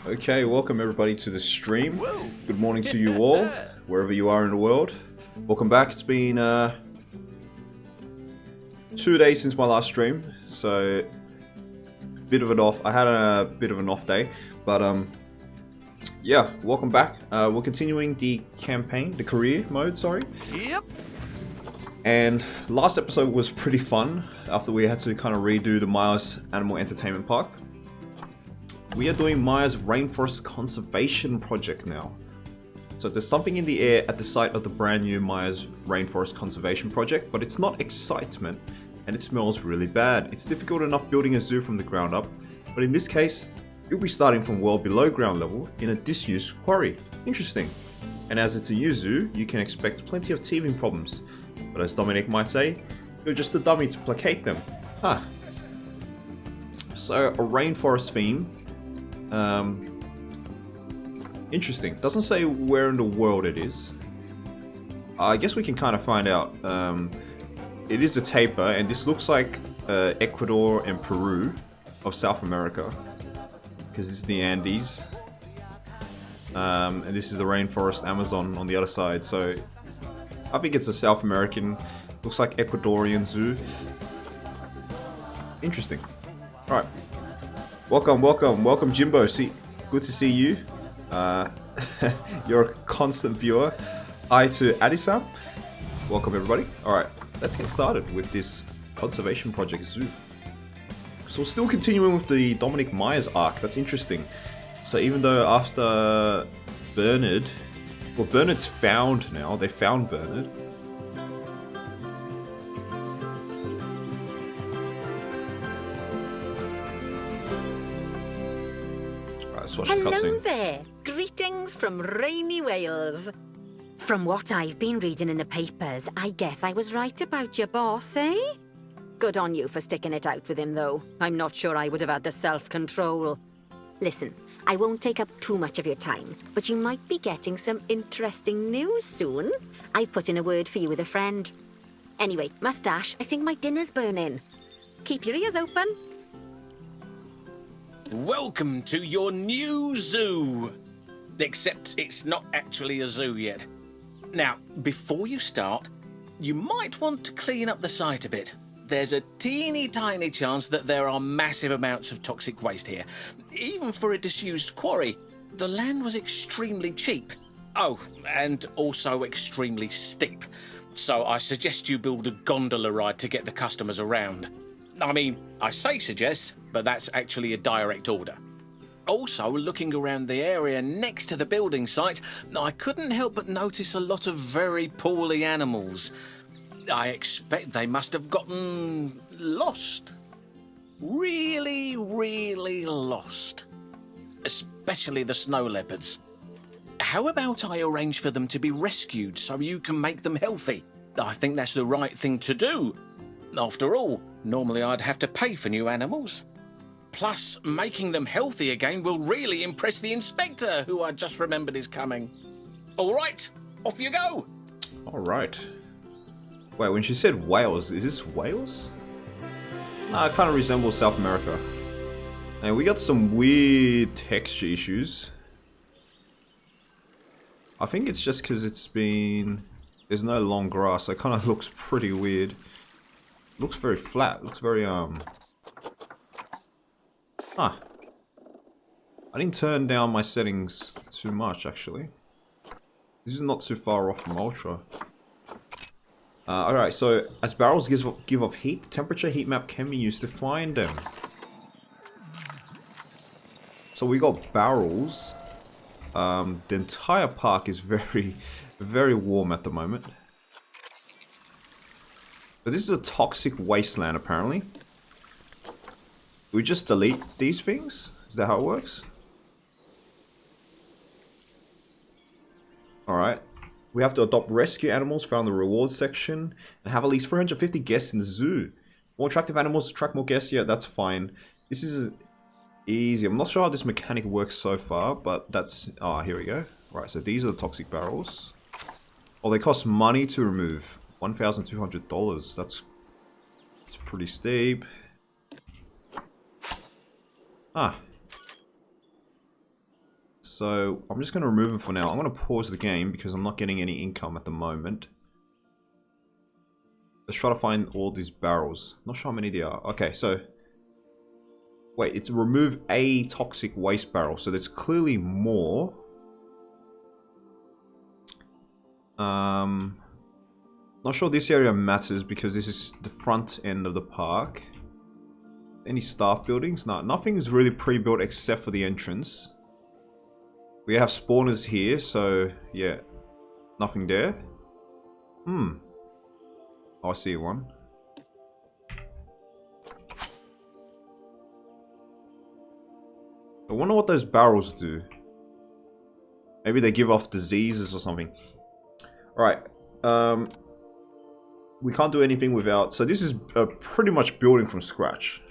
Okay, welcome everybody to the stream. Good morning to you all, wherever you are in the world. Welcome back. It's been 2 days since my last stream, so bit of an off. I had a bit of an off day, but yeah, welcome back. We're continuing the campaign, the career mode. Sorry. Yep. And last episode was pretty fun after we had to kind of redo the Myers Animal Entertainment Park. We are doing Myers Rainforest Conservation Project now. So there's something in the air at the site of the brand new Myers Rainforest Conservation Project, but it's not excitement and it smells really bad. It's difficult enough building a zoo from the ground up, but in this case, you'll be starting from well below ground level in a disused quarry. Interesting. And as it's a new zoo, you can expect plenty of teething problems. But as Dominic might say, you're just a dummy to placate them. Huh. So a rainforest theme. Interesting. Doesn't say where in the world it is. I guess we can kind of find out. It is a taper, and this looks like Ecuador and Peru of South America, because this is the Andes, and this is the rainforest Amazon on the other side. So I think it's a South American. Looks like Ecuadorian zoo. Interesting. All right. Welcome, Jimbo. Good to see you. You're a constant viewer. Hi to Adisam. Welcome, everybody. All right, let's get started with this conservation project zoo. So, still continuing with the Dominic Myers arc. That's interesting. So, even though after Bernard, well, Bernard's found now. They found Bernard. Hello there. Greetings from rainy Wales. From what I've been reading in the papers, I guess I was right about your boss, eh? Good on you for sticking it out with him, though. I'm not sure I would have had the self-control. Listen, I won't take up too much of your time, but you might be getting some interesting news soon. I've put in a word for you with a friend. Anyway, must dash. I think my dinner's burning. Keep your ears open. Welcome to your new zoo. Except it's not actually a zoo yet. Now, before you start, you might want to clean up the site a bit. There's a teeny tiny chance that there are massive amounts of toxic waste here. Even for a disused quarry, the land was extremely cheap. Oh, and also extremely steep. So I suggest you build a gondola ride to get the customers around. I mean, I say suggest, but that's actually a direct order. Also, looking around the area next to the building site, I couldn't help but notice a lot of very poorly animals. I expect they must have gotten lost. Really, really lost. Especially the snow leopards. How about I arrange for them to be rescued so you can make them healthy? I think that's the right thing to do. After all, normally I'd have to pay for new animals. Plus, making them healthy again will really impress the inspector, who I just remembered is coming. All right, off you go. All right. Wait, when she said Wales, is this Wales? Nah, it kind of resembles South America. And we got some weird texture issues. I think it's just because there's no long grass, so it kind of looks pretty weird. Looks very flat. Looks very Huh. I didn't turn down my settings too much, actually. This is not too far off from Ultra. Alright, so as barrels give off heat, the temperature heat map can be used to find them. So we got barrels. The entire park is very, very warm at the moment. But this is a toxic wasteland, apparently. Do we just delete these things? Is that how it works? Alright. We have to adopt rescue animals found in the rewards section. And have at least 350 guests in the zoo. More attractive animals attract more guests. Yeah, that's fine. This is easy. I'm not sure how this mechanic works so far, but that's... Ah, here we go. Right, so these are the toxic barrels. Oh, they cost money to remove. $1,200. That's pretty steep. Ah. So I'm just going to remove them for now. I'm going to pause the game because I'm not getting any income at the moment. Let's try to find all these barrels. Not sure how many there are. Okay, so wait, it's remove a toxic waste barrel. So there's clearly more. Not sure this area matters because this is the front end of the park. Any staff buildings? No, nothing is really pre-built except for the entrance. We have spawners here, so yeah, nothing there. Oh, I see one. I wonder what those barrels do. Maybe they give off diseases or something. Alright, we can't do anything without... So this is pretty much building from scratch.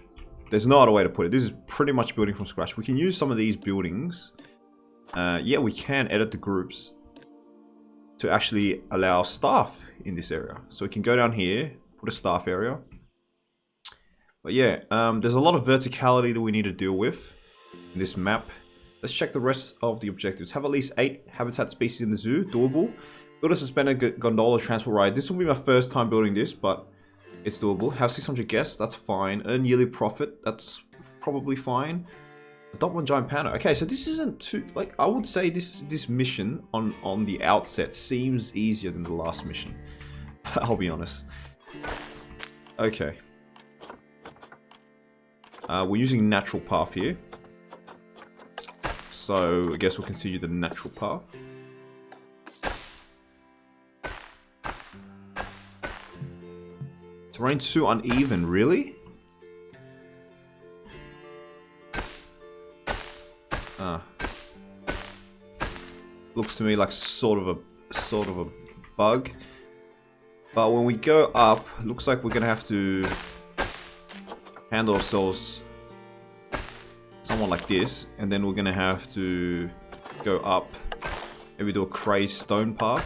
There's no other way to put it. This is pretty much building from scratch. We can use some of these buildings. Yeah, we can edit the groups to actually allow staff in this area. So we can go down here, put a staff area. But yeah, there's a lot of verticality that we need to deal with in this map. Let's check the rest of the objectives. Have at least 8 habitat species in the zoo. Doable. Build a suspended gondola transport ride. This will be my first time building this, but it's doable. Have 600 guests. That's fine. Earn yearly profit. That's probably fine. Adopt one giant panda. Okay, so this isn't too... Like, I would say this mission on the outset seems easier than the last mission. I'll be honest. Okay. We're using natural path here. So, I guess we'll continue the natural path. Terrain's too uneven, really? Looks to me like sort of a bug. But when we go up, looks like we're gonna have to handle ourselves somewhat like this, and then we're gonna have to go up, maybe do a crazed stone path.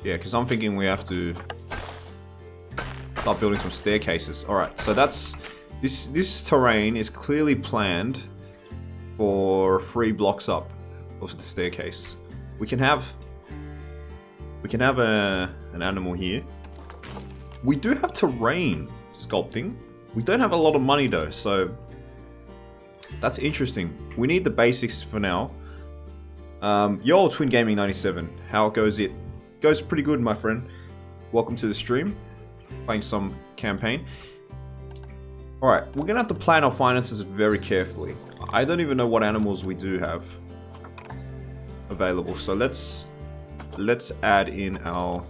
Yeah, because I'm thinking we have to start building some staircases. Alright, so that's... This terrain is clearly planned for 3 blocks up of the staircase. We can have an animal here. We do have terrain sculpting. We don't have a lot of money though, so that's interesting. We need the basics for now. Yo, Twin Gaming 97, how goes it? Goes pretty good, my friend. Welcome to the stream. Playing some campaign. Alright, we're gonna have to plan our finances very carefully. I don't even know what animals we do have available, so let's add in our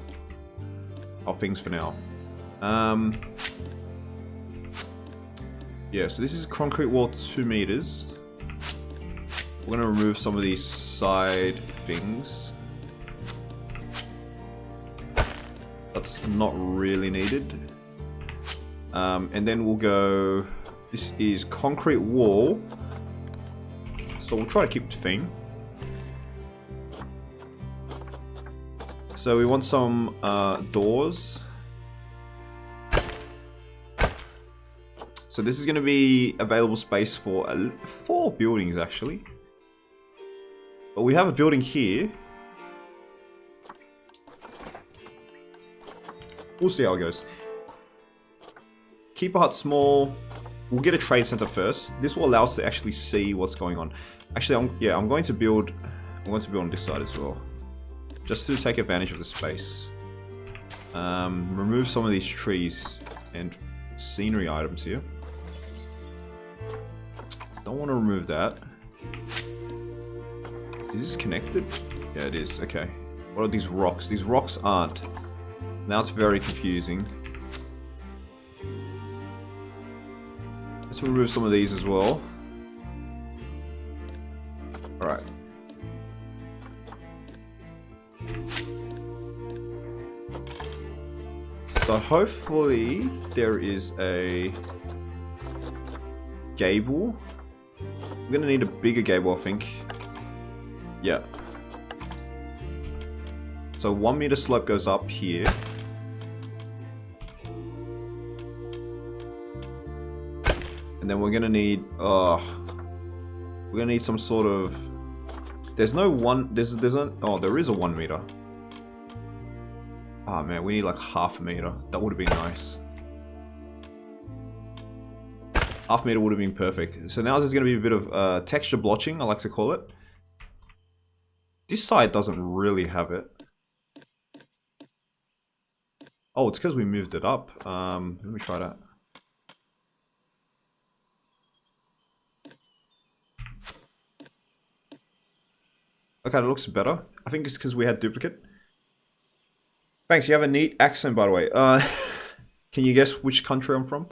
things for now. Yeah, so this is concrete wall 2 meters. We're gonna remove some of these side things. That's not really needed. And then we'll go... This is concrete wall. So we'll try to keep the theme. So we want some doors. So this is going to be available space for 4 buildings actually. But we have a building here. We'll see how it goes. Keep a hut small. We'll get a trade center first. This will allow us to actually see what's going on. Actually, I'm going to build on this side as well, just to take advantage of the space. Remove some of these trees and scenery items here. Don't want to remove that. Is this connected? Yeah, it is. Okay. What are these rocks? These rocks aren't. Now it's very confusing. Let's remove some of these as well. Alright. So hopefully there is a gable. I'm gonna need a bigger gable, I think. Yeah. So 1 meter slope goes up here. And then we're gonna need some sort of, there's no one, there's no, oh, there is a 1 meter. Ah, man, we need like half a meter. That would have been nice. Half meter would have been perfect. So now there's going to be a bit of texture blotching, I like to call it. This side doesn't really have it. Oh, it's because we moved it up. Let me try that. Okay, that looks better. I think it's because we had duplicate. Thanks, you have a neat accent, by the way. Can you guess which country I'm from?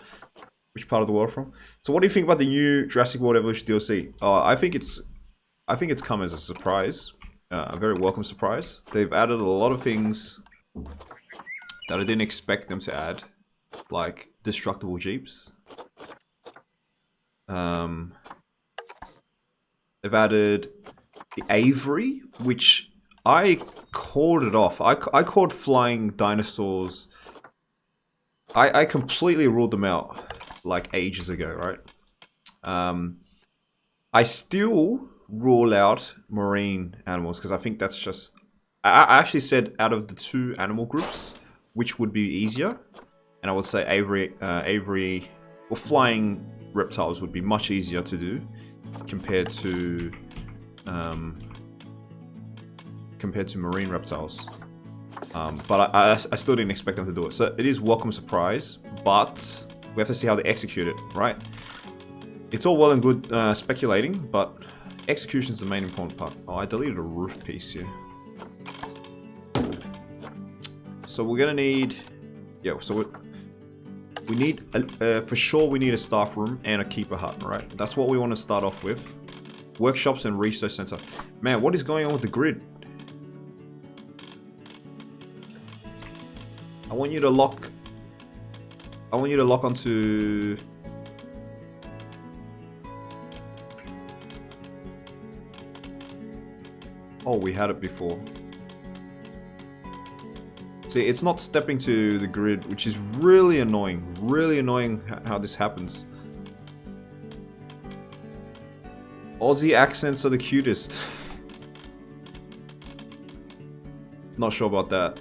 Which part of the world I'm from? So what do you think about the new Jurassic World Evolution DLC? I think it's come as a surprise. A very welcome surprise. They've added a lot of things that I didn't expect them to add. Like destructible jeeps. They've added the Avery, which I called it off. I called flying dinosaurs. I completely ruled them out like ages ago, right? I still rule out marine animals because I think that's just. I actually said out of the two animal groups, which would be easier, and I would say Avery or flying reptiles would be much easier to do compared to marine reptiles. But I still didn't expect them to do it. So it is welcome surprise, but we have to see how they execute it, right? It's all well and good speculating, but execution is the main important part. Oh, I deleted a roof piece here. So we're gonna need, yeah. So we need for sure we need a staff room and a keeper hut, right? That's what we want to start off with. Workshops and research center. Man, what is going on with the grid? I want you to lock onto. Oh, we had it before. See, it's not stepping to the grid, which is really annoying. Really annoying how this happens. Aussie accents are the cutest. Not sure about that.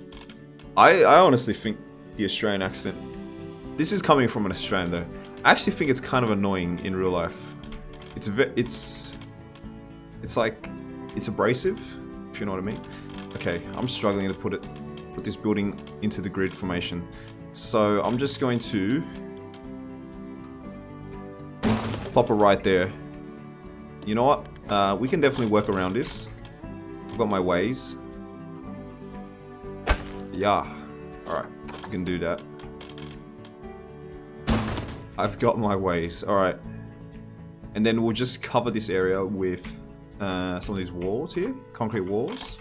I honestly think the Australian accent. This is coming from an Australian though. I actually think it's kind of annoying in real life. It's like it's abrasive, if you know what I mean. Okay, I'm struggling to put this building into the grid formation. So I'm just going to plop it right there. You know what? We can definitely work around this. I've got my ways. Yeah. Alright, we can do that. I've got my ways. Alright. And then we'll just cover this area with some of these walls here. Concrete walls.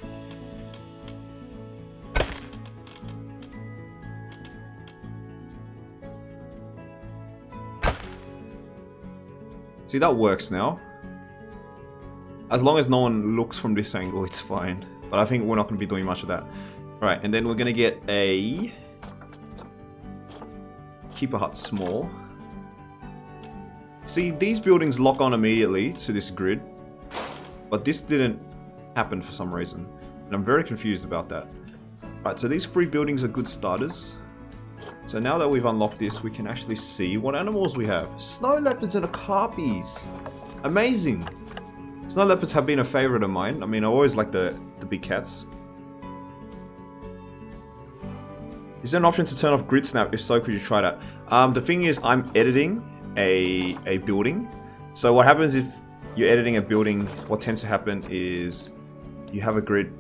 See, that works now. As long as no one looks from this angle, it's fine. But I think we're not going to be doing much of that. Alright, and then we're going to get a keeper hut small. See, these buildings lock on immediately to this grid. But this didn't happen for some reason. And I'm very confused about that. Alright, so these 3 buildings are good starters. So now that we've unlocked this, we can actually see what animals we have. Snow leopards and carpies. Amazing. Snow leopards have been a favorite of mine. I mean, I always like the big cats. Is there an option to turn off grid snap? If so, could you try that? The thing is, I'm editing a building. So what happens if you're editing a building, what tends to happen is you have a grid.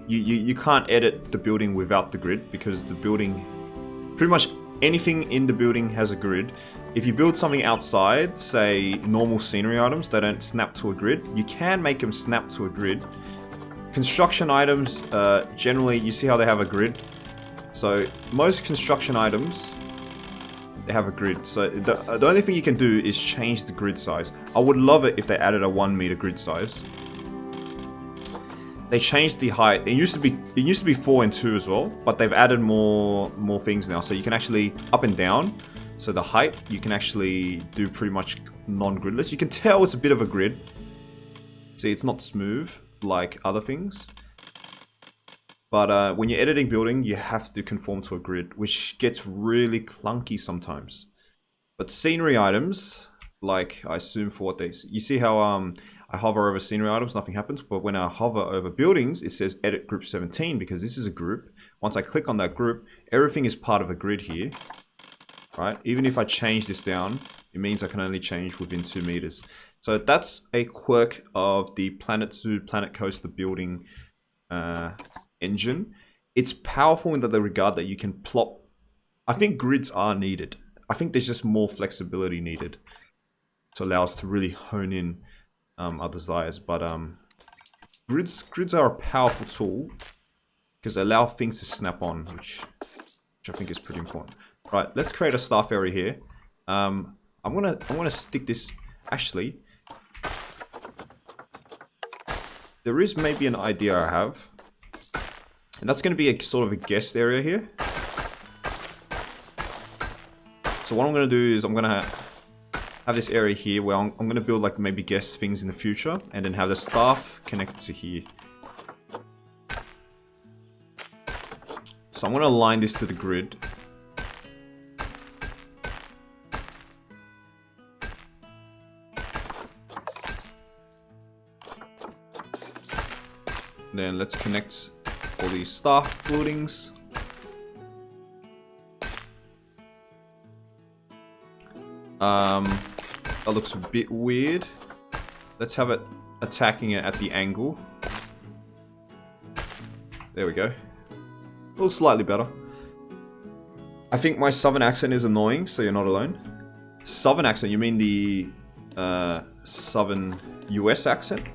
You can't edit the building without the grid because the building, pretty much anything in the building has a grid. If you build something outside, say normal scenery items, they don't snap to a grid. You can make them snap to a grid. Construction items, generally, you see how they have a grid? So most construction items, they have a grid. So the only thing you can do is change the grid size. I would love it if they added a 1 meter grid size. they changed the height. It used to be 4 and 2 as well, but they've added more things now. So you can actually up and down. So the height you can actually do pretty much non-gridless. You can tell it's a bit of a grid. See, it's not smooth like other things. But when you're editing building, you have to conform to a grid, which gets really clunky sometimes. But scenery items, like I assume for what they... You see how I hover over scenery items, nothing happens. But when I hover over buildings, it says edit group 17 because this is a group. Once I click on that group, everything is part of a grid here. Right? Even if I change this down, it means I can only change within 2 meters. So that's a quirk of the Planet Zoo, Planet Coaster building engine. It's powerful in the regard that you can plot. I think grids are needed. I think there's just more flexibility needed to allow us to really hone in our desires. But grids are a powerful tool because they allow things to snap on, which I think is pretty important. Right, let's create a staff area here. I'm gonna stick this. Actually, there is maybe an idea I have. And that's going to be a sort of a guest area here. So what I'm going to do is I'm going to have this area here where I'm going to build like maybe guest things in the future. And then have the staff connected to here. So I'm going to align this to the grid. Then let's connect all these staff buildings. That looks a bit weird. Let's have it attacking it at the angle. There we go. Looks slightly better. I think my southern accent is annoying, so you're not alone. Southern accent, you mean the southern US accent?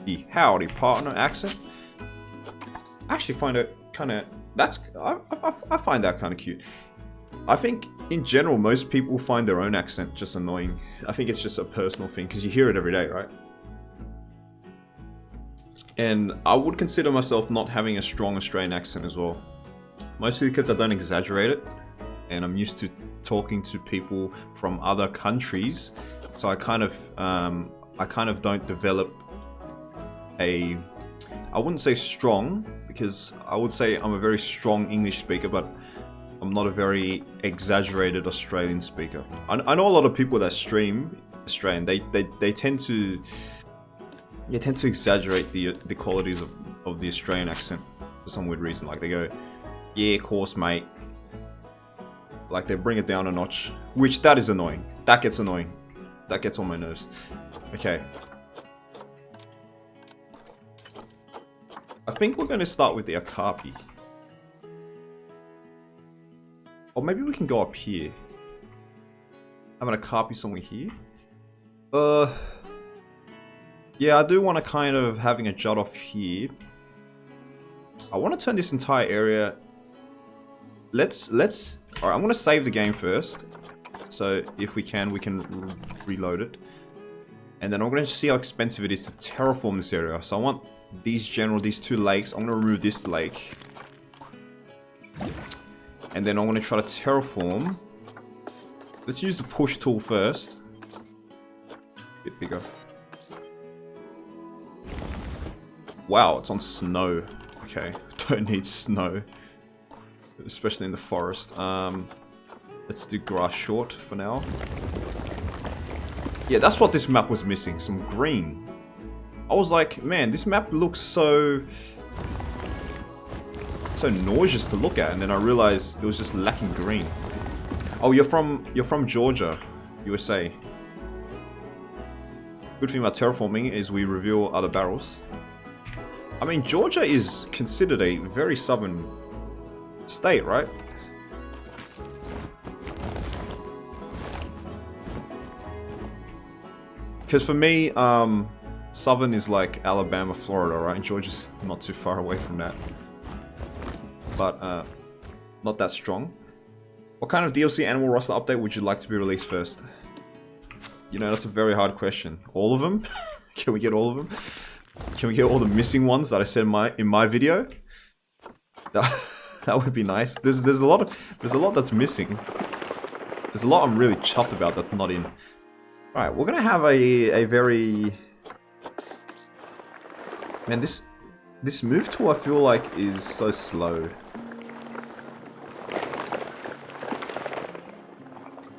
The howdy partner accent? I actually find it kind of... I find that kind of cute. I think, in general, most people find their own accent just annoying. I think it's just a personal thing, because you hear it every day, right? And I would consider myself not having a strong Australian accent as well. Mostly because I don't exaggerate it. And I'm used to talking to people from other countries. So I kind of don't develop a... I wouldn't say strong, because I would say I'm a very strong English speaker, but I'm not a very exaggerated Australian speaker. I know a lot of people that stream Australian. They tend to exaggerate the qualities of the Australian accent for some weird reason. Like they go, "Yeah, of course, mate." Like they bring it down a notch, which that is annoying. That gets annoying. That gets on my nerves. Okay. I think we're going to start with the Okapi. Or maybe we can go up here. Have an Okapi somewhere here. Yeah, I do want to kind of having a jut off here. I want to turn this entire area... Let's... Alright, I'm going to save the game first. So, if we can reload it. And then I'm going to see how expensive it is to terraform this area. So I want these 2 lakes. I'm going to remove this lake. And then I'm going to try to terraform. Let's use the push tool first. A bit bigger. Wow, it's on snow. Okay, don't need snow. Especially in the forest. Let's do grass short for now. Yeah, that's what this map was missing. Some green. I was like, man, this map looks so nauseous to look at, and then I realized it was just lacking green. Oh, you're from Georgia, USA. Good thing about terraforming is we reveal other barrels. I mean, Georgia is considered a very southern state, right? Because for me, southern is like Alabama, Florida, right? And Georgia's not too far away from that. But, not that strong. What kind of DLC animal roster update would you like to be released first? You know, that's a very hard question. All of them? Can we get all of them? Can we get all the missing ones that I said in my video? That would be nice. There's a lot that's missing. There's a lot I'm really chuffed about that's not in. Alright, we're gonna have a very... Man, this move tool I feel like is so slow.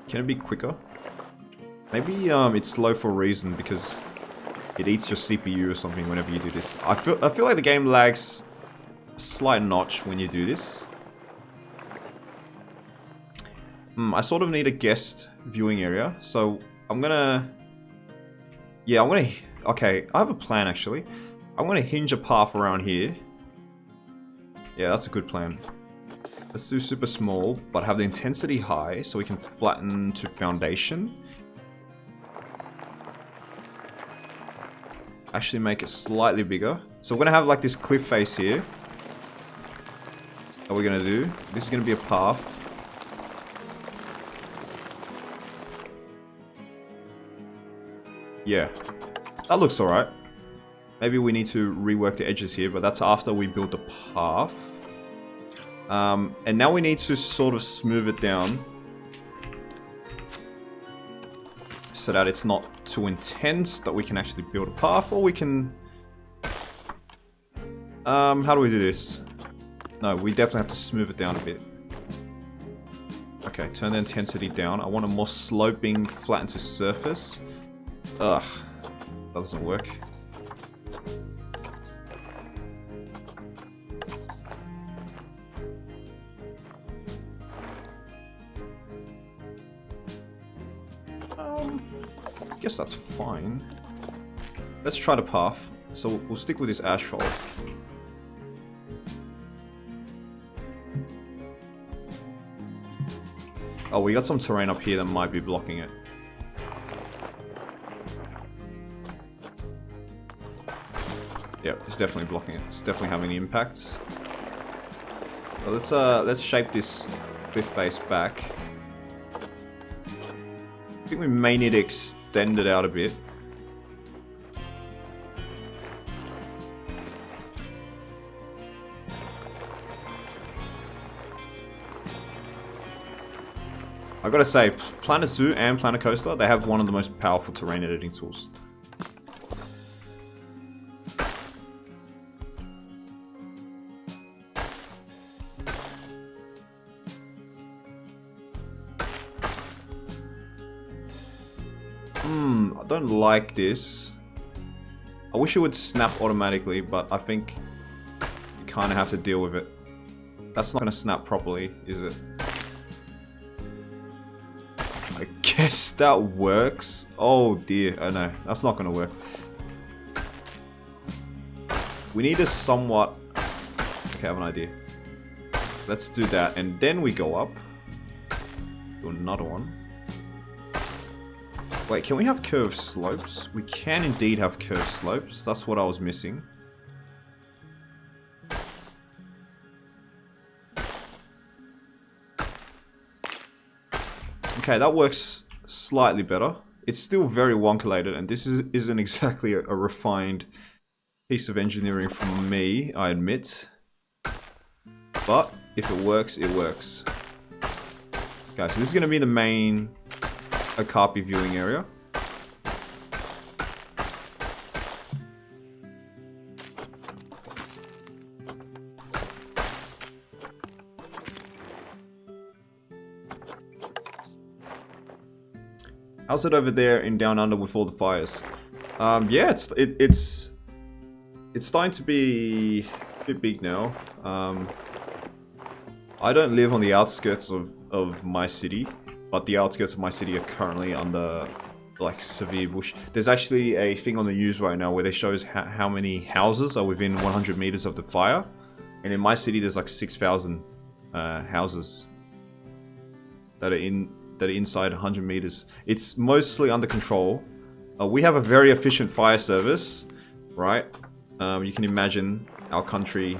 Can it be quicker? Maybe it's slow for a reason because it eats your CPU or something whenever you do this. I feel like the game lags a slight notch when you do this. I sort of need a guest viewing area, so I'm gonna... Yeah, okay, I have a plan actually. I'm gonna hinge a path around here. Yeah, that's a good plan. Let's do super small, but have the intensity high so we can flatten to foundation. Actually make it slightly bigger. So we're gonna have like this cliff face here. What we're gonna do, this is gonna be a path. Yeah, that looks alright. Maybe we need to rework the edges here, but that's after we build the path. And now we need to sort of smooth it down so that it's not too intense, that we can actually build a path, or we can... how do we do this? No, we definitely have to smooth it down a bit. Okay, turn the intensity down. I want a more sloping, flattened to surface. Ugh, that doesn't work. I guess that's fine. Let's try the path. So we'll stick with this asphalt. Oh, we got some terrain up here that might be blocking it. Yep, it's definitely blocking it. It's definitely having impacts. So let's shape this cliff face back. I think we may need to extend it out a bit. I gotta say, Planet Zoo and Planet Coaster, they have one of the most powerful terrain editing tools. I don't like this. I wish it would snap automatically, but I think you kind of have to deal with it. That's not going to snap properly, is it? I guess that works. Oh dear, oh no, that's not going to work. We need a somewhat... Okay, I have an idea. Let's do that, and then we go up. Do another one. Wait, can we have curved slopes? We can indeed have curved slopes. That's what I was missing. Okay, that works slightly better. It's still very wonkulated, and this isn't exactly a refined piece of engineering from me, I admit. But if it works, it works. Okay, so this is going to be the main Okapi viewing area. How's it over there in Down Under with all the fires? Yeah, it's starting to be a bit big now. I don't live on the outskirts of my city, but the outskirts of my city are currently under like severe bush. There's actually a thing on the news right now where they shows how many houses are within 100 meters of the fire, and in my city there's like 6,000 houses that are inside 100 meters. It's mostly under control. We have a very efficient fire service, right? You can imagine our country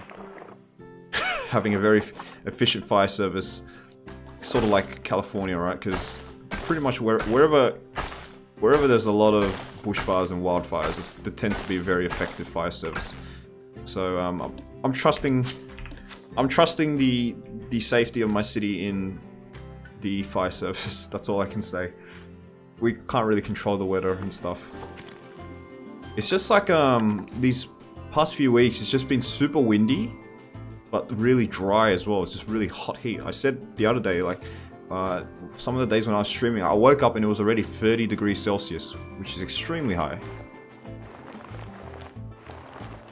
having a very efficient fire service, sort of like California, right? Because pretty much wherever wherever there's a lot of bushfires and wildfires, there tends to be a very effective fire service. So I'm trusting the safety of my city in the fire service. That's all I can say. We can't really control the weather and stuff. It's just like these past few weeks, it's just been super windy, but really dry as well. It's just really hot heat. I said the other day, like some of the days when I was streaming, I woke up and it was already 30 degrees Celsius, which is extremely high.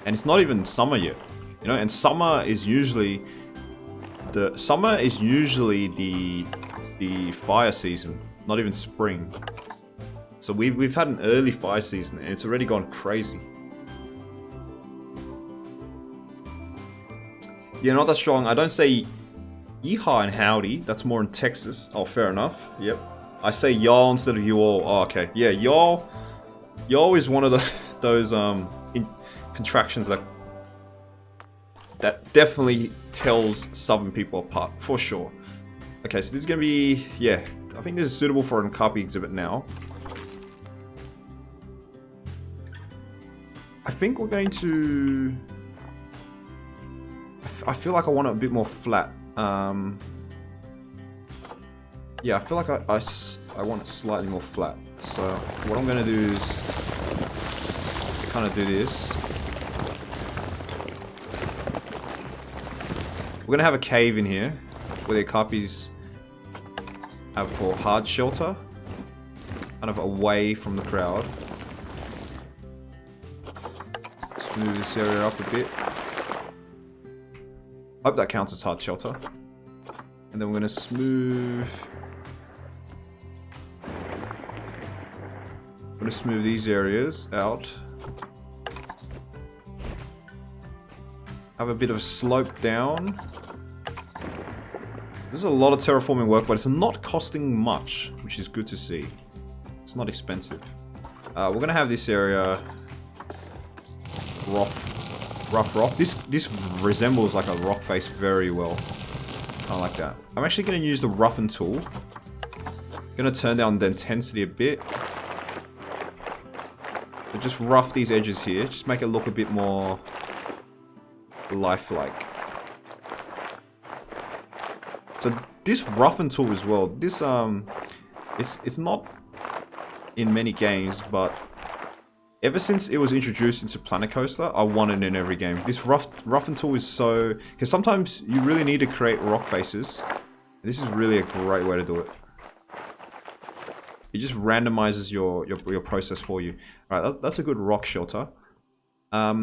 And it's not even summer yet, you know. And summer is usually the fire season, not even spring. So we've had an early fire season and it's already gone crazy. Yeah, not that strong. I don't say yeehaw and howdy. That's more in Texas. Oh, fair enough. Yep. I say y'all instead of you all. Oh, okay. Yeah, y'all is one of those contractions that definitely tells Southern people apart, for sure. Okay, so this is gonna be, yeah, I think this is suitable for a copy exhibit now. I think we're going to... I feel like I want it a bit more flat. Yeah, I feel like I want it slightly more flat. So what I'm gonna do is kind of do this. We're gonna have a cave in here where the copies have for hard shelter, kind of away from the crowd. Let's move this area up a bit. Hope that counts as hard shelter. And then we're gonna smooth. I'm gonna smooth these areas out. Have a bit of slope down. There's a lot of terraforming work, but it's not costing much, which is good to see. It's not expensive. We're gonna have this area rough rock. This resembles like a rock face very well. I like that. I'm actually gonna use the roughen tool. Gonna turn down the intensity a bit. But just rough these edges here. Just make it look a bit more lifelike. So this roughen tool as well, this it's not in many games, but ever since it was introduced into Planet Coaster, I want it in every game. This roughen tool is so, because sometimes you really need to create rock faces. This is really a great way to do it. It just randomizes your process for you. All right, that's a good rock shelter. I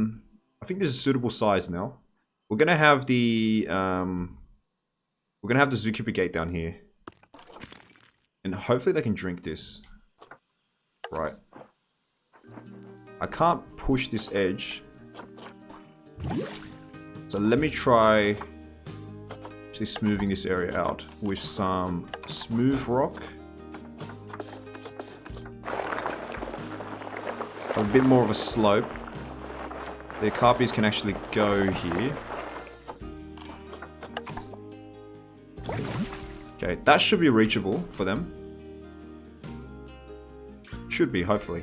think this is a suitable size now. We're gonna have the zookeeper gate down here, and hopefully they can drink this. Right. I can't push this edge, so let me try actually smoothing this area out with some smooth rock. A bit more of a slope. The carpies can actually go here. Okay, that should be reachable for them. Should be, hopefully.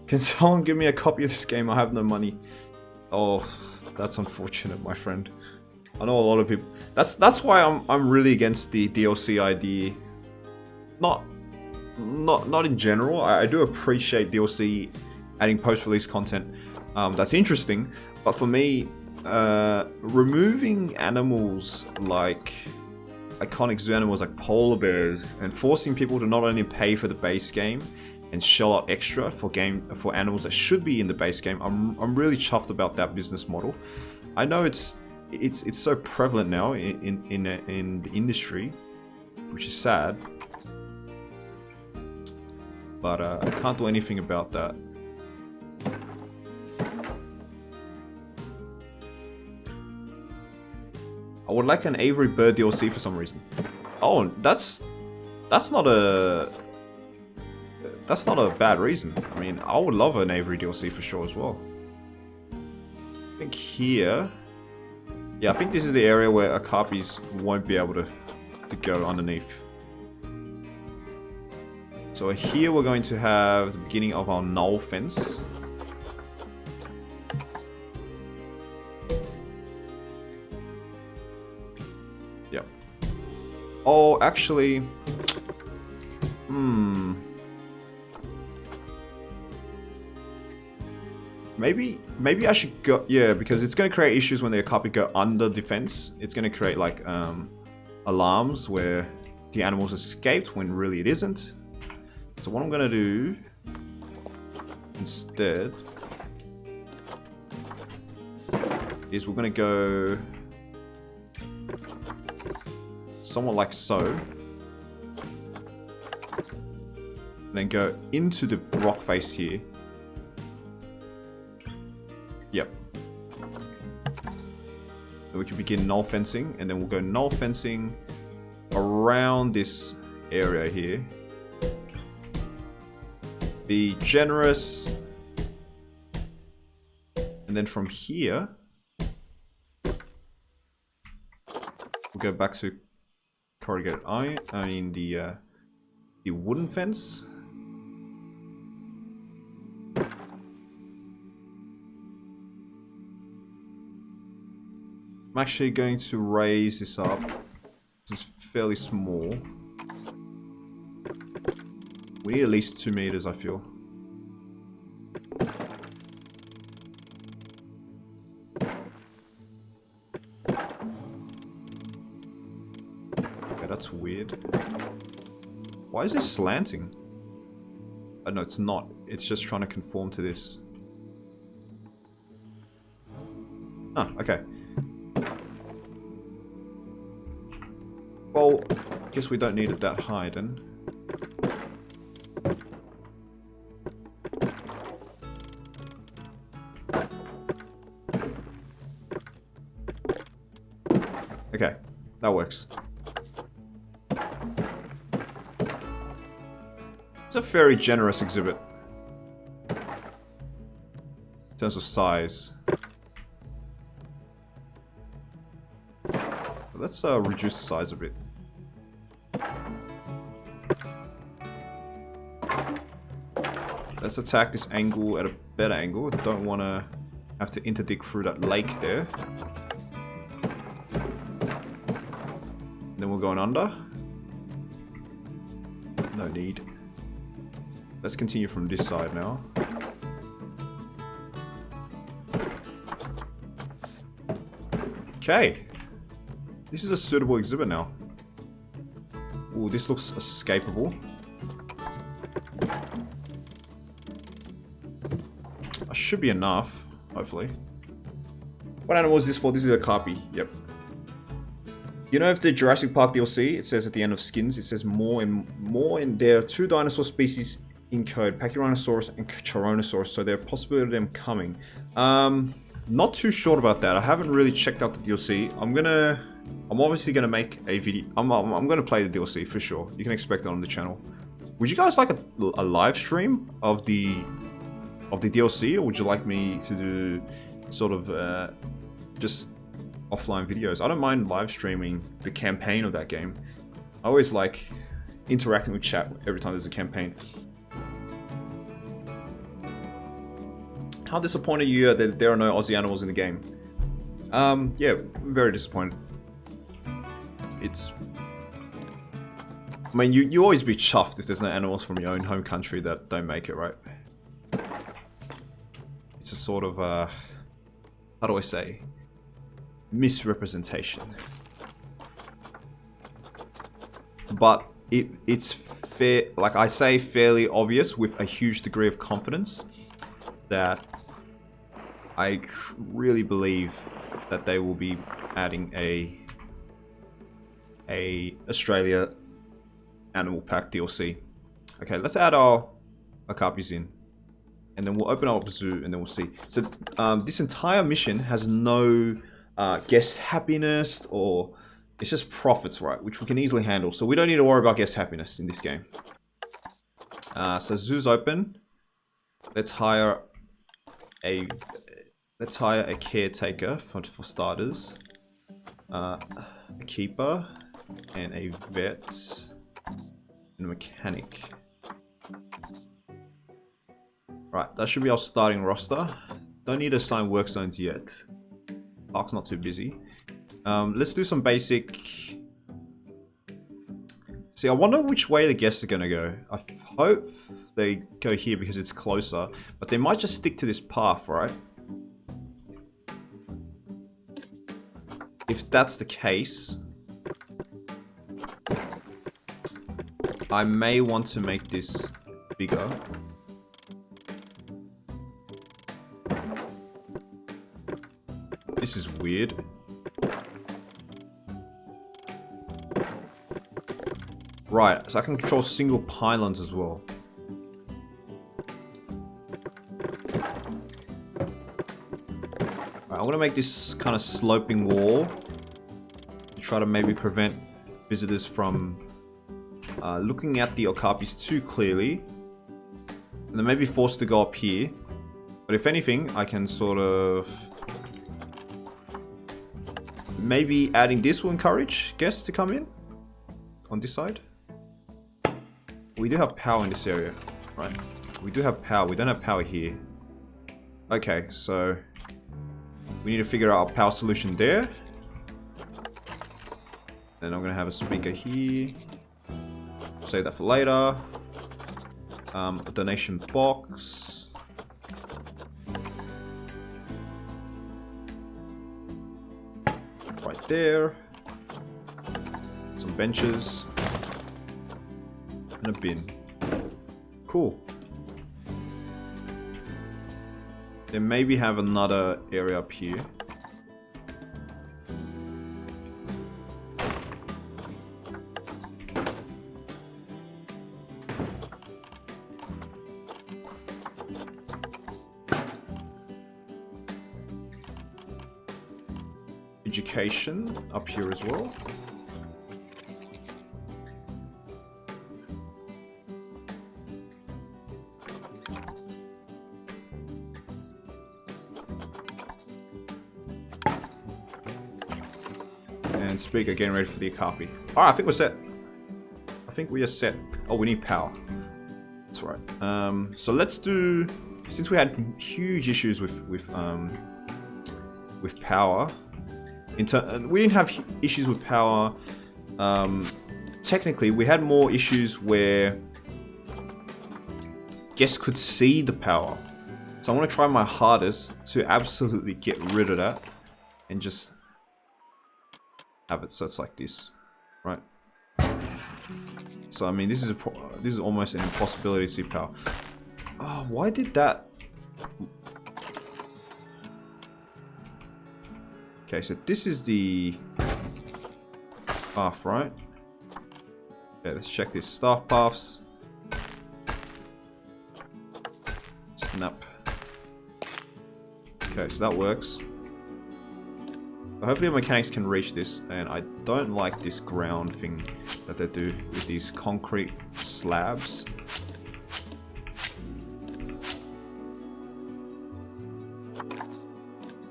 Can someone give me a copy of this game? I have no money. Oh, that's unfortunate, my friend. I know a lot of people. That's why I'm really against the DLC idea. Not in general. I do appreciate DLC adding post-release content. That's interesting, but for me, removing animals like iconic zoo animals like polar bears and forcing people to not only pay for the base game and shell out extra for animals that should be in the base game, I'm really chuffed about that business model. I know it's so prevalent now in the industry, which is sad, but I can't do anything about that. I would like an Avery Bird DLC for some reason. Oh, that's not a bad reason. I mean, I would love an Avery DLC for sure as well. I think here, yeah, I think this is the area where Akarpis won't be able to go underneath. So here we're going to have the beginning of our null fence. Yep. Oh, actually... Maybe I should go... Yeah, because it's going to create issues when the okapi go under the fence. It's going to create like alarms where the animals escaped when really it isn't. So what I'm going to do instead is we're going to go somewhat like so. And then go into the rock face here. Yep. Then we can begin null fencing, and then we'll go null fencing around this area here. Be generous. And then from here, we'll go back to corrugated iron, the wooden fence. I'm actually going to raise this up. This is fairly small. We need at least 2 meters, I feel. Okay, that's weird. Why is this slanting? Oh, no, it's not. It's just trying to conform to this. Ah, okay. Well, guess we don't need it that high then. Okay, that works. It's a very generous exhibit in terms of size. Let's reduce the size a bit. Let's attack this angle at a better angle. Don't want to have to interdict through that lake there. Then we're going under. No need. Let's continue from this side now. Okay. This is a suitable exhibit now. Ooh, this looks escapable. Should be enough, hopefully. What animal is this for? This is a okapi. Yep. You know, if the Jurassic Park DLC, it says at the end of skins, it says more in there are 2 dinosaur species in code, Pachyrhinosaurus and Chironosaurus, so there are possibility of them coming. Not too sure about that. I haven't really checked out the DLC. I'm obviously gonna make a video. I'm gonna play the DLC for sure. You can expect it on the channel. Would you guys like a live stream of the DLC, or would you like me to do sort of just offline videos? I don't mind live streaming the campaign of that game. I always like interacting with chat every time there's a campaign. How disappointed you are that there are no Aussie animals in the game? Yeah, I'm very disappointed. I mean, you always be chuffed if there's no animals from your own home country that don't make it, right? It's a sort of, how do I say, misrepresentation. But it's fair, like I say, fairly obvious with a huge degree of confidence that I really believe that they will be adding a Australia Animal Pack DLC. Okay, let's add our okapis in. And then we'll open up a zoo and then we'll see. So this entire mission has no guest happiness, or it's just profits, right? Which we can easily handle. So we don't need to worry about guest happiness in this game. So zoo's open. Let's hire a caretaker for starters, a keeper, and a vet, and a mechanic. Right, that should be our starting roster. Don't need to assign work zones yet. Park's not too busy. Let's do some basic... See, I wonder which way the guests are going to go. I hope they go here because it's closer. But they might just stick to this path, right? If that's the case... I may want to make this bigger. This is weird. Right, so I can control single pylons as well. Right, I'm gonna make this kind of sloping wall to try to maybe prevent visitors from looking at the okapis too clearly. And they may be forced to go up here. But if anything, I can sort of... Maybe adding this will encourage guests to come in. On this side. We do have power in this area, right? We do have power. We don't have power here. Okay, so... We need to figure out our power solution there. Then I'm going to have a speaker here. Save that for later. A donation box. Right there. Some benches. And a bin. Cool. Then maybe have another area up here. Education up here as well. And speaker getting ready for the okapi. Alright, I think we're set. I think we are set. Oh, we need power. That's right. So let's do... Since we had huge issues with power... we didn't have issues with power. Technically, we had more issues where guests could see the power. So I want to try my hardest to absolutely get rid of that and just have it so it's like this, right? So I mean, this is almost an impossibility to see power. Oh, why did that? Okay, so this is the path, right? Okay, let's check these staff paths. Snap. Okay, so that works. So hopefully the mechanics can reach this, and I don't like this ground thing that they do with these concrete slabs.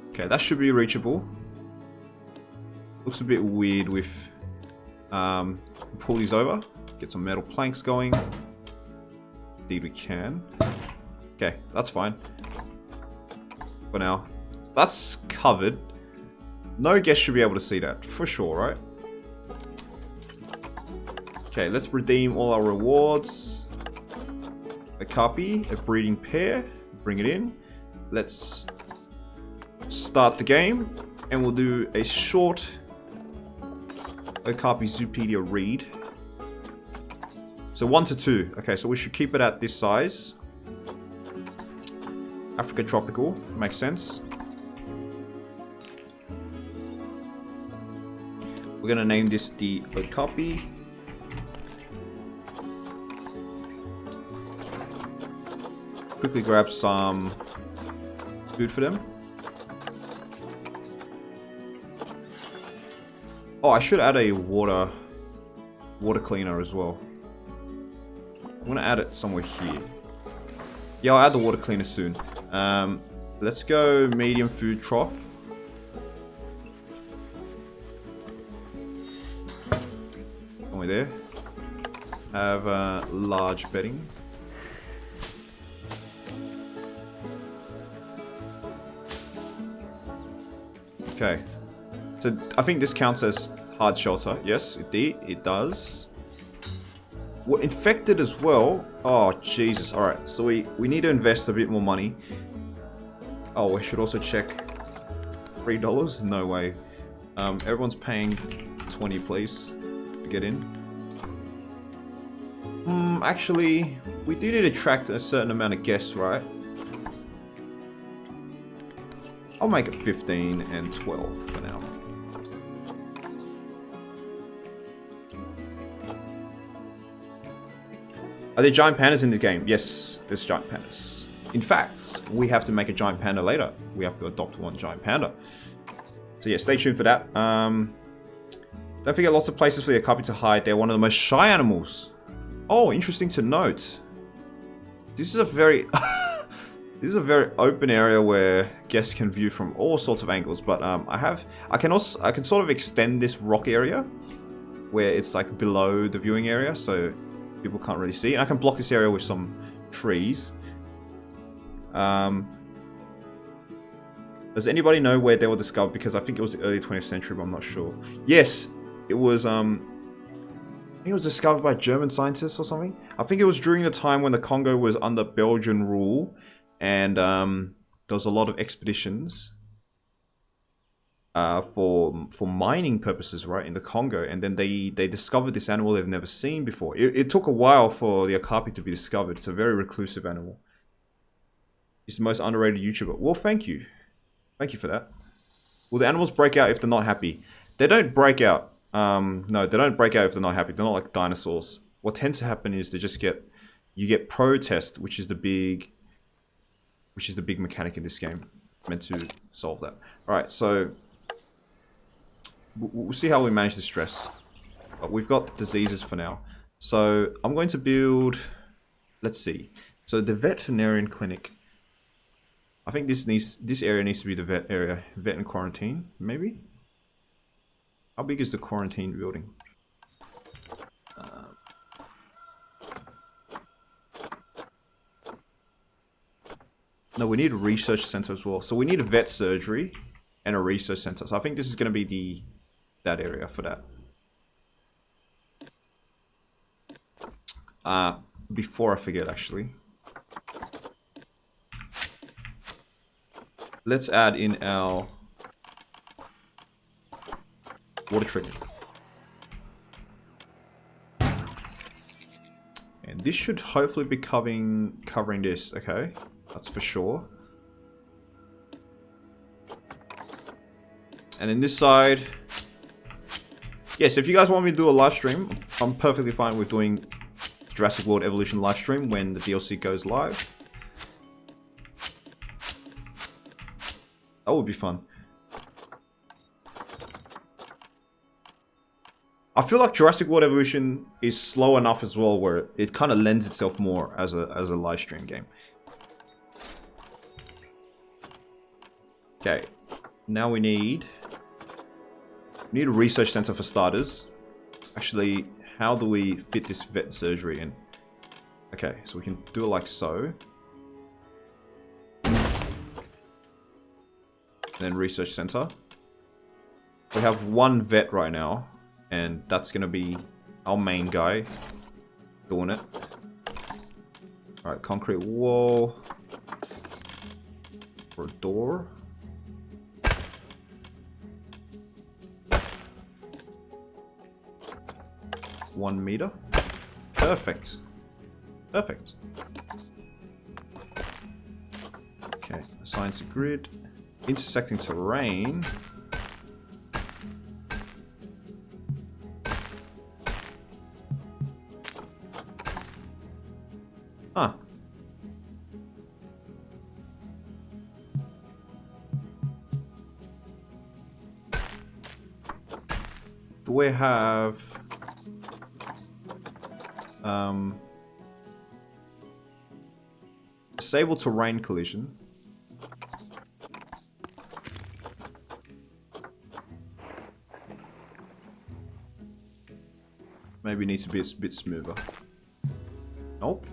Okay, that should be reachable. Looks a bit weird with pull these over, get some metal planks going. Indeed we can. Okay, that's fine. For now. That's covered. No guest should be able to see that, for sure, right? Okay, let's redeem all our rewards. A copy, a breeding pair, bring it in. Let's start the game, and we'll do a short Okapi Zoopedia read. So 1 to 2. Okay, so we should keep it at this size. Africa tropical, makes sense. We're gonna name this the Okapi. Quickly grab some food for them. Oh, I should add a water cleaner as well. I'm gonna add it somewhere here. Yeah, I'll add the water cleaner soon. Let's go medium food trough. Somewhere there. Have large bedding. Okay. So I think this counts as hard shelter. Yes, it does. We're infected as well. Oh, Jesus. Alright, so we need to invest a bit more money. Oh, we should also check $3? No way. Everyone's paying 20, please, to get in. Actually, we do need to attract a certain amount of guests, right? I'll make it 15 and 12 for now. Are there giant pandas in the game? Yes, there's giant pandas. In fact, we have to make a giant panda later. We have to adopt one giant panda. So yeah, stay tuned for that. Don't forget, lots of places for the okapi to hide. They're one of the most shy animals. Oh, interesting to note. This is a very this is a very open area where guests can view from all sorts of angles. But I can sort of extend this rock area where it's like below the viewing area, so people can't really see. And I can block this area with some trees. Does anybody know where they were discovered? Because I think it was the early 20th century, but I'm not sure. Yes, it was. I think it was discovered by German scientists or something. I think it was during the time when the Congo was under Belgian rule, and there was a lot of expeditions for mining purposes, right, in the Congo. And then they discovered this animal they've never seen before. It took a while for the okapi to be discovered. It's a very reclusive animal. He's the most underrated YouTuber. Well, thank you. Thank you for that. Will the animals break out if they're not happy? They don't break out. No, they don't break out if they're not happy. They're not like dinosaurs. What tends to happen is you get protest, which is the big mechanic in this game, meant to solve that. All right, so we'll see how we manage the stress. But we've got diseases for now. So I'm going to build. Let's see. So the veterinarian clinic. I think this area needs to be the vet area. Vet and quarantine, maybe? How big is the quarantine building? No, we need a research center as well. So we need a vet surgery and a research center. So I think this is going to be that area for that. Before I forget, actually. Let's add in our water treatment. And this should hopefully be covering this, okay? That's for sure. And in this side, yes, if you guys want me to do a live stream, I'm perfectly fine with doing Jurassic World Evolution live stream when the DLC goes live. That would be fun. I feel like Jurassic World Evolution is slow enough as well, where it kind of lends itself more as a live stream game. Okay, now we need a research center for starters. Actually, how do we fit this vet surgery in? Okay, so we can do it like so. Then research center. We have one vet right now, and that's gonna be our main guy doing it. Alright, concrete wall for a door. One meter. Perfect. Perfect. Okay, assign to grid. Intersecting terrain. Huh. Do we have disable terrain collision? Maybe it needs to be a bit smoother. Nope.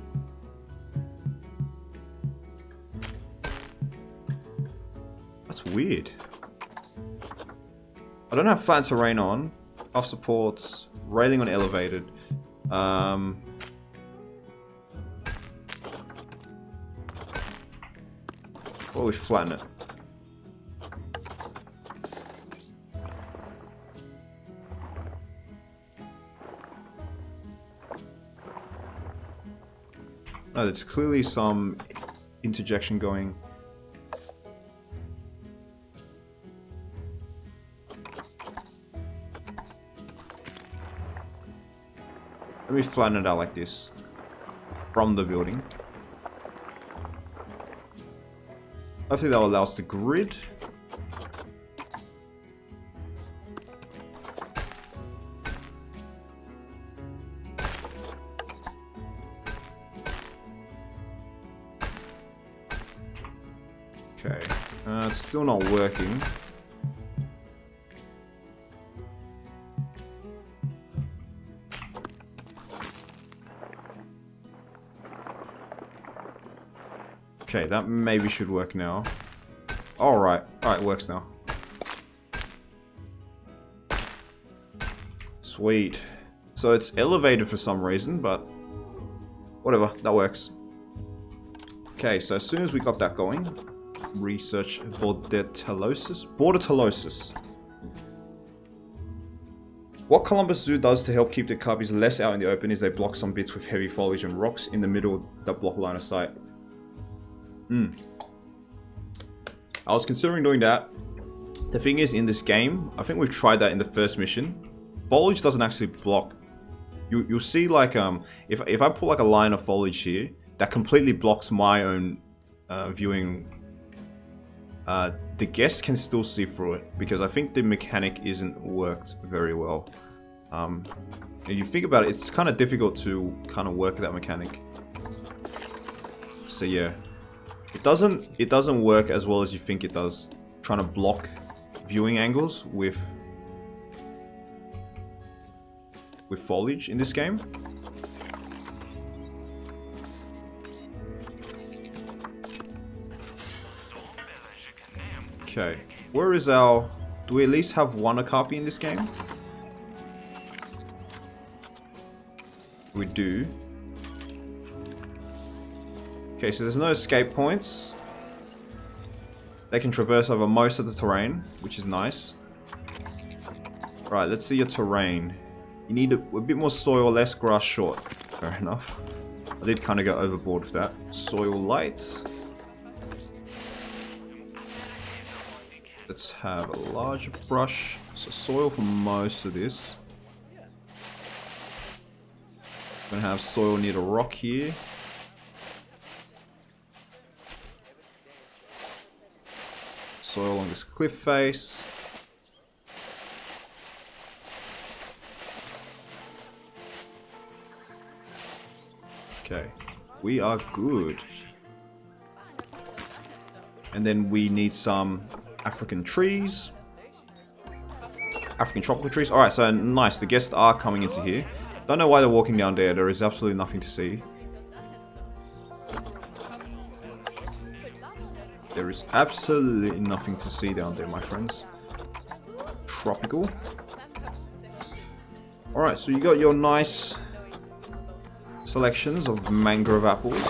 That's weird. I don't have flat terrain on. Off supports, railing on elevated. Or we flatten it. Oh, there's clearly some interjection going. Let me flatten it out like this from the building. Hopefully that will allow us to grid. Okay, it's still not working. Okay, that maybe should work now. Alright, alright, it works now. Sweet. So it's elevated for some reason, but whatever, that works. Okay, so as soon as we got that going, research bordetalosis. What Columbus Zoo does to help keep the cubbies less out in the open is they block some bits with heavy foliage and rocks in the middle that block line of sight. I was considering doing that. The thing is, in this game, I think we've tried that in the first mission. Foliage doesn't actually block. You'll see like if I put like a line of foliage here, that completely blocks my own viewing. The guests can still see through it because I think the mechanic isn't worked very well. If you think about it, it's kind of difficult to kind of work that mechanic. So yeah. It doesn't work as well as you think it does, trying to block viewing angles with foliage in this game. Okay, where is our... Do we at least have one Okapi in this game? We do. Okay, so there's no escape points. They can traverse over most of the terrain, which is nice. Right, let's see your terrain. You need a bit more soil, less grass, short. Fair enough. I did kind of go overboard with that. Soil light. Let's have a larger brush. So soil for most of this. I'm gonna have soil near the rock here. Soil on this cliff face. Okay, we are good. And then we need some African trees. African tropical trees. Alright, so nice. The guests are coming into here. Don't know why they're walking down there. There is absolutely nothing to see. There is absolutely nothing to see down there, my friends. Tropical. Alright, so you got your nice selections of mangrove apples.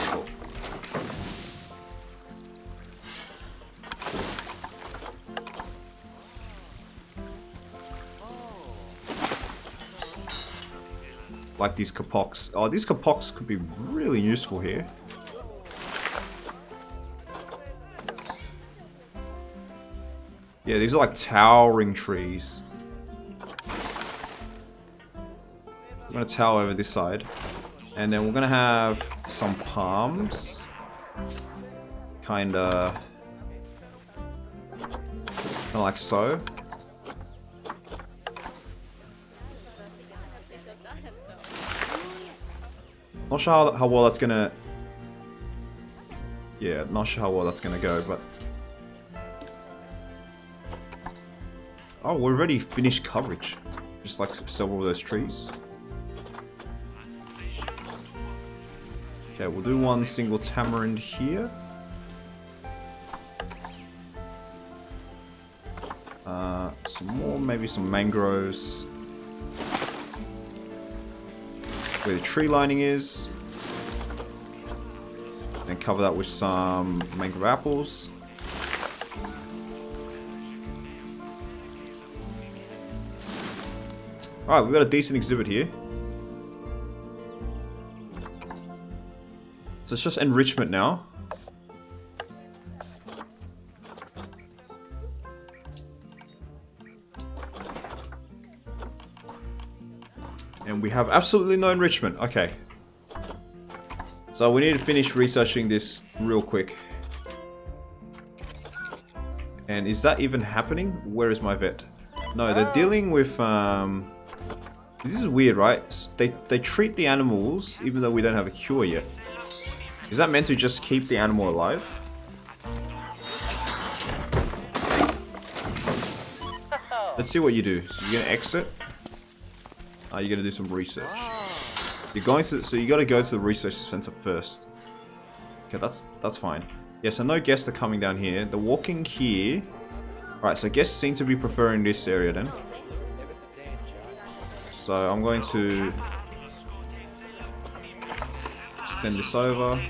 Like these kapoks. Oh, these kapoks could be really useful here. Yeah, these are like towering trees. I'm gonna tower over this side. And then we're gonna have some palms. Kinda like so. Not sure how well that's gonna... Yeah, not sure how well that's gonna go, but... Oh, we're already finished coverage. Just like several of those trees. Okay, we'll do one single tamarind here. Some more, maybe some mangroves. Where the tree lining is. And cover that with some mangrove apples. Alright, we've got a decent exhibit here. So it's just enrichment now. And we have absolutely no enrichment. Okay. So we need to finish researching this real quick. And is that even happening? Where is my vet? No, they're dealing with... This is weird, right? They treat the animals even though we don't have a cure yet. Is that meant to just keep the animal alive? Let's see what you do. So you're gonna exit. You're gonna do some research. You're going to, so you gotta go to the research center first. Okay, that's fine. Yeah, so no guests are coming down here. They're walking here. Right, so guests seem to be preferring this area then. So I'm going to extend this over.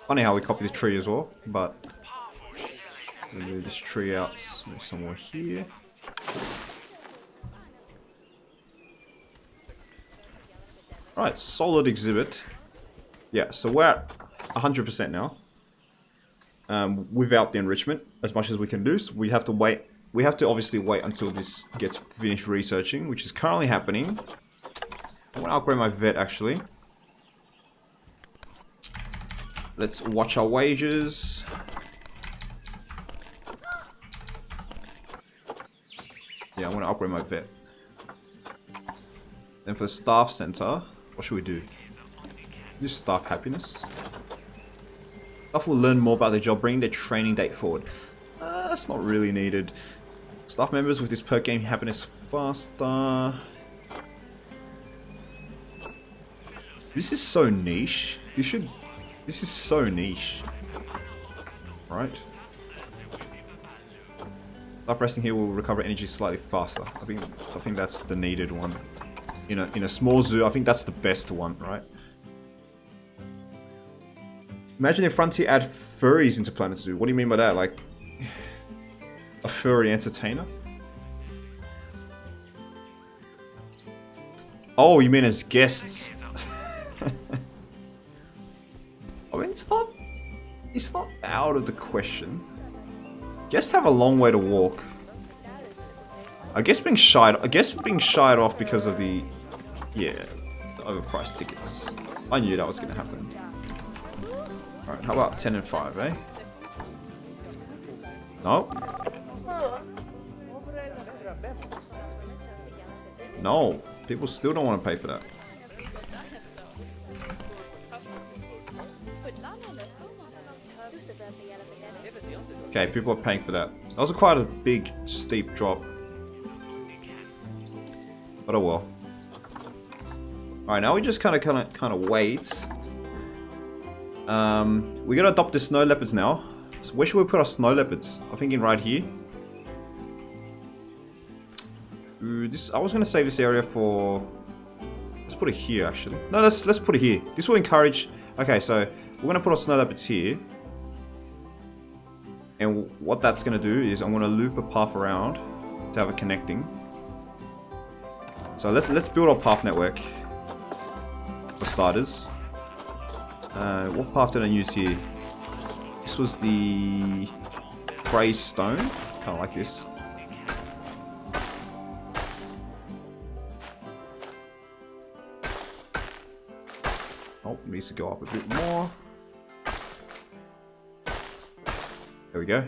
Funny how we copy the tree as well, but we'll move this tree out somewhere here. Right, solid exhibit. Yeah, so we're at 100% now. Without the enrichment, as much as we can do. So we have to wait. We have to obviously wait until this gets finished researching, which is currently happening. I want to upgrade my vet actually. Let's watch our wages. Yeah, I want to upgrade my vet. Then for the staff center, what should we do? Do staff happiness. Staff will learn more about their job, bringing their training date forward. That's not really needed. Staff members with this perk gain happiness faster. This is so niche. This is so niche. Right? Staff resting here will recover energy slightly faster. I think that's the needed one. In a small zoo, I think that's the best one, right? Imagine if Frontier add furries into Planet Zoo. What do you mean by that? Like a furry entertainer? Oh, you mean as guests? I mean, it's not out of the question. Guests have a long way to walk. I guess being shied off because of the overpriced tickets. I knew that was gonna happen. Alright, how about 10 and 5, eh? No. No, people still don't want to pay for that. Okay, people are paying for that. That was quite a big, steep drop. But oh well. Alright, now we just kind of wait. We're gonna adopt the snow leopards now. So where should we put our snow leopards? I'm thinking right here. I was gonna save this area for. Let's put it here actually. No, let's put it here. This will encourage. Okay, so we're gonna put our snow leopards here. And what that's gonna do is I'm gonna loop a path around to have it connecting. So let's build our path network for starters. What path did I use here? This was the grey stone, kind of like this. Oh, it needs to go up a bit more. There we go.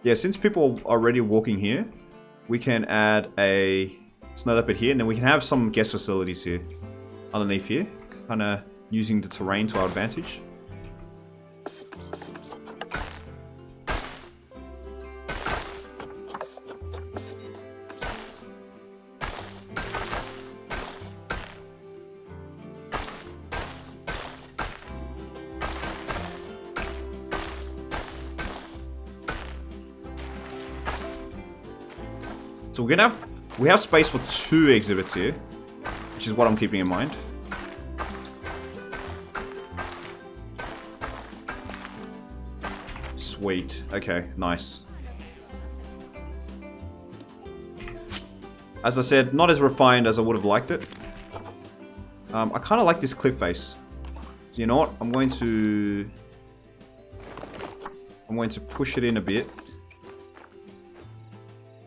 Yeah, since people are already walking here, we can add a snow leopard here, and then we can have some guest facilities here. underneath here, kind of using the terrain to our advantage. So we have space for 2 exhibits here, which is what I'm keeping in mind. Sweet. Okay, nice. As I said, not as refined as I would have liked it. I kind of like this cliff face. So you know what? I'm going to push it in a bit.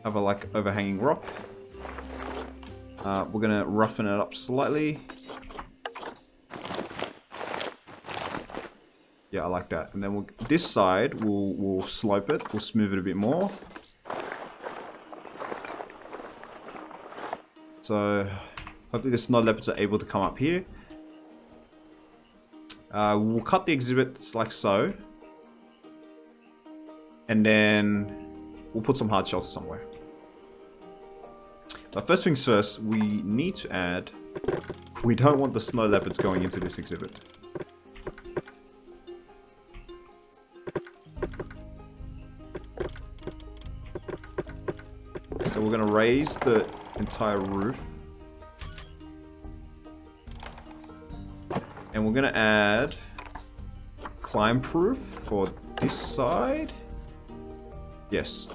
Have a like overhanging rock. We're gonna roughen it up slightly. Yeah, I like that. And then this side we'll slope it. We'll smooth it a bit more. So hopefully the snow leopards are able to come up here. We'll cut the exhibits like so, and then we'll put some hard shelter somewhere. But first things first, we need to add... We don't want the snow leopards going into this exhibit. So we're going to raise the entire roof. And we're going to add climb proof for this side. Yes.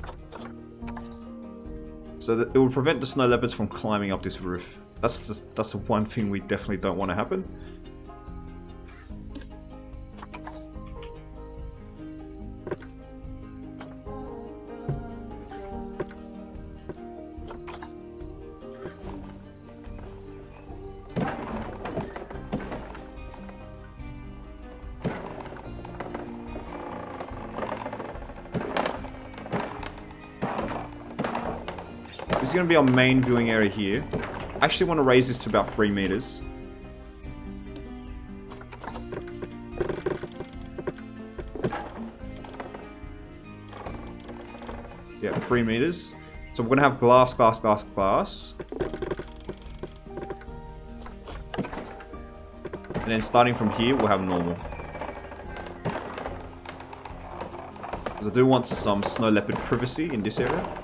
So that it will prevent the snow leopards from climbing up this roof. That's the one thing we definitely don't want to happen. This is going to be our main viewing area here. I actually want to raise this to about 3 meters. Yeah, 3 meters. So we're going to have glass, glass, glass, glass. And then starting from here, we'll have normal. Because I do want some snow leopard privacy in this area.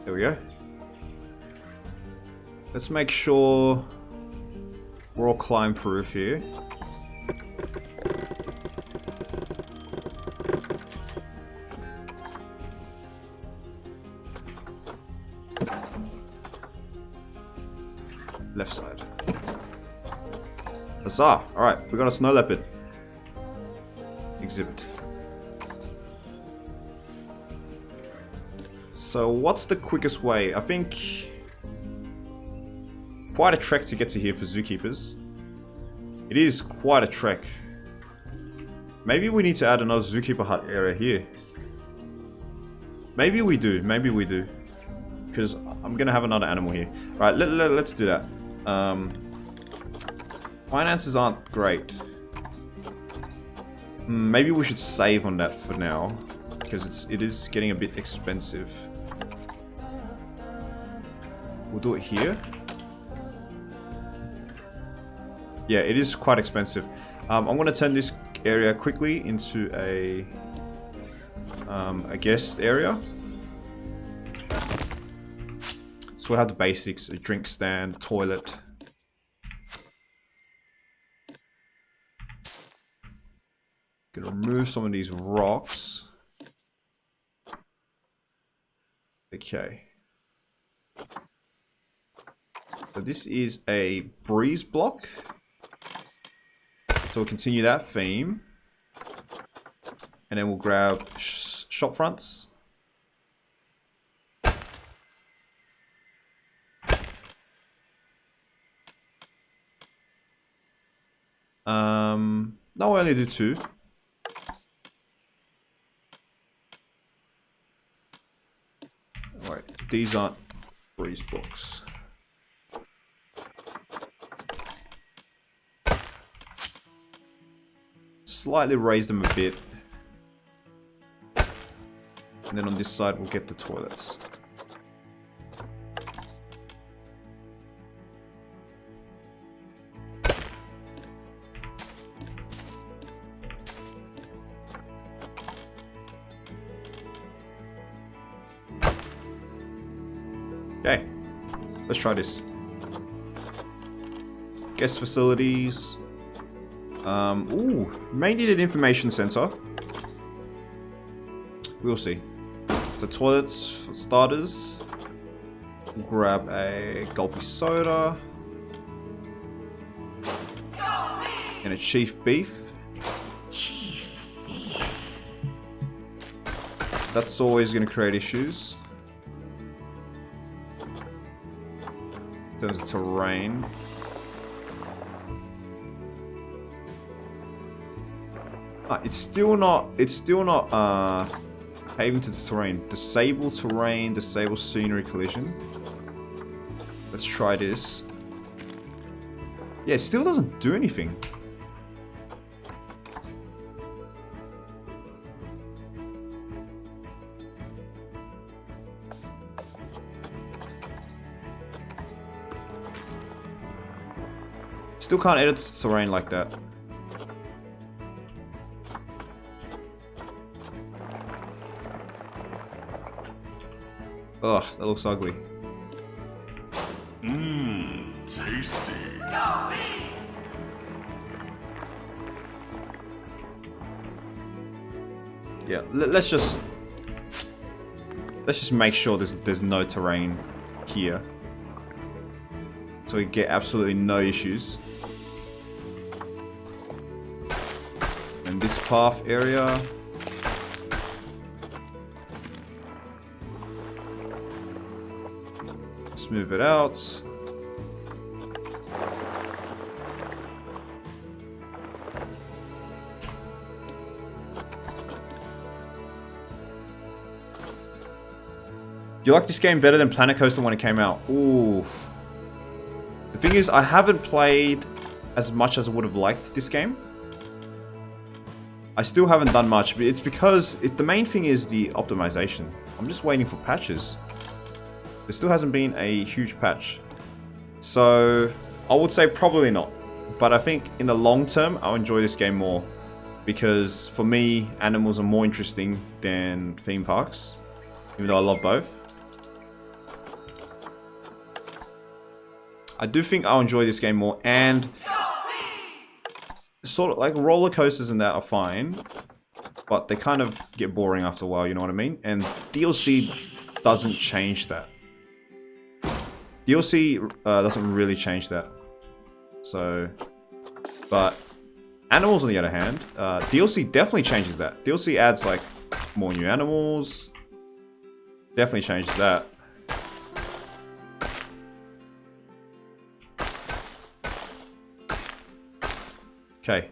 There we go. Let's make sure we're all climb proof here. Left side. Huzzah! Alright, we got a snow leopard exhibit. So what's the quickest way? I think quite a trek to get to here for zookeepers. It is quite a trek. Maybe we need to add another Zookeeper Hut area here. Maybe we do. Maybe we do. Because I'm going to have another animal here. Right, let's do that. Finances aren't great. Maybe we should save on that for now. Because it is getting a bit expensive. We'll do it here. Yeah, it is quite expensive. I'm going to turn this area quickly into a guest area. So we'll have the basics: a drink stand, toilet. Gonna remove some of these rocks. Okay. So this is a breeze block. So we'll continue that theme. And then we'll grab shop fronts. No, I only do 2. these aren't Breeze books. Slightly raise them a bit. And then on this side we'll get the toilets. Okay, let's try this. Guest facilities. Ooh, may need an information center. We'll see. The toilets for starters. We'll grab a gulpy soda. And a chief beef. That's always going to create issues. In terms of terrain. It's still not paving to the terrain. Disable terrain, disable scenery collision. Let's try this. Yeah, it still doesn't do anything. Still can't edit the terrain like that. Ugh, that looks ugly. Mmm, tasty. Yeah, let's just make sure there's no terrain here, so we get absolutely no issues. And this path area. Move it out. Do you like this game better than Planet Coaster when it came out? Ooh. The thing is, I haven't played as much as I would have liked this game. I still haven't done much, but it's because the main thing is the optimization. I'm just waiting for patches. There still hasn't been a huge patch. So, I would say probably not. But I think in the long term, I'll enjoy this game more. Because for me, animals are more interesting than theme parks. Even though I love both. I do think I'll enjoy this game more. And sort of like roller coasters and that are fine. But they kind of get boring after a while, you know what I mean? And DLC doesn't change that. DLC doesn't really change that. So, but animals on the other hand, DLC definitely changes that. DLC adds like more new animals. Definitely changes that. Okay.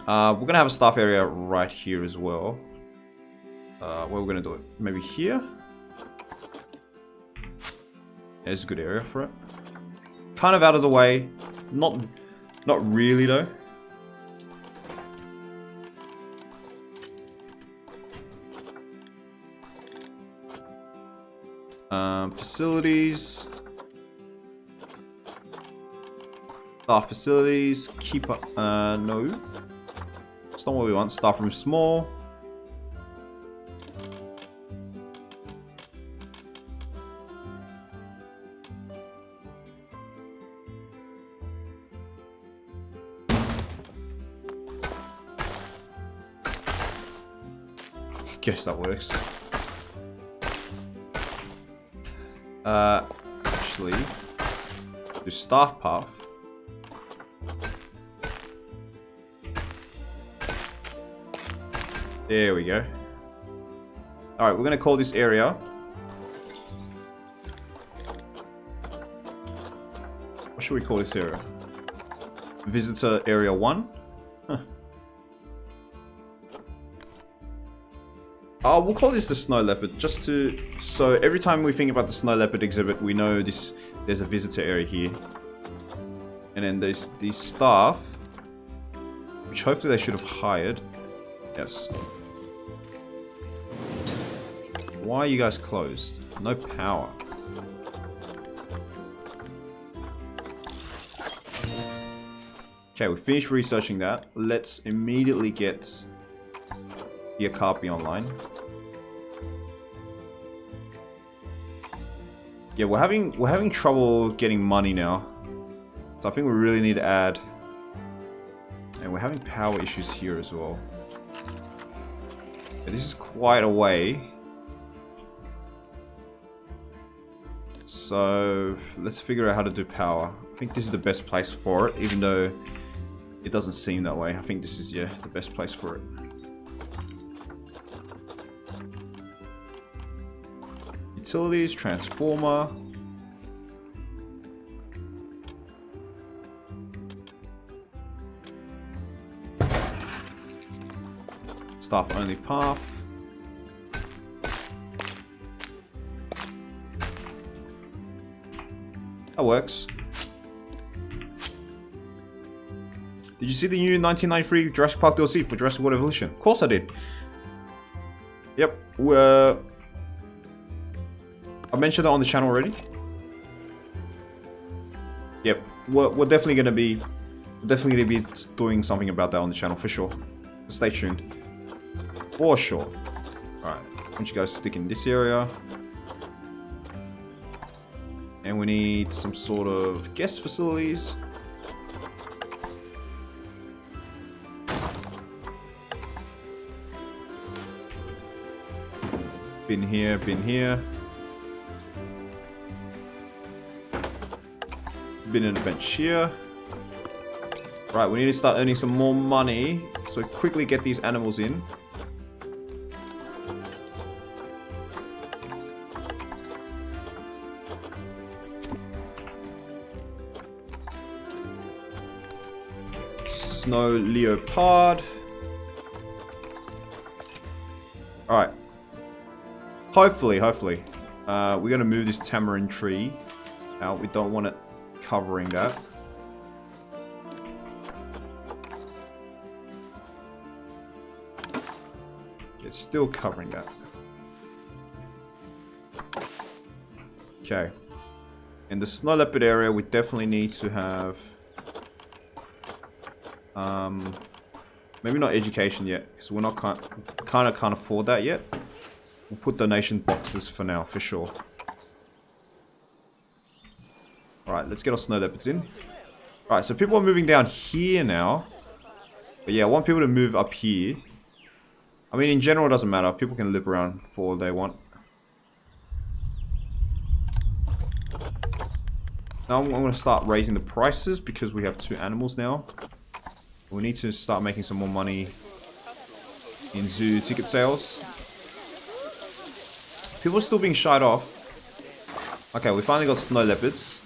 We're gonna have a staff area right here as well. Where we're gonna do it? Maybe here? Yeah, it's a good area for it. Kind of out of the way. Not really though. Facilities. Staff facilities. Keep up. No. It's not what we want. Staff room small. Guess that works. Actually, do staff path. There we go. Alright, we're gonna call this area. What should we call this area? Visitor Area 1? Huh. we'll call this the snow leopard, just to... So every time we think about the snow leopard exhibit, we know there's a visitor area here. And then there's these staff, which hopefully they should have hired. Yes. Why are you guys closed? No power. Okay, we finished researching that. Let's immediately get the Okapi online. Yeah, we're having trouble getting money now. So I think we really need to add. And we're having power issues here as well. Yeah, this is quite a way. So let's figure out how to do power. I think this is the best place for it, even though it doesn't seem that way. I think this is, yeah, the best place for it. Utilities, transformer. Staff only path. That works. Did you see the new 1993 Jurassic Park DLC for Jurassic World Evolution? Of course I did. Yep. I mentioned that on the channel already. Yep. We're definitely gonna be doing something about that on the channel for sure. Stay tuned. For sure. Alright. I want you guys to stick in this area. And we need some sort of guest facilities. Been here, been here. Been in a bench here. Right, we need to start earning some more money. So quickly get these animals in. Snow Leopard. Alright. Hopefully, we're going to move this tamarind tree out. We don't want it covering that. It's still covering that. Okay. In the snow leopard area, we definitely need to have... maybe not education yet, because we're not kind of can't afford that yet. We'll put donation boxes for now, for sure. Alright, let's get our snow leopards in. Alright, so people are moving down here now. But yeah, I want people to move up here. I mean, in general, it doesn't matter. People can live around for all they want. Now I'm going to start raising the prices because we have 2 animals now. We need to start making some more money in zoo ticket sales. People are still being shied off. Okay, we finally got snow leopards.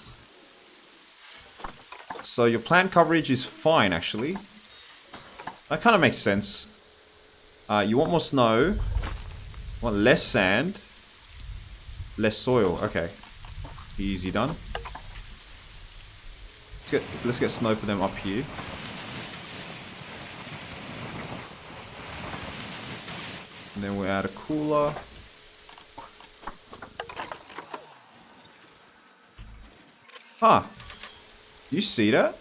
So your plant coverage is fine, actually. That kind of makes sense. You want more snow. You want less sand. Less soil. Okay. Easy done. Let's get snow for them up here. And then we'll add a cooler. Huh. You see that?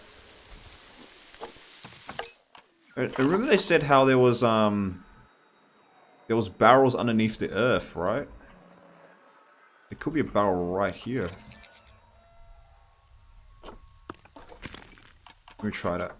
I remember they said how there was barrels underneath the earth, right? There could be a barrel right here. Let me try that.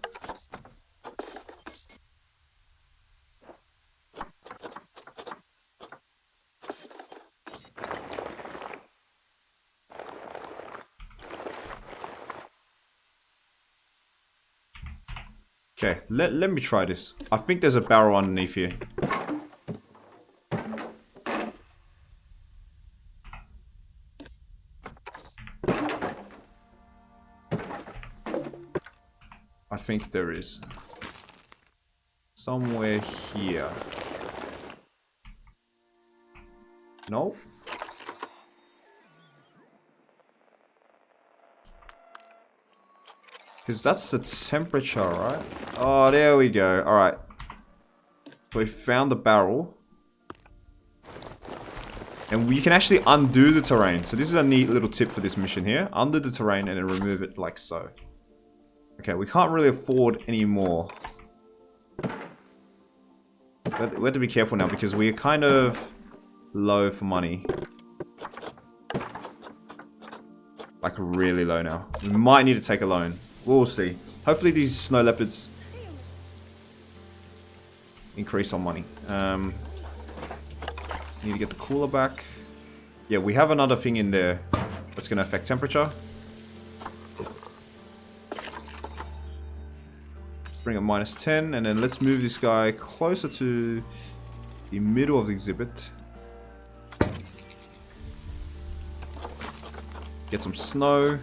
Okay, let me try this. I think there's a barrel underneath here. I think there is. Somewhere here. No. Because that's the temperature, right? Oh, there we go. Alright. So we found the barrel. And we can actually undo the terrain. So this is a neat little tip for this mission here. Undo the terrain and then remove it like so. Okay, we can't really afford any more. We have to be careful now because we're kind of low for money. Like really low now. We might need to take a loan. We'll see. Hopefully these snow leopards increase our money. Need to get the cooler back. Yeah, we have another thing in there that's going to affect temperature. Bring it -10, and then let's move this guy closer to the middle of the exhibit. Get some snow.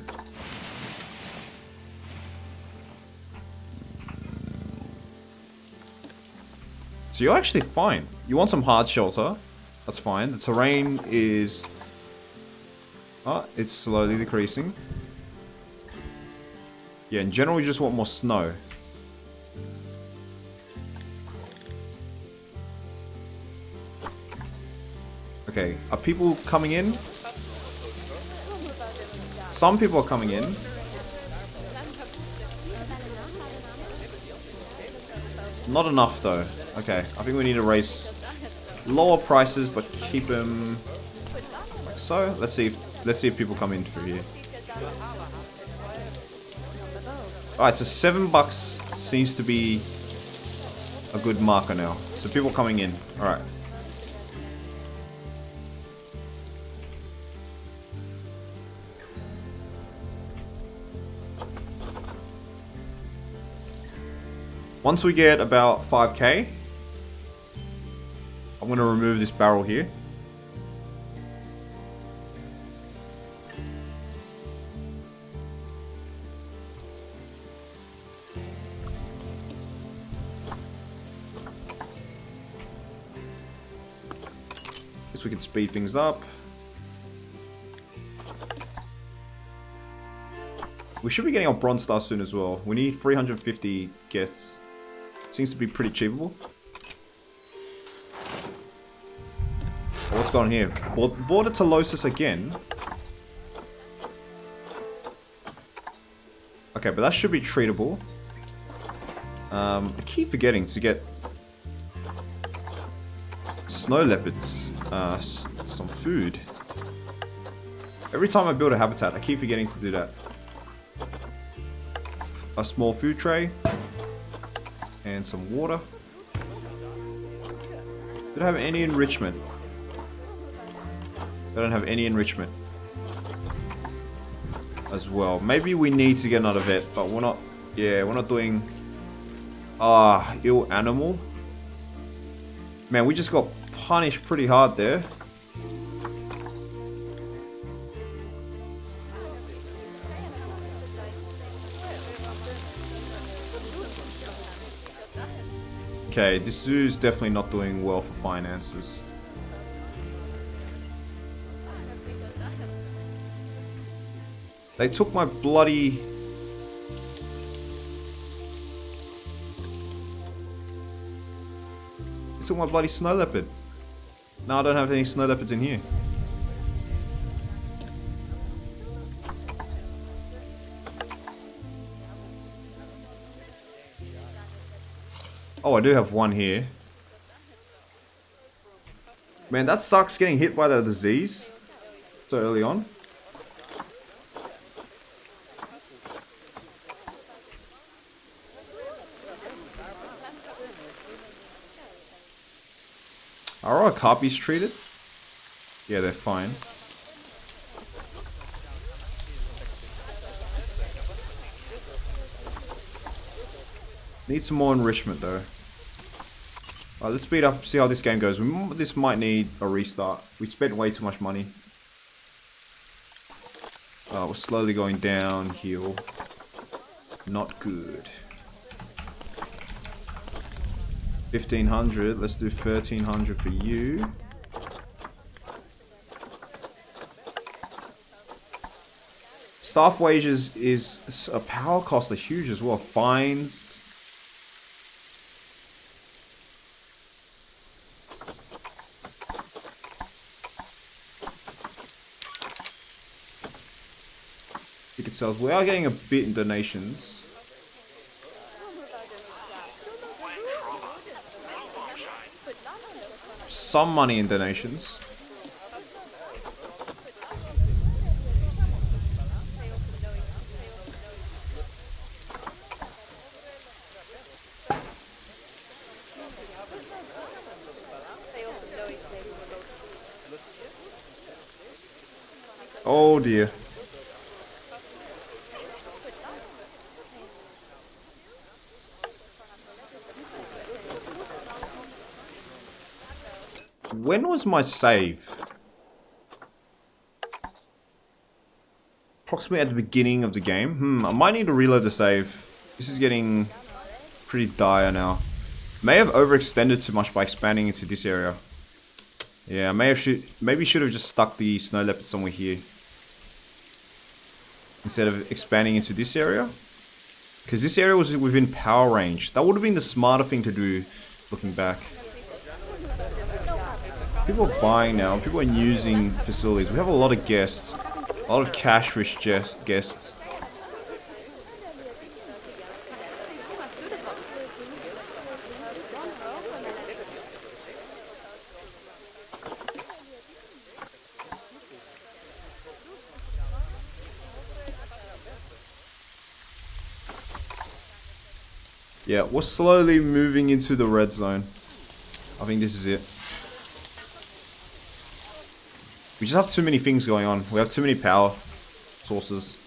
So you're actually fine. You want some hard shelter. That's fine. The terrain is... Oh, it's slowly decreasing. Yeah, in general, you just want more snow. Okay, are people coming in? Some people are coming in. Not enough though. Okay, I think we need to raise lower prices, but keep them like so. Let's see if people come in through here. All right, so $7 seems to be a good marker now. So people coming in. All right. Once we get about 5k, I'm going to remove this barrel here. Guess we can speed things up. We should be getting our bronze star soon as well. We need 350 guests. Seems to be pretty achievable. Oh, what's going on here? Border Telosis again. Okay, but that should be treatable. I keep forgetting to get snow leopards some food. Every time I build a habitat, I keep forgetting to do that. A small food tray. And some water. Don't have any enrichment. They don't have any enrichment as well. Maybe we need to get another vet, but we're not. Yeah, we're not doing. Ill animal. Man, we just got punished pretty hard there. Okay, this zoo is definitely not doing well for finances. They took my bloody... They took my bloody snow leopard. No, I don't have any snow leopards in here. Oh, I do have one here. Man, that sucks getting hit by the disease so early on. Are our carpies treated? Yeah, they're fine. Need some more enrichment though. Alright, let's speed up, see how this game goes. This might need a restart. We spent way too much money. We're slowly going downhill. Not good. 1500, let's do 1300 for you. staff wages is a power cost are huge as well. Fines. Ticket sales. We are getting a bit in donations. Some money in donations. Oh dear. When was my save? Approximately at the beginning of the game. I might need to reload the save. This is getting pretty dire now. May have overextended too much by expanding into this area. Yeah, maybe should have just stuck the snow leopard somewhere here instead of expanding into this area. Because this area was within power range. That would have been the smarter thing to do, looking back. People are buying now. People are using facilities. We have a lot of guests. A lot of cash-rich guests. Yeah, we're slowly moving into the red zone. I think this is it. We just have too many things going on. We have too many power sources.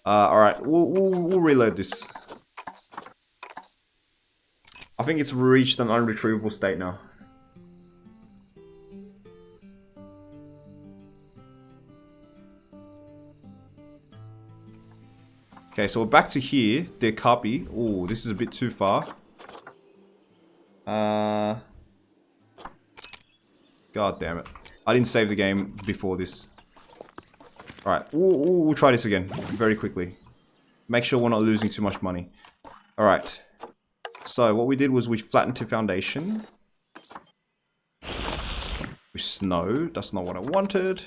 Alright, we'll reload this. I think it's reached an unretrievable state now. Okay, so we're back to here. Their copy. Oh, this is a bit too far. God damn it. I didn't save the game before this. Alright, we'll try this again very quickly. Make sure we're not losing too much money. Alright. So what we did was we flattened to foundation. With snow. That's not what I wanted.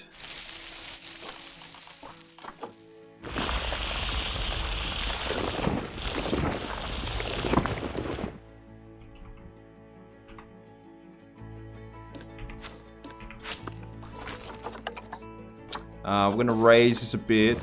We're going to raise this a bit.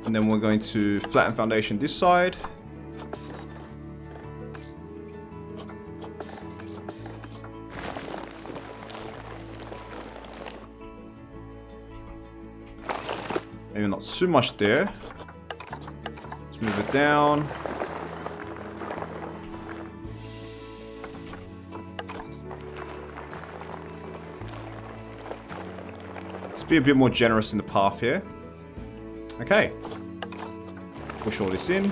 And then we're going to flatten foundation this side. Maybe not too much there. Let's move it down. Let's be a bit more generous in the path here. Okay. Push all this in.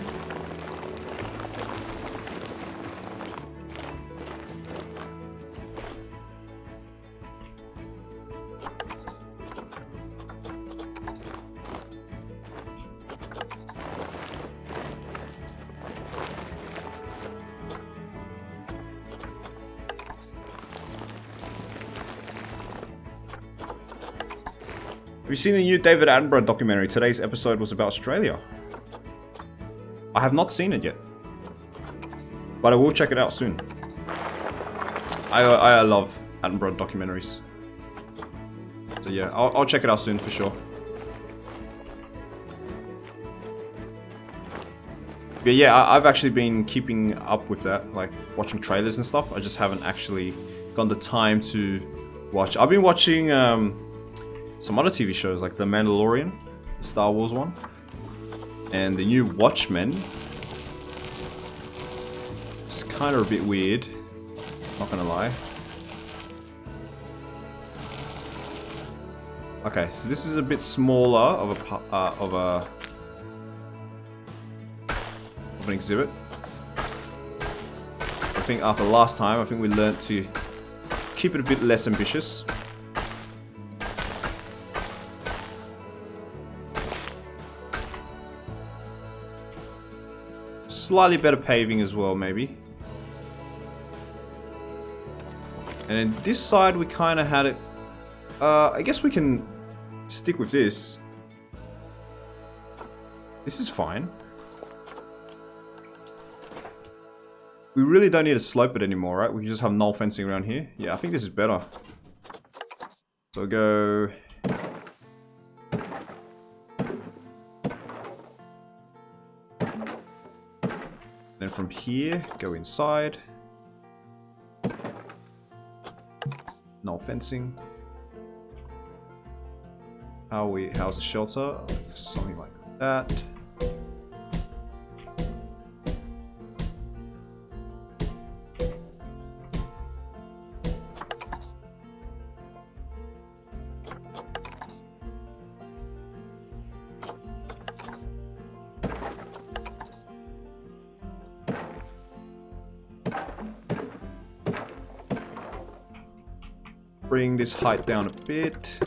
Have you seen the new David Attenborough documentary? Today's episode was about Australia. I have not seen it yet, but I will check it out soon. I love Attenborough documentaries, so yeah, I'll check it out soon for sure. But yeah, I've actually been keeping up with that, like watching trailers and stuff. I just haven't actually gotten the time to watch. I've been watching some other TV shows like The Mandalorian, the Star Wars one, and the new Watchmen. It's kind of a bit weird, not gonna lie. Okay, so this is a bit smaller of an exhibit. I think after last time, I think we learned to keep it a bit less ambitious. Slightly better paving as well, maybe. And then this side, we kind of had it. I guess we can stick with this. This is fine. We really don't need to slope it anymore, right? We can just have null fencing around here. Yeah, I think this is better. So go... Then from here, go inside. Null fencing. How's the shelter? Something like that. Bring this height down a bit.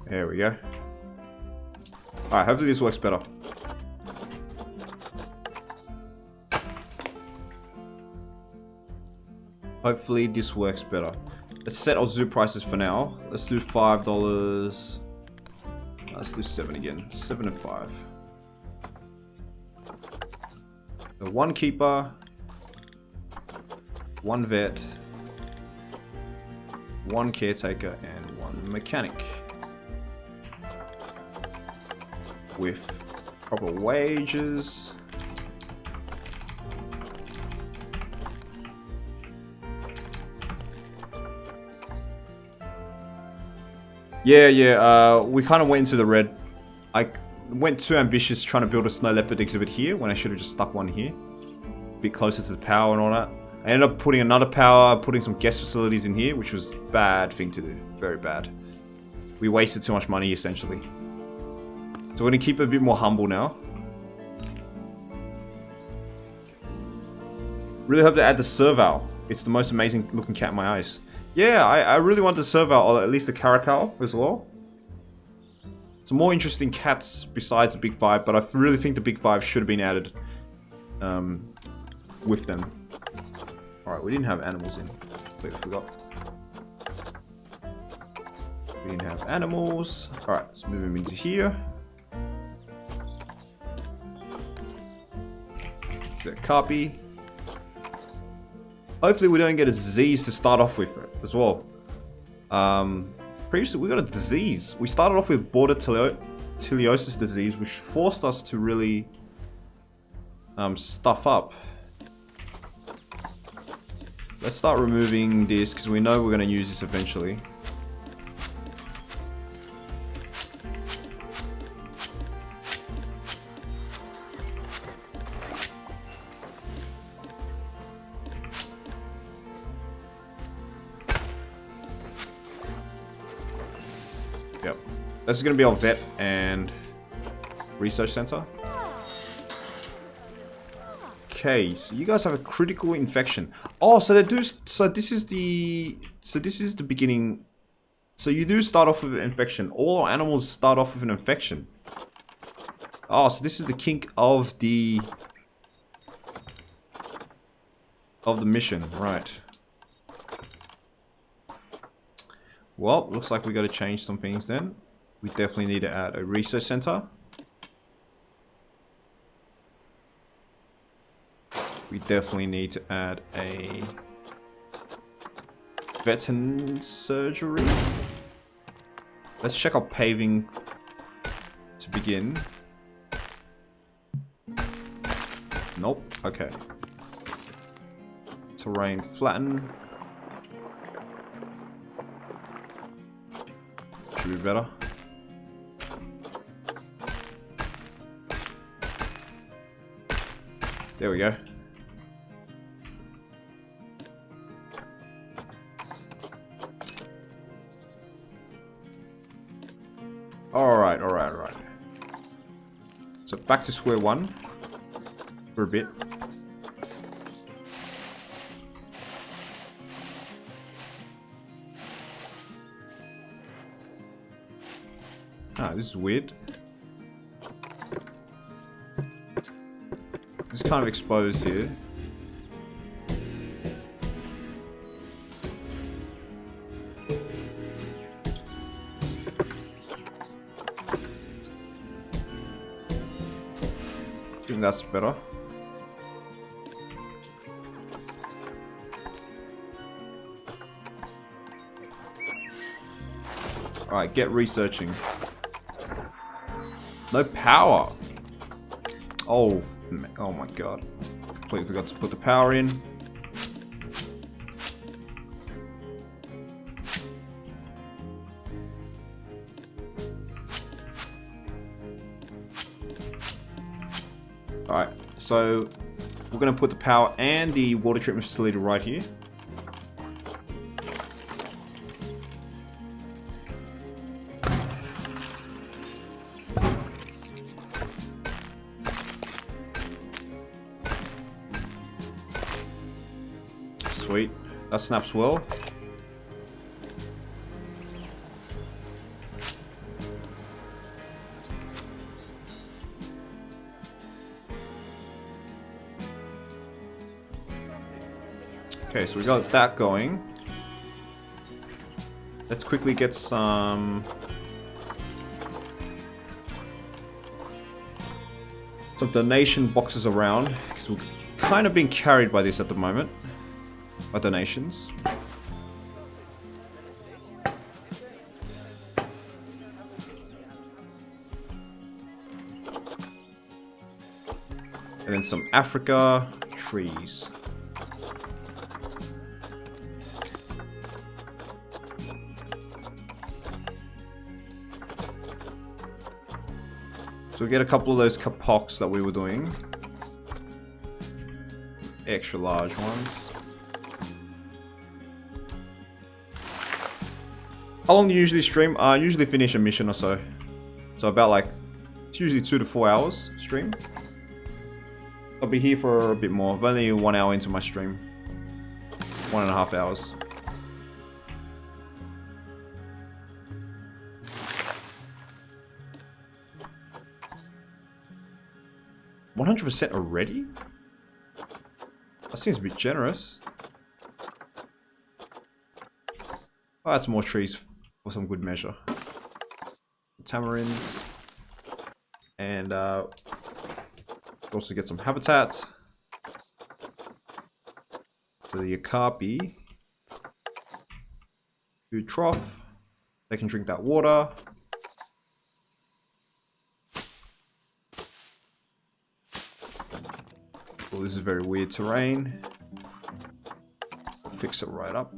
There we go. Alright, hopefully this works better. Hopefully this works better. Let's set our zoo prices for now. Let's do $5. Let's do 7 again. 7 and 5. So 1 keeper, 1 vet, 1 caretaker, and 1 mechanic. With proper wages. Yeah, we kind of went into the red. I went too ambitious trying to build a snow leopard exhibit here when I should have just stuck one here. A bit closer to the power and all that. I ended up putting another power, putting some guest facilities in here, which was a bad thing to do. Very bad. We wasted too much money, essentially. So we're going to keep it a bit more humble now. Really hope to add the serval. It's the most amazing looking cat in my eyes. Yeah, I really want the serval, or at least the caracal as well. Some more interesting cats besides the big 5, but I really think the big 5 should have been added with them. Alright, we didn't have animals in. Wait, I forgot. We didn't have animals. Alright, let's move them into here. Set copy. Hopefully we don't get a disease to start off with as well. Previously we got a disease. We started off with border teleosis disease, which forced us to really stuff up. Let's start removing this because we know we're going to use this eventually. Yep. This is going to be our vet and research center. Okay, so you guys have a critical infection. Oh, so they do. So this is the beginning. So you do start off with an infection. All our animals start off with an infection. Oh, so this is the kink of the mission, right? Well, looks like we got to change some things then. We definitely need to add a research center. We definitely need to add a veteran surgery. Let's check our paving to begin. Nope. Okay. Terrain flatten. Should be better. There we go. Alright. So back to square one for a bit. Ah, this is weird. It's kind of exposed here. I think that's better. Alright, get researching. No power. Oh my god. Completely forgot to put the power in. Alright, so we're going to put the power and the water treatment facility right here. Sweet, that snaps well. Okay, so we got that going. Let's quickly get some donation boxes around, because we're kind of being carried by this at the moment. By donations. And then some Africa trees. So we get a couple of those kapoks that we were doing. Extra large ones. How long do you usually stream? I usually finish a mission or so. So about like, it's usually 2 to 4 hours stream. I'll be here for a bit more. I'm only 1 hour into my stream. 1.5 hours. $100% already? That seems a bit generous. Oh, that's more trees for some good measure. Tamarins. And also get some habitats. So the Okapi. Food trough. They can drink that water. Well, this is very weird terrain. I'll fix it right up.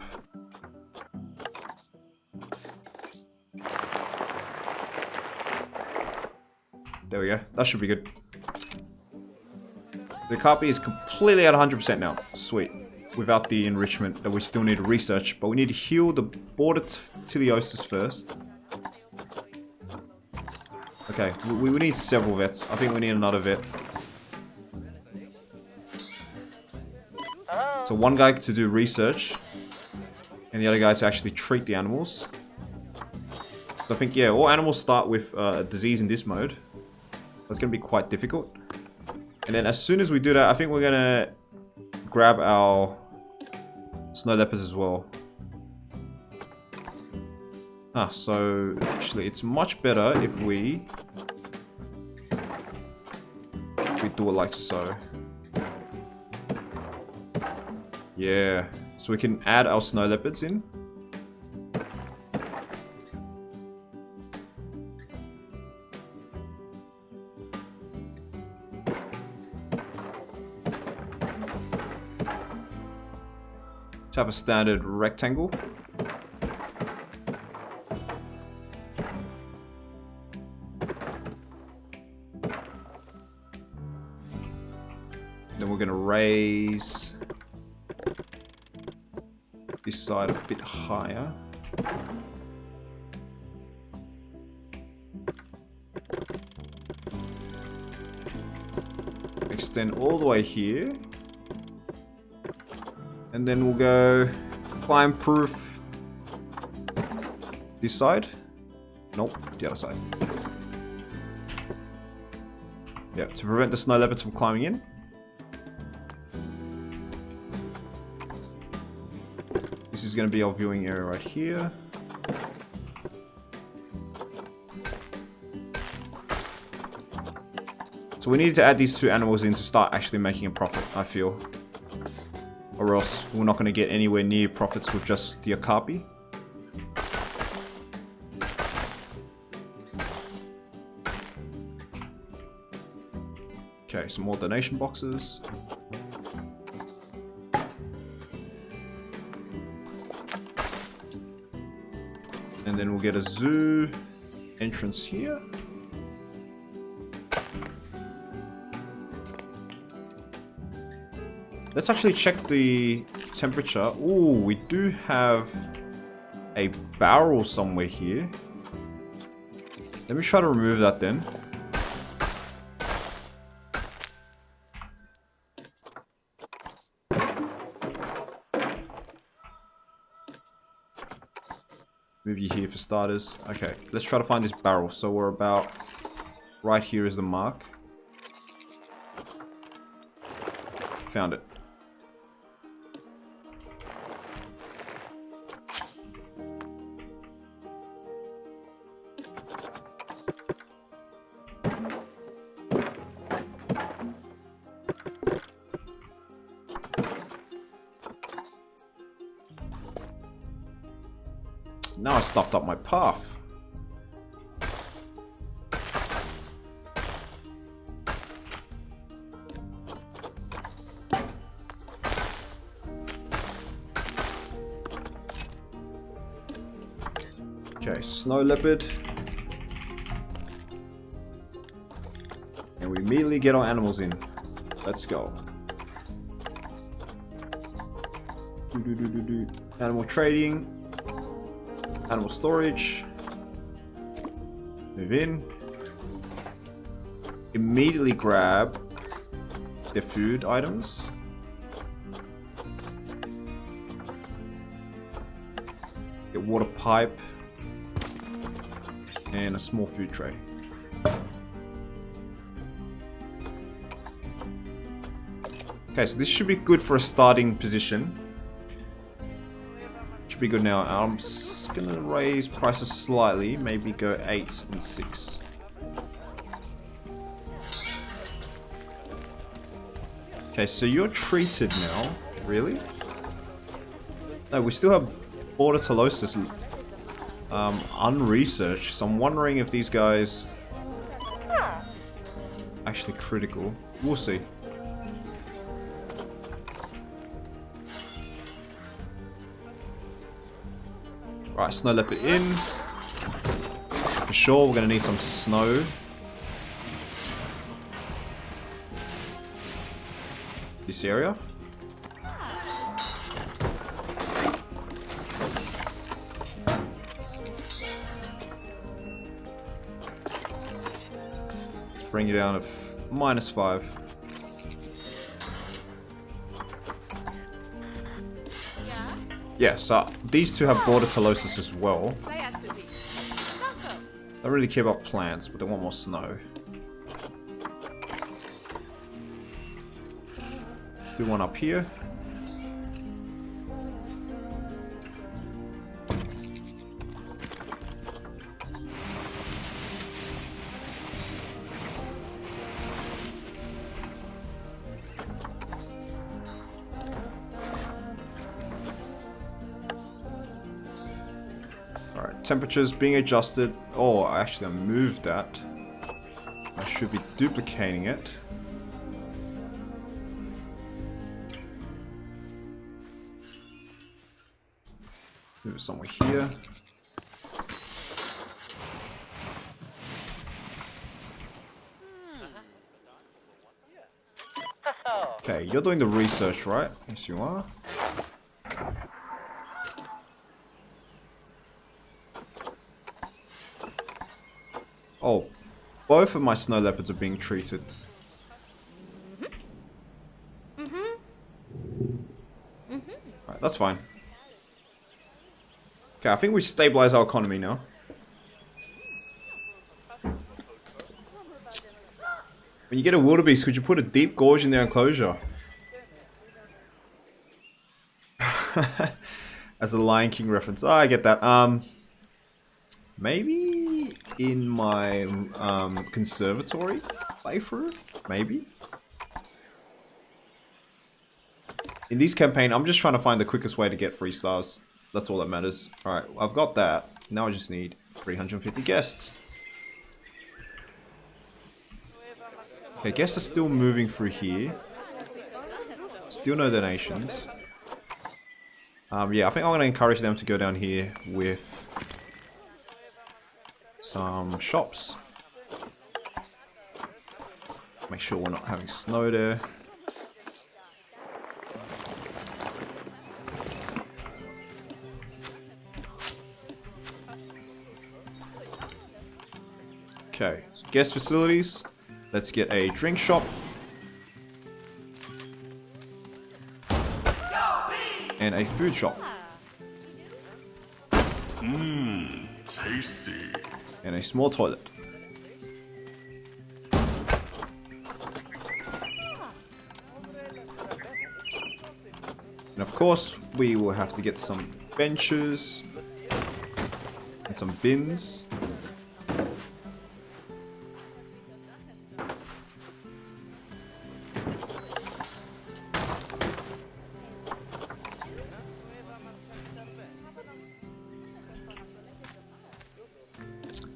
There we go. That should be good. The Okapi is completely at 100% now. Sweet. Without the enrichment that we still need to research. But we need to heal the border teleosis first. Okay. We need several vets. I think we need another vet. So one guy to do research. And the other guy to actually treat the animals. So I think, yeah, all animals start with disease in this mode. It's going to be quite difficult. And then as soon as we do that, I think we're going to grab our snow leopards as well. Ah, so actually it's much better if we do it like so. Yeah, so we can add our snow leopards in. Have a standard rectangle. Then we'll raise this side a bit higher. Extend all the way here. And then we'll go climb proof this side. Nope, the other side. Yeah, to prevent the snow leopards from climbing in. This is going to be our viewing area right here. So we need to add these two animals in to start actually making a profit, I feel. Or else we're not going to get anywhere near profits with just the okapi. Okay, some more donation boxes. And then we'll get a zoo entrance here. Let's actually check the temperature. Ooh, we do have a barrel somewhere here. Let me try to remove that then. Move you here for starters. Okay, let's try to find this barrel. So we're about right here is the mark. Found it. Now I stuffed up my path. Okay, snow leopard. And we immediately get our animals in. Let's go. Animal trading. Animal storage. Move in. Immediately grab their food items. Get water pipe. And a small food tray. Okay, so this should be good for a starting position. Should be good now. I'm just gonna raise prices slightly, maybe go 8 and 6. Okay, so you're treated now, really? No, we still have bordetalosis unresearched, so I'm wondering if these guys actually critical. We'll see. Right, snow leopard in. For sure, we're gonna need some snow. This area. Bring you down to -5. Yeah, so these two have bordetalosis as well. Don't really care about plants, but they want more snow. Do one up here. Temperatures being adjusted. Oh, actually I moved that. I should be duplicating it. Move it somewhere here. Okay, you're doing the research, right? Yes, you are. Oh, both of my snow leopards are being treated. Alright, that's fine. Okay, I think we stabilize our economy now. When you get a wildebeest, could you put a deep gorge in their enclosure? As a Lion King reference. Oh, I get that. Maybe in my conservatory playthrough? Maybe? In this campaign, I'm just trying to find the quickest way to get 3 stars. That's all that matters. Alright, I've got that. Now I just need 350 guests. Okay, guests are still moving through here. Still no donations. Yeah, I think I'm going to encourage them to go down here with some shops. Make sure we're not having snow there. Okay, so guest facilities. Let's get a drink shop. And a food shop. Mmm, tasty. And a small toilet. And of course, we will have to get some benches. And some bins.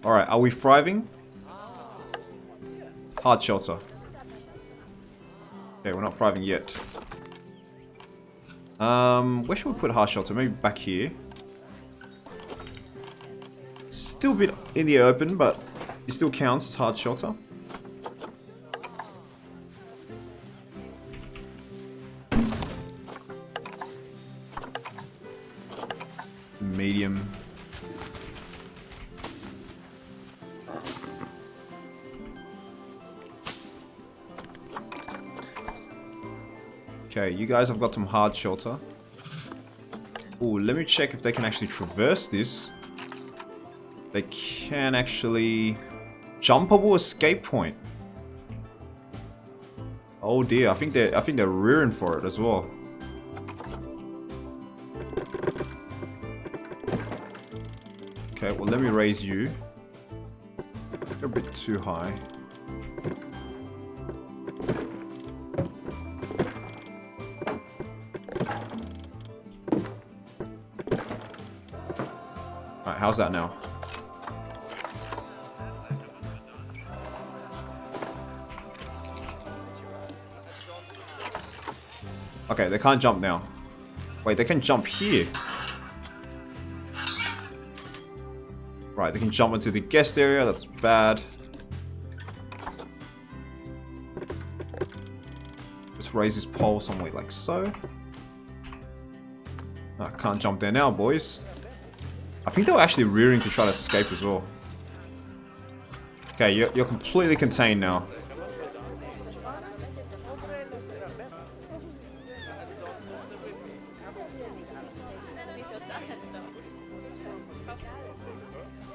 Alright, are we thriving? Hard shelter. Okay, we're not thriving yet. Where should we put hard shelter? Maybe back here. Still a bit in the open, but it still counts as hard shelter. Medium. Okay, you guys have got some hard shelter. Ooh, let me check if they can actually traverse this. They can actually... Jumpable escape point. Oh dear, I think they're rearing for it as well. Okay, well let me raise you. You're a bit too high. Alright, how's that now? Okay, they can't jump now. Wait, they can jump here. Right, they can jump into the guest area. That's bad. Just raise this pole somewhere like so. I can't jump there now, boys. I think they were actually rearing to try to escape as well. Okay, you're completely contained now.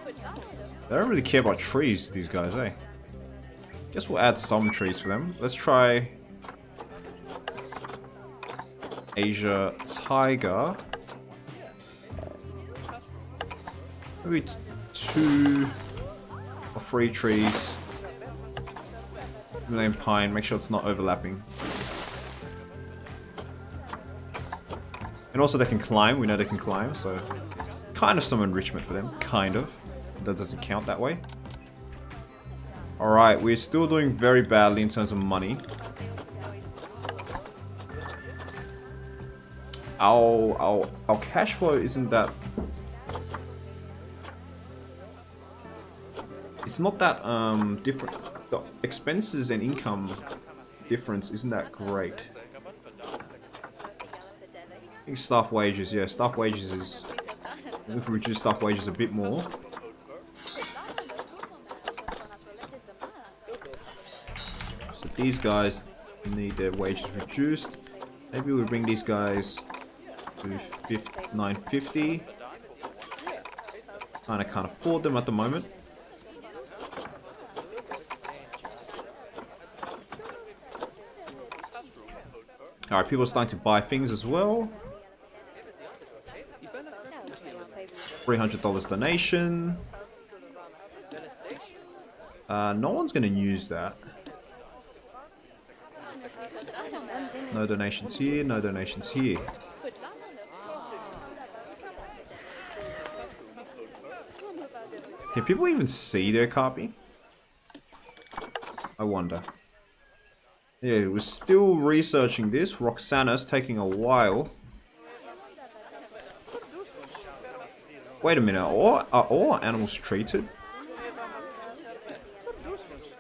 They don't really care about trees, these guys, eh? Guess we'll add some trees for them. Let's try Asia Tiger. Maybe 2 or 3 trees. Himalayan pine, make sure it's not overlapping. And also they can climb, we know they can climb, so kind of some enrichment for them, kind of. That doesn't count that way. Alright, we're still doing very badly in terms of money. Our cash flow isn't that... It's not that different. The expenses and income difference isn't that great. think staff wages, yeah, staff wages is... We can reduce staff wages a bit more. So these guys need their wages reduced. Maybe we bring these guys to 950. Kinda can't afford them at the moment. Alright, people are starting to buy things as well. $300 donation. No one's gonna use that. No donations here, no donations here. Can people even see their copy? I wonder. Yeah, we're still researching this. Roxana's taking a while. Wait a minute, are all animals treated?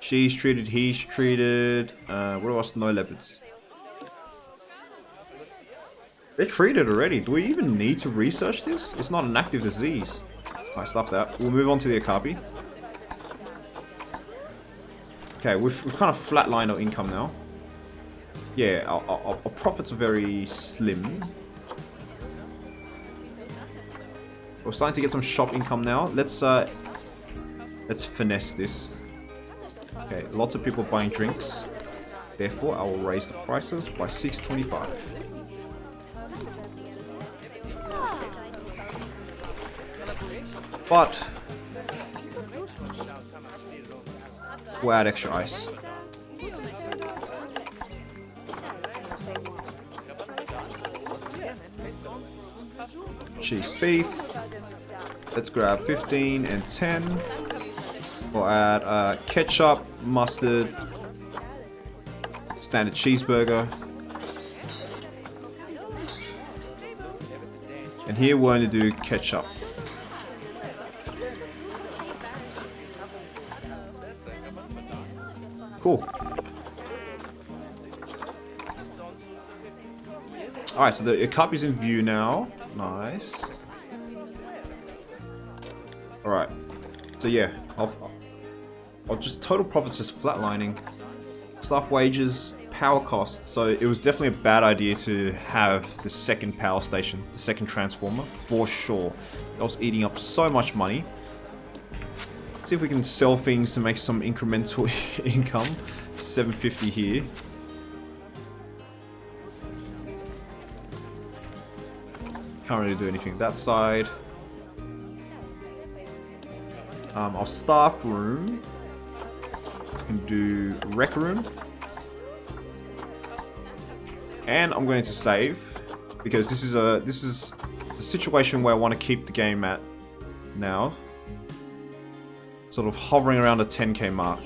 She's treated, he's treated. What else? No leopards. They're treated already. Do we even need to research this? It's not an active disease. Alright, stuff that. We'll move on to the okapi. Okay, we've kind of flatlined our income now. Yeah, our profits are very slim. We're starting to get some shop income now. Let's finesse this. Okay, lots of people buying drinks. Therefore, I will raise the prices by $6.25. But we'll add extra ice. Cheap beef. Let's grab 15 and 10. We'll add ketchup, mustard, standard cheeseburger. And here we're going to do ketchup. Cool. Alright, so the copy's in view now. Nice. Alright. So yeah, I'll just total profits just flatlining. Staff wages, power costs. So it was definitely a bad idea to have the second power station, the second transformer, for sure. That was eating up so much money. See if we can sell things to make some incremental income. 750 here. Can't really do anything that side. Our staff room. Can do rec room. And I'm going to save because this is a situation where I want to keep the game at now. Sort of hovering around the 10k mark.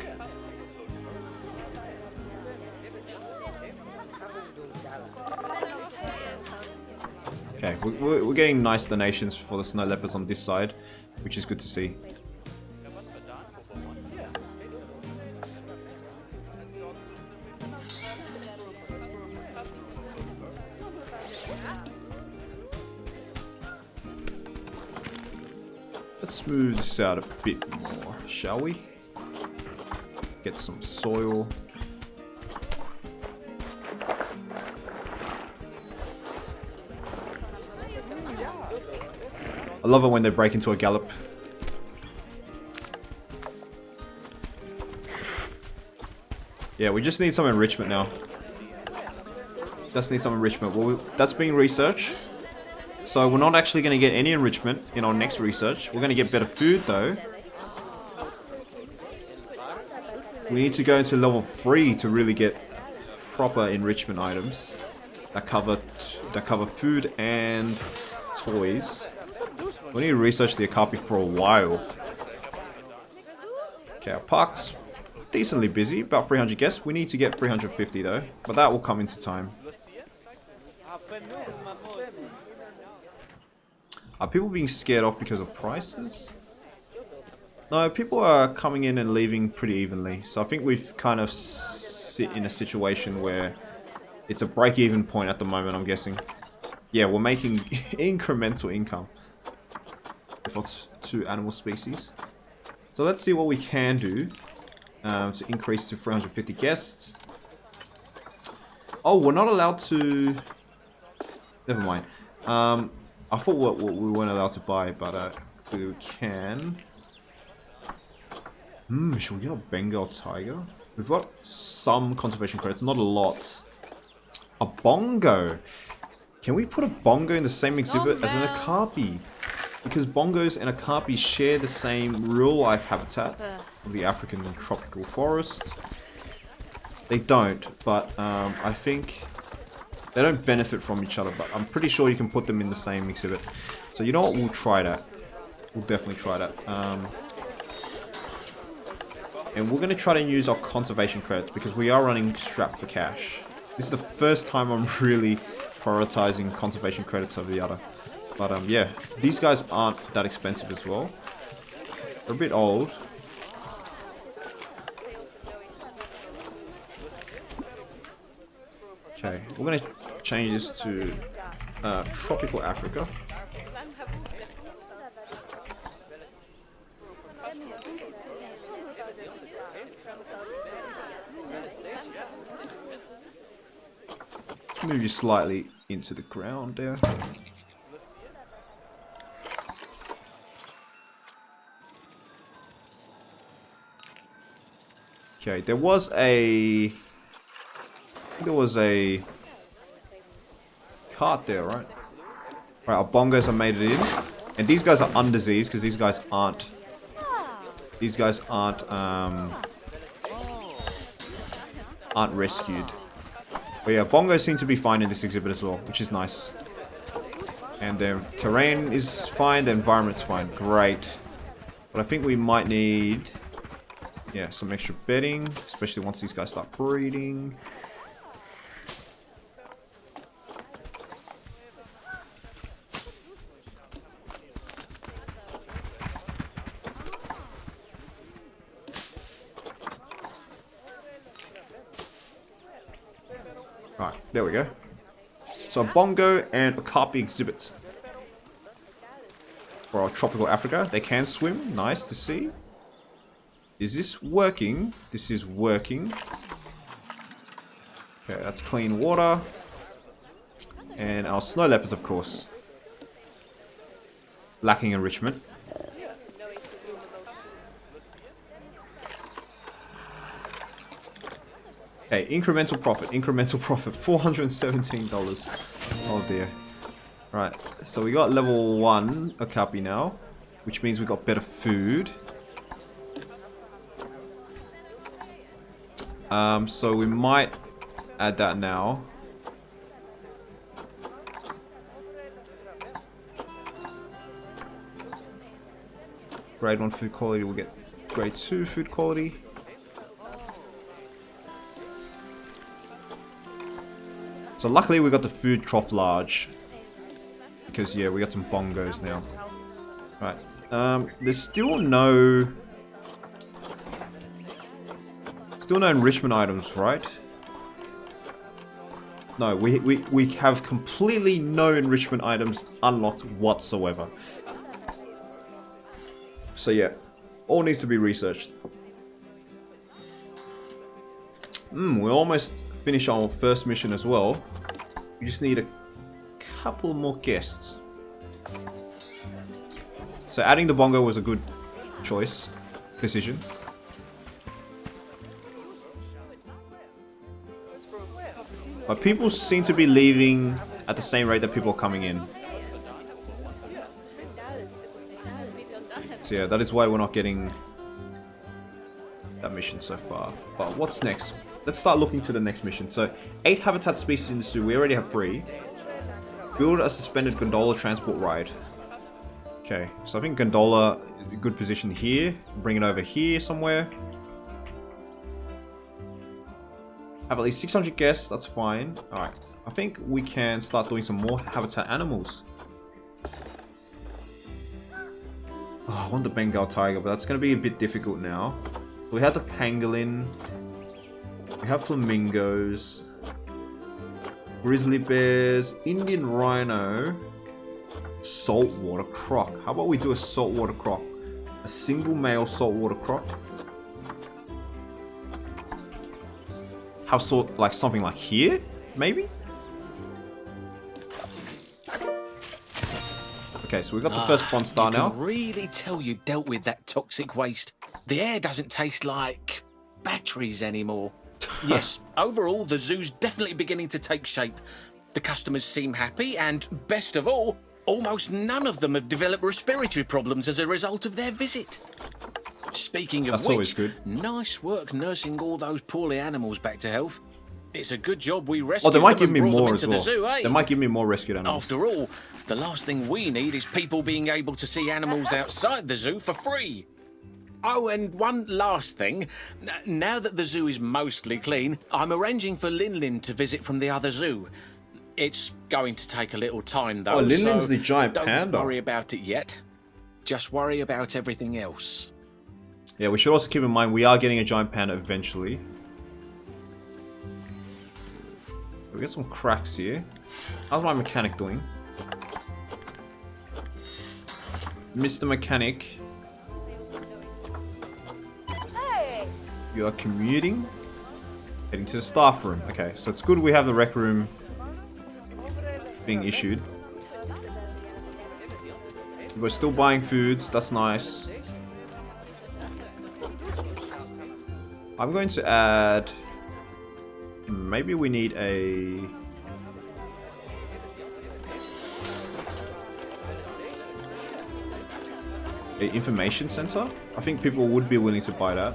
Okay, we're getting nice donations for the snow leopards on this side, which is good to see. Let's smooth this out a bit more, shall we? Get some soil. I love it when they break into a gallop. Yeah, we just need some enrichment now. Just need some enrichment. Well, that's being researched. So we're not actually going to get any enrichment in our next research. We're going to get better food though. We need to go into level 3 to really get proper enrichment items that cover food and toys. We need to research the okapi for a while. Okay, our park's decently busy, about 300 guests. We need to get 350 though, but that will come into time. Are people being scared off because of prices? No, people are coming in and leaving pretty evenly. So I think we've kind of sit in a situation where it's a break-even point at the moment, I'm guessing. yeah, we're making incremental income for 2 animal species. So let's see what we can do to increase to 350 guests. Oh, we're not allowed to... Never mind. I thought we weren't allowed to buy, but we can. Should we get a Bengal tiger? We've got some conservation credits, not a lot. A bongo. Can we put a bongo in the same exhibit as an okapi? Because bongos and okapis share the same real-life habitat of the African tropical forest. They don't, but I think they don't benefit from each other, but I'm pretty sure you can put them in the same exhibit. So you know what? We'll try that. We'll definitely try that. And we're going to try to use our conservation credits because we are running strapped for cash. This is the first time I'm really prioritizing conservation credits over the other. But yeah, these guys aren't that expensive as well. They're a bit old. Okay, we're going to change this to tropical Africa. Move you slightly into the ground there. Okay, there was a cart there, right? Right, our bongos have made it in, and these guys are undiseased because these guys aren't rescued. But yeah, bongos seem to be fine in this exhibit as well, which is nice. And their terrain is fine, the environment's fine. Great. But I think we might need, yeah, some extra bedding, especially once these guys start breeding. Alright, there we go. So a bongo and okapi exhibits for our tropical Africa. They can swim. Nice to see. Is this working? This is working. Okay, that's clean water. And our snow leopards, of course. Lacking enrichment. Okay, incremental profit, $417. Oh dear. Right, so we got level 1 okapi now, which means we got better food. So we might add that now. Grade 1 food quality, we'll get grade 2 food quality. So luckily we got the food trough large. Because yeah, we got some bongos now. Right. There's still no enrichment items, right? No, we have completely no enrichment items unlocked whatsoever. So yeah, all needs to be researched. We almost finished our first mission as well. We just need a couple more guests. So adding the bongo was a good decision. But people seem to be leaving at the same rate that people are coming in. So yeah, that is why we're not getting that mission so far. But what's next? Let's start looking to the next mission. So, 8 habitat species in the zoo. We already have 3. Build a suspended gondola transport ride. Okay, so I think gondola is a good position here. Bring it over here somewhere. Have at least 600 guests. That's fine. Alright, I think we can start doing some more habitat animals. Oh, I want the Bengal tiger, but that's going to be a bit difficult now. We have the pangolin. We have flamingos. Grizzly bears, Indian rhino, saltwater croc. How about we do a saltwater croc? A single male saltwater croc. How sort like something like here, maybe? Okay, so we got the first 1 star now. I can really tell you dealt with that toxic waste. The air doesn't taste like batteries anymore. Yes, overall, the zoo's definitely beginning to take shape. The customers seem happy, and best of all, almost none of them have developed respiratory problems as a result of their visit. Speaking of which, nice work nursing all those poorly animals back to health. It's a good job we rescued they might them give me and brought more them as into well. the zoo, eh? They might give me more rescued animals. After all, the last thing we need is people being able to see animals outside the zoo for free. Oh, and one last thing. Now that the zoo is mostly clean, I'm arranging for Lin to visit from the other zoo. It's going to take a little time, though. Oh, Lin's the giant panda. Don't worry about it yet. Just worry about everything else. Yeah, we should also keep in mind we are getting a giant panda eventually. We got some cracks here. How's my mechanic doing? Mr. Mechanic. You are commuting. Heading to the staff room. Okay, so it's good we have the rec room thing issued. We're still buying foods, that's nice. I'm going to add... Maybe we need a information center. I think people would be willing to buy that.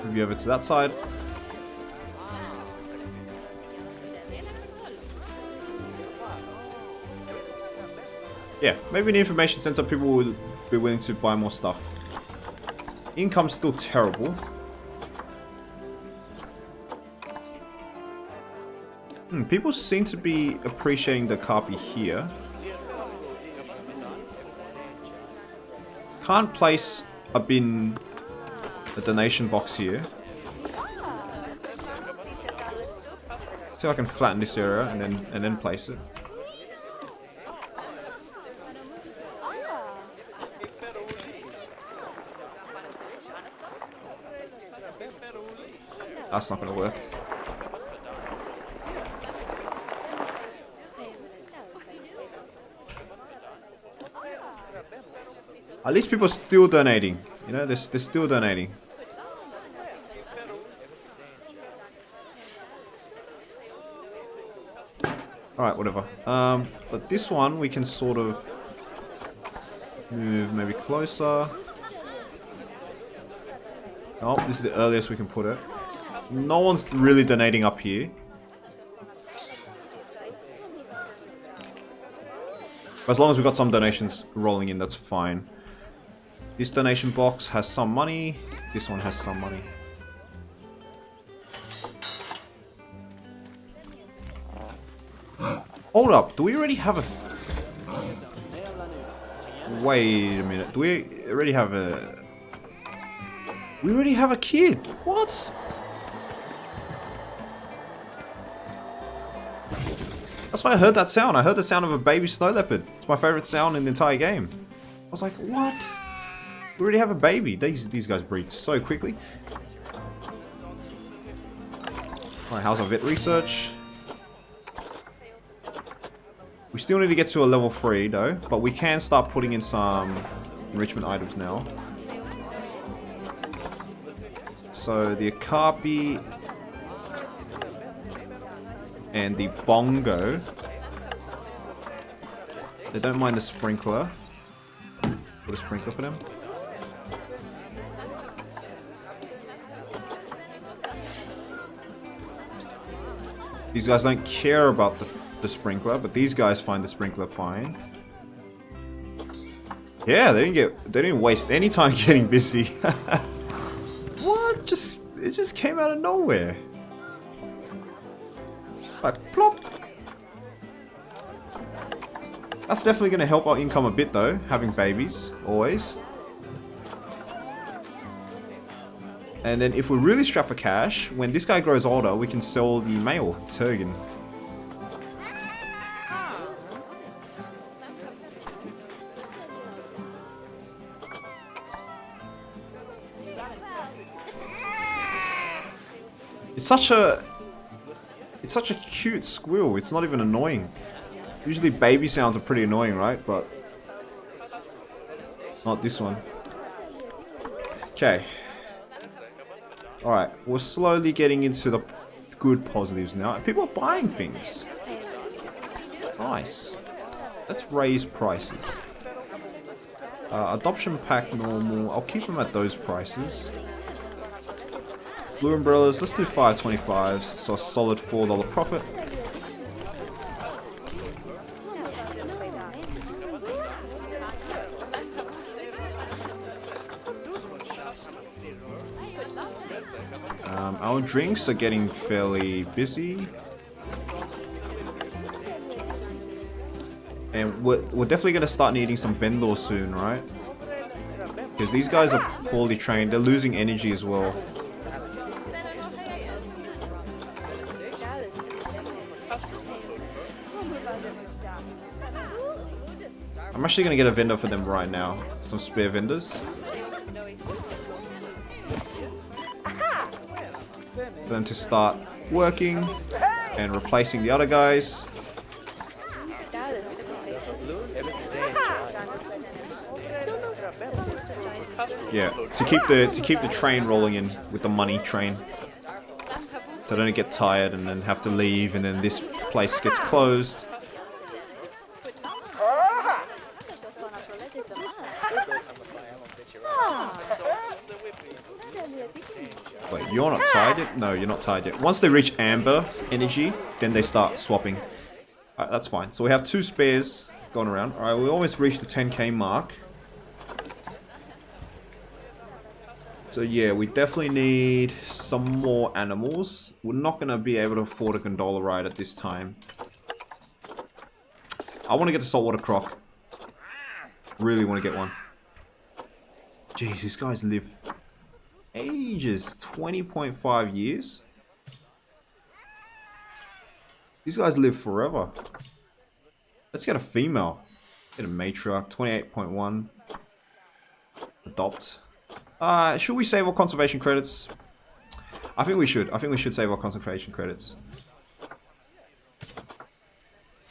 Move you over to that side. Yeah, maybe in the information center people will be willing to buy more stuff. Income's still terrible. People seem to be appreciating the carpy here. Can't place a donation box here. See if I can flatten this area and then place it. That's not going to work. At least people are still donating. You know, they're still donating. Alright, whatever. But this one we can sort of move maybe closer. Oh, this is the earliest we can put it. No one's really donating up here. As long as we've got some donations rolling in, that's fine. This donation box has some money. This one has some money. Hold up, do we already have a... Wait a minute, do we already have a... We already have a kid! What? That's why I heard that sound. I heard the sound of a baby snow leopard. It's my favorite sound in the entire game. I was like, what? We already have a baby. These guys breed so quickly. Alright, how's our vet research? We still need to get to a level 3 though, but we can start putting in some enrichment items now. So the Okapi and the Bongo, they don't mind the sprinkler. Put a sprinkler for them. These guys don't care about the sprinkler, but these guys find the sprinkler fine. Yeah, they didn't waste any time getting busy. What? It just came out of nowhere. Like plop. That's definitely going to help our income a bit though, having babies, always. And then if we're really strapped for cash, when this guy grows older, we can sell the male, Turgan. It's such a cute squeal. It's not even annoying. Usually baby sounds are pretty annoying, right? But not this one. Okay. Alright, we're slowly getting into the good positives now. People are buying things. Nice. Let's raise prices. Adoption pack normal. I'll keep them at those prices. Blue umbrellas, let's do 5.25, so a solid $4 profit. Our drinks are getting fairly busy. And we're definitely going to start needing some vendors soon, right? Because these guys are poorly trained, they're losing energy as well. I'm actually going to get a vendor for them right now. Some spare vendors. For them to start working and replacing the other guys. Yeah, to keep the train rolling in with the money train. So I don't get tired and then have to leave and then this place gets closed. Wait, you're not tired yet? No, you're not tired yet. Once they reach amber energy, then they start swapping. Alright, that's fine. So we have 2 spares going around. Alright, we almost reached the 10k mark. So yeah, we definitely need some more animals. We're not going to be able to afford a gondola ride at this time. I want to get the Saltwater Croc. Really want to get one. Jeez, these guys live ages. 20.5 years. These guys live forever. Let's get a female. Get a matriarch. 28.1. Adopt. Should we save our conservation credits? I think we should. I think we should save our conservation credits.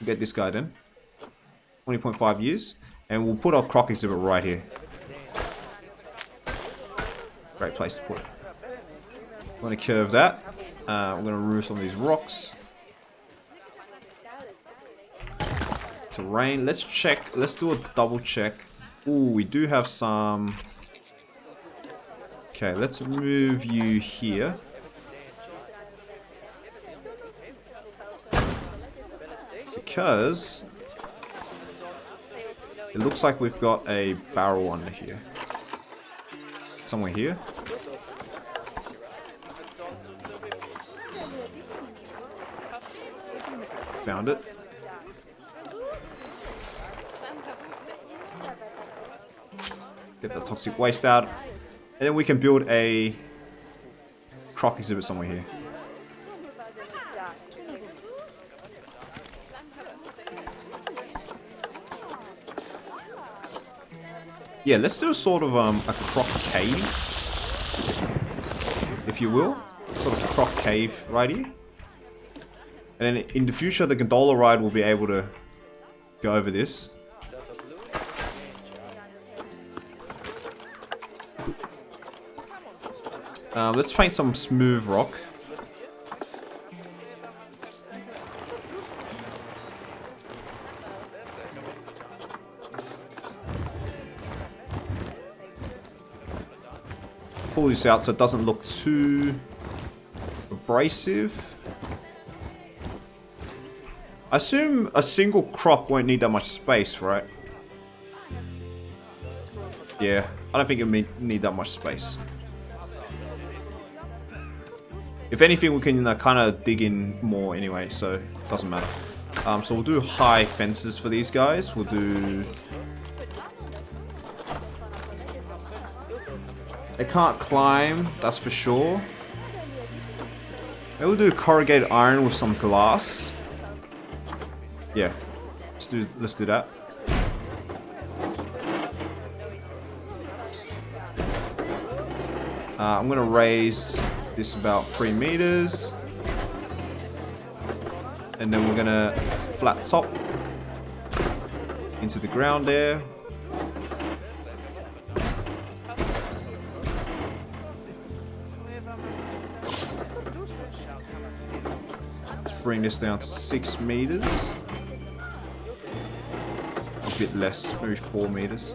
Get this guy then. 20.5 years. And we'll put our croc exhibit right here. Great place to put it. I'm going to curve that. We're going to remove some of these rocks. Terrain. Let's check. Let's do a double check. Ooh, we do have some... Okay, let's move you here. Because it looks like we've got a barrel under here. Somewhere here. Found it. Get that toxic waste out. And then we can build a croc exhibit somewhere here. Yeah, let's do a sort of a croc cave, if you will. Sort of a croc cave right here. And then in the future, the gondola ride will be able to go over this. Let's paint some smooth rock. Pull this out so it doesn't look too abrasive. I assume a single croc won't need that much space, right? Yeah, I don't think it'll need that much space. If anything, we can kind of dig in more anyway, so it doesn't matter. So we'll do high fences for these guys. We'll do... They can't climb, that's for sure. Maybe we'll do corrugated iron with some glass. Yeah, let's do that. I'm gonna raise this about 3 meters. And then we're gonna flat top into the ground there. Let's bring this down to 6 meters. A bit less, maybe 4 meters.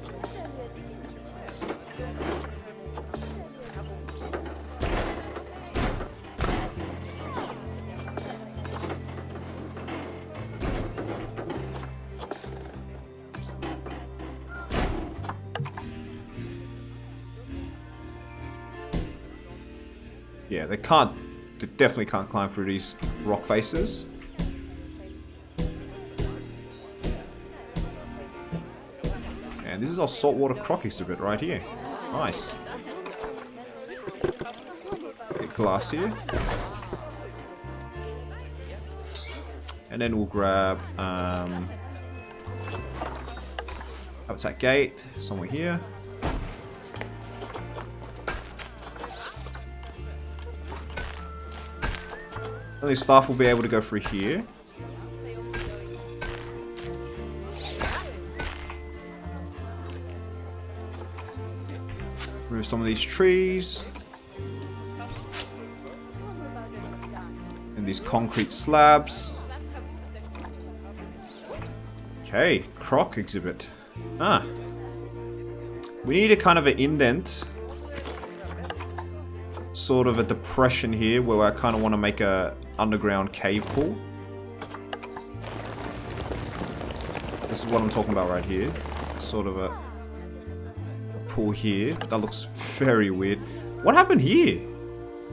Yeah, they definitely can't climb through these rock faces. And this is our Saltwater Croc exhibit right here. Nice. Get glass here. And then we'll grab habitat gate somewhere here. Only staff will be able to go through here. Remove some of these trees. And these concrete slabs. Okay, croc exhibit. Ah. We need a kind of an indent. Sort of a depression here where I kind of want to make a underground cave pool. This is what I'm talking about right here. Sort of a pool here. That looks very weird. What happened here?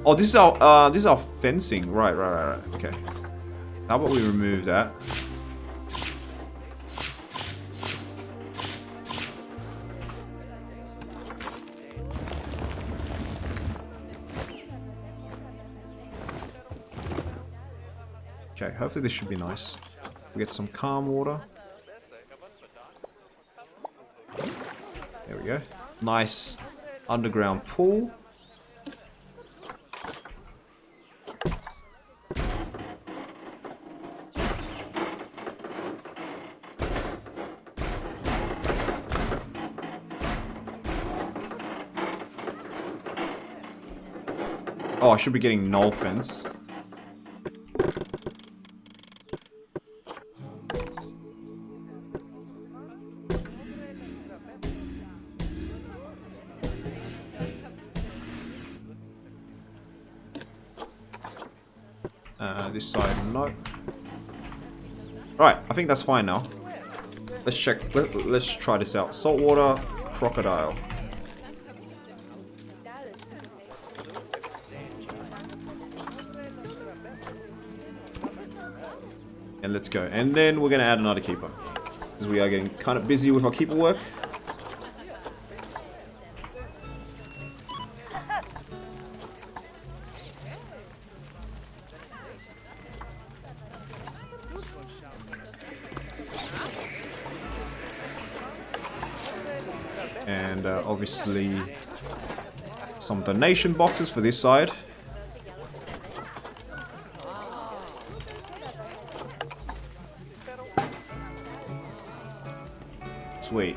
Oh, this is our fencing. Right. Okay. How about we remove that? Okay, hopefully this should be nice. We get some calm water. There we go. Nice underground pool. Oh, I should be getting null fence. This side, no. Right, I think that's fine now. Let's check. Let's try this out. Saltwater crocodile. And let's go. And then we're gonna add another keeper because we are getting kind of busy with our keeper work. And obviously some donation boxes for this side. Sweet.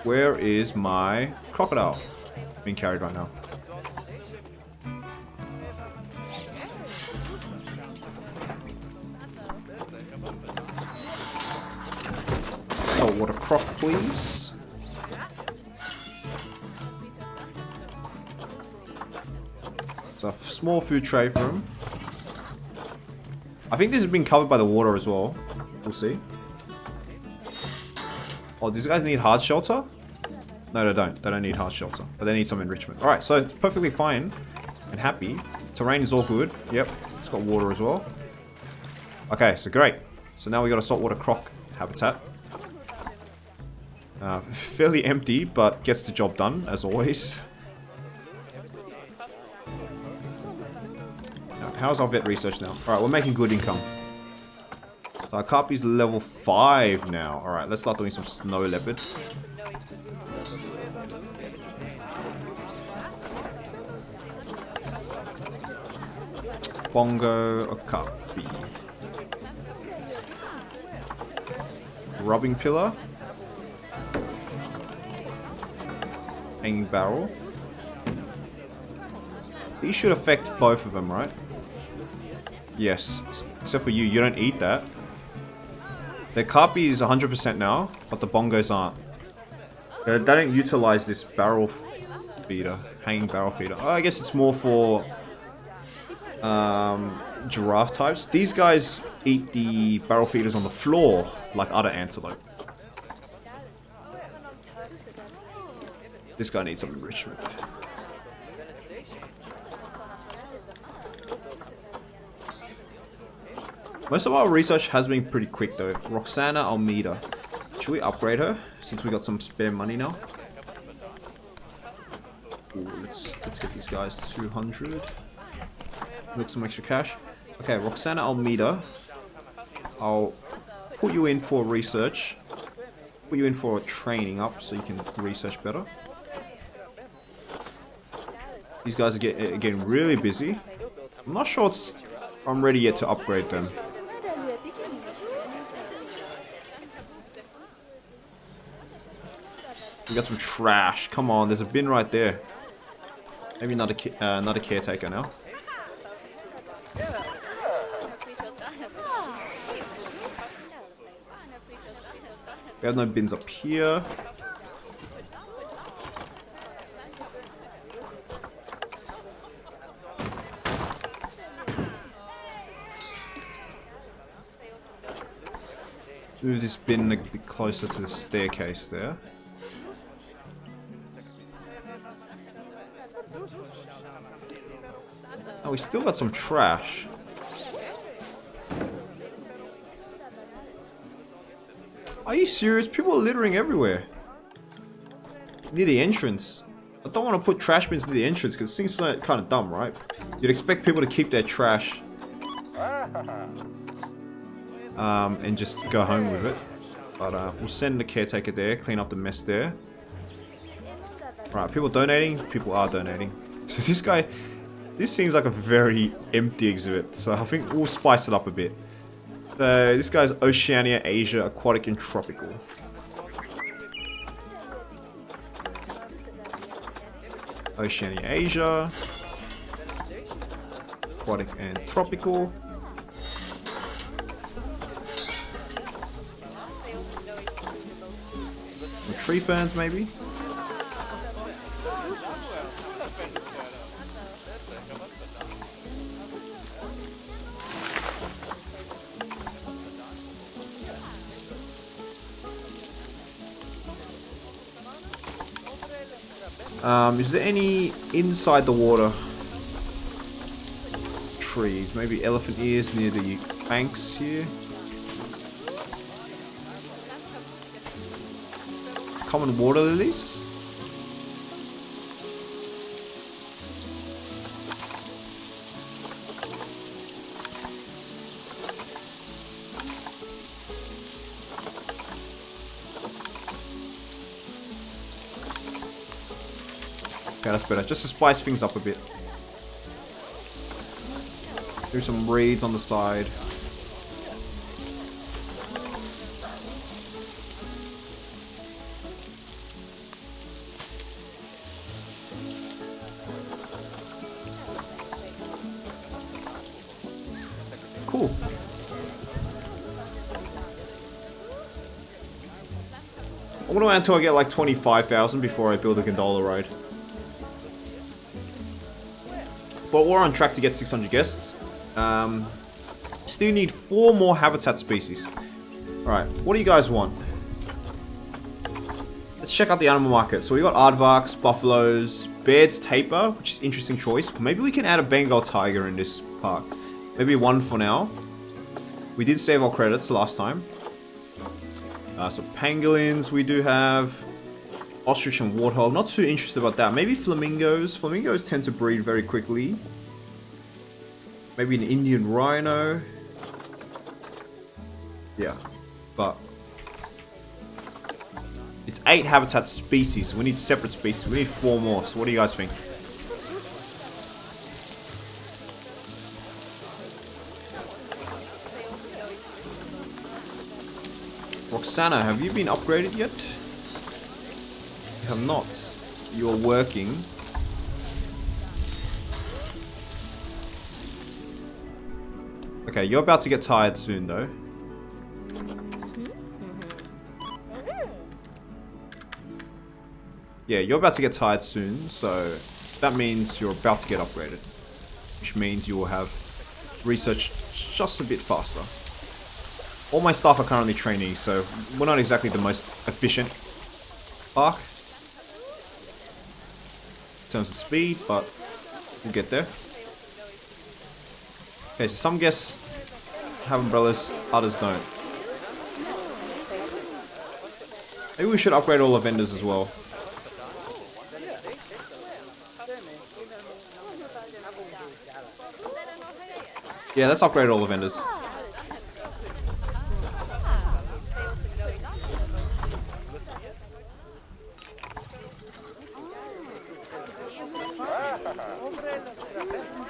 Where is my crocodile? Being carried right now. Saltwater Croc, please. A small food tray for him. I think this has been covered by the water as well. We'll see. Oh, these guys need hard shelter? No, they don't. They don't need hard shelter. But they need some enrichment. Alright, so it's perfectly fine and happy. Terrain is all good. Yep, it's got water as well. Okay, so great. So now we got a saltwater croc habitat. Fairly empty, but gets the job done, as always. Now, how's our vet research now? Alright, we're making good income. So our carpy's level 5 now. Alright, let's start doing some snow leopard. Bongo, a carpy. Rubbing pillar. Hanging barrel. These should affect both of them, right? Yes. Except for you, you don't eat that. The carpy is 100% now, but the bongos aren't. They don't utilize this barrel feeder. Hanging barrel feeder. Oh, I guess it's more for giraffe types. These guys eat the barrel feeders on the floor, like other antelope. This guy needs some enrichment. Most of our research has been pretty quick though. Roxana Almeida. Should we upgrade her since we got some spare money now? Ooh, let's get these guys 200. Look, some extra cash. Okay, Roxana Almeida. I'll put you in for research. Put you in for training up so you can research better. These guys are getting really busy. I'm not sure I'm ready yet to upgrade them. We got some trash. Come on, there's a bin right there. Maybe not a caretaker now. We have no bins up here. Move this bin a bit closer to the staircase there. Oh, we still got some trash. Are you serious? People are littering everywhere. Near the entrance. I don't want to put trash bins near the entrance because it seems kind of dumb, right? You'd expect people to keep their trash and just go home with it. But we'll send the caretaker there, clean up the mess there. Right, people donating? People are donating. So this guy, this seems like a very empty exhibit, so I think we'll spice it up a bit. This guy's Oceania, Asia, Aquatic and Tropical. Oceania, Asia, Aquatic and Tropical. Some tree ferns maybe? Is there any inside the water trees? Maybe elephant ears near the banks here. Common water lilies. Okay, that's better. Just to spice things up a bit. Do some reeds on the side. Cool. I'm gonna wait until I get like 25,000 before I build a gondola ride. But we're on track to get 600 guests. Still need 4 more habitat species. Alright, what do you guys want? Let's check out the animal market. So we got aardvarks, buffaloes, Baird's tapir, which is an interesting choice. Maybe we can add a Bengal tiger in this park. Maybe 1 for now. We did save our credits last time. So pangolins we do have. Ostrich and warthog. Not too interested about that. Maybe flamingos. Flamingos tend to breed very quickly. Maybe an Indian rhino. Yeah. But it's 8 habitat species. We need separate species. We need 4 more. So what do you guys think? Roxana, have you been upgraded yet? You have not. You are working. Okay, you're about to get tired soon though. Yeah, you're about to get tired soon, so that means you're about to get upgraded. Which means you will have research just a bit faster. All my staff are currently trainees, so we're not exactly the most efficient park in terms of speed, but we'll get there. Okay, so some guests have umbrellas, others don't. Maybe we should upgrade all the vendors as well. Yeah, let's upgrade all the vendors.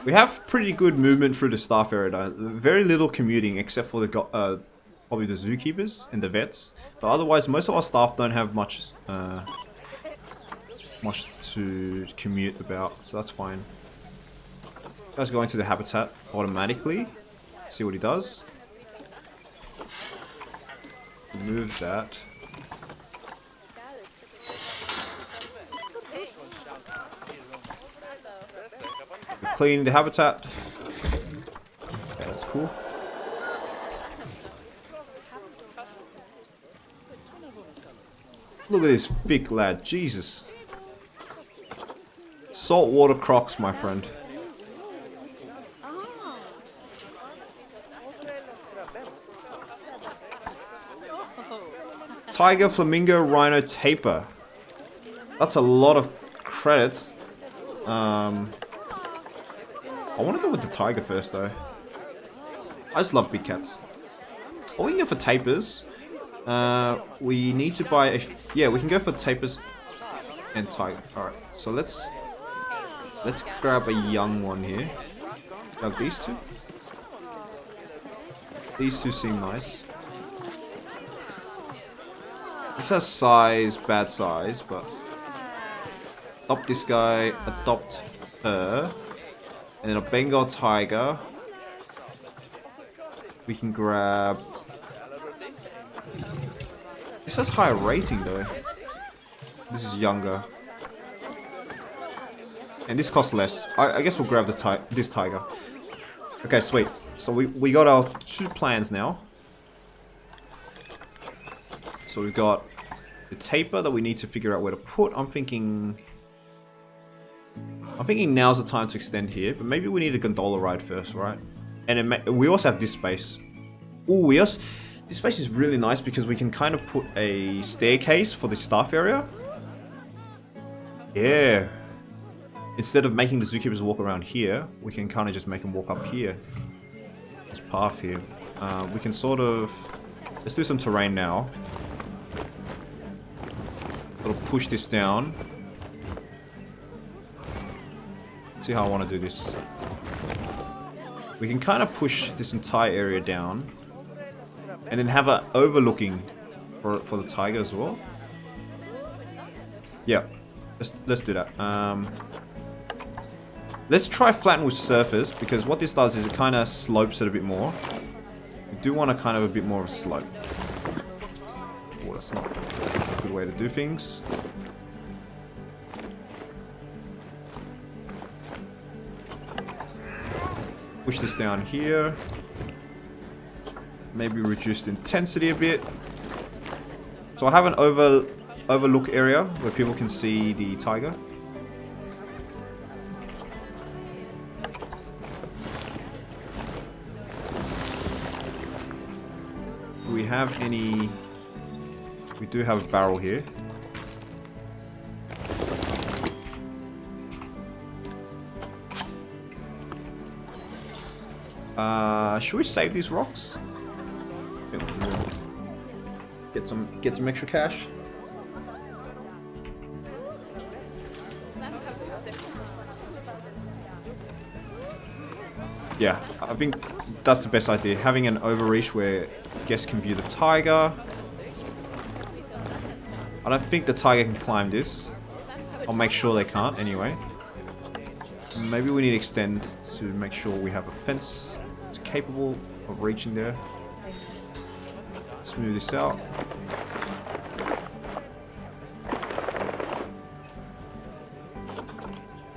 We have pretty good movement through the staff area though. Very little commuting except for the probably the zookeepers and the vets. But otherwise most of our staff don't have much much to commute about, so that's fine. Let's go into the habitat automatically. See what he does. Remove that. Clean the habitat. Okay, that's cool. Look at this thick lad, Jesus. Saltwater crocs, my friend. Tiger, flamingo, rhino, tapir. That's a lot of credits. I want to go with the tiger first though. I just love big cats. Or we can go for tapirs. We need to buy a... Yeah, we can go for tapirs and tiger. Alright, so let's grab a young one here. Grab these two. These two seem nice. This has size, bad size, but... Adopt this guy, adopt her. And then a Bengal tiger. We can grab... This has higher rating though. This is younger. And this costs less. I guess we'll grab this tiger. Okay, sweet. So we got our 2 plans now. So we've got the tapir that we need to figure out where to put. I'm thinking now's the time to extend here, but maybe we need a gondola ride first, right? And we also have this space. Ooh, this space is really nice because we can kind of put a staircase for the staff area. Yeah. Instead of making the zookeepers walk around here, we can kind of just make them walk up here. This path here. We can sort of... Let's do some terrain now. Sort of push this down. See how I want to do this. We can kind of push this entire area down. And then have an overlooking for the tiger as well. Yeah. Let's do that. Let's try flatten with surface, because what this does is it kind of slopes it a bit more. We do want to kind of a bit more of a slope. Oh, that's not a good way to do things. Push this down here. Maybe reduce the intensity a bit. So I have an overlook area where people can see the tiger. we have any... We do have a barrel here. Should we save these rocks? Get some extra cash. Yeah, I think that's the best idea. Having an overreach where guests can view the tiger. I don't think the tiger can climb this. I'll make sure they can't anyway. Maybe we need to extend to make sure we have a fence that's capable of reaching there. Smooth this out.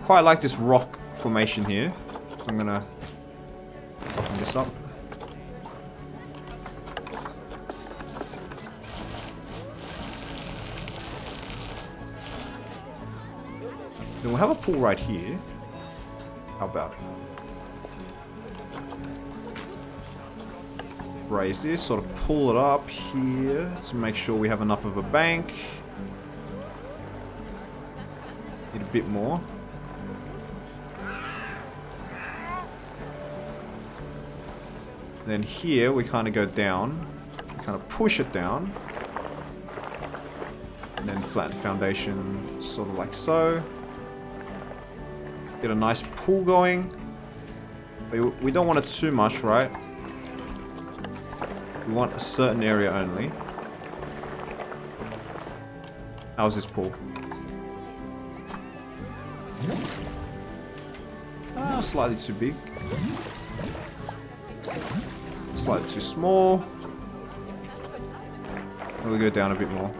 Quite like this rock formation here. I'm gonna open this up. Then we'll have a pool right here. How about raise this, sort of pull it up here to make sure we have enough of a bank. Need a bit more. Then here we kind of go down, kind of push it down, and then flatten the foundation, sort of like so. Get a nice pool going. We don't want it too much, right? We want a certain area only. How's this pool? Slightly too big. Slightly too small. And we go down a bit more.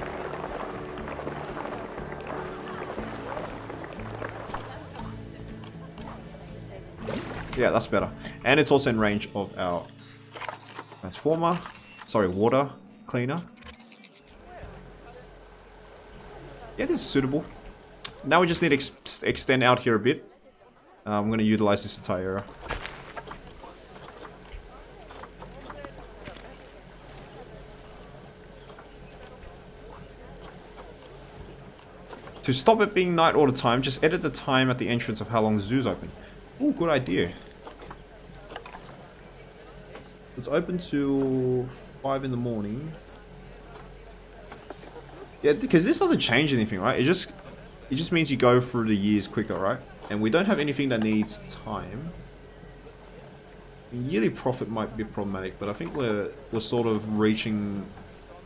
Yeah, that's better. And it's also in range of our transformer. Sorry, water cleaner. Yeah, it is suitable. Now we just need to extend out here a bit. I'm going to utilize this entire area. To stop it being night all the time, just edit the time at the entrance of how long the zoo's open. Ooh, good idea. It's open till 5 in the morning. Yeah, because this doesn't change anything, right? It just means you go through the years quicker, right? And we don't have anything that needs time. Yearly profit might be problematic, but I think we're sort of reaching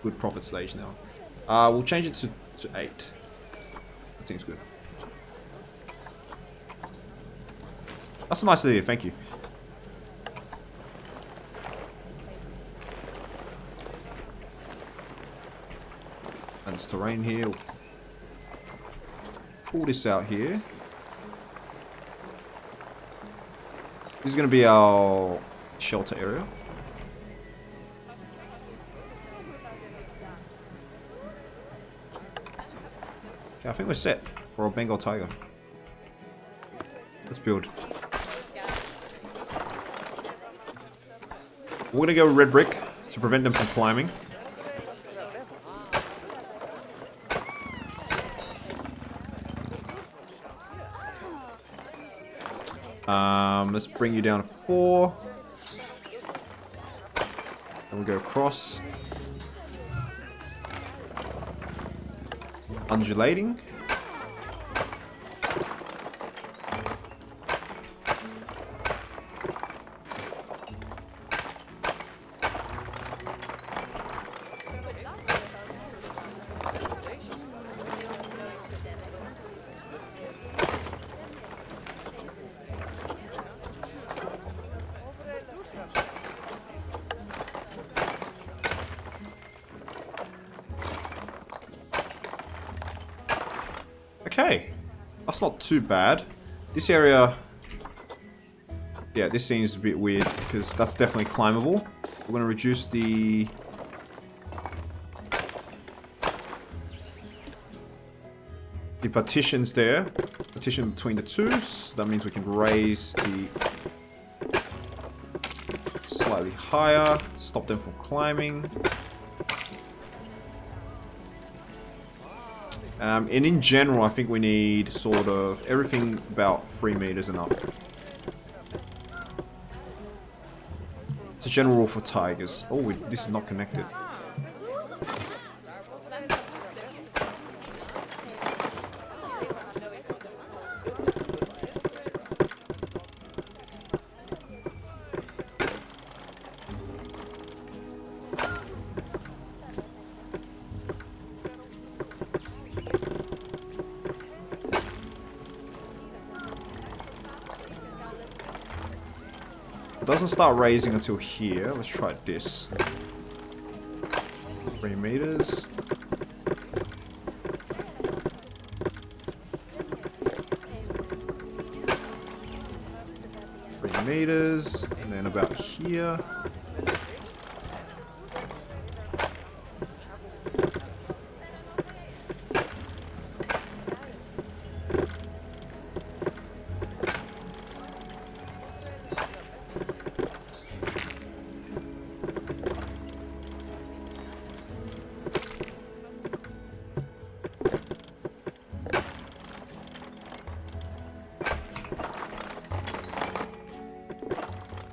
good profit stage now. We'll change it to 8. That seems good. That's a nice idea, thank you. And it's terrain here. Pull this out here. This is going to be our shelter area. Okay, I think we're set for a Bengal tiger. Let's build. We're going to go red brick to prevent them from climbing. Let's bring you down to 4. And we go across. Undulating. Okay, that's not too bad. This area, yeah, this seems a bit weird because that's definitely climbable. We're going to reduce the partitions there, partition between the two. So that means we can raise the slightly higher, stop them from climbing. And in general, I think we need sort of everything about 3 meters and up. It's a general rule for tigers. Oh, this is not connected. It doesn't start raising until here. Let's try this. 3 meters. Meters, and then about here.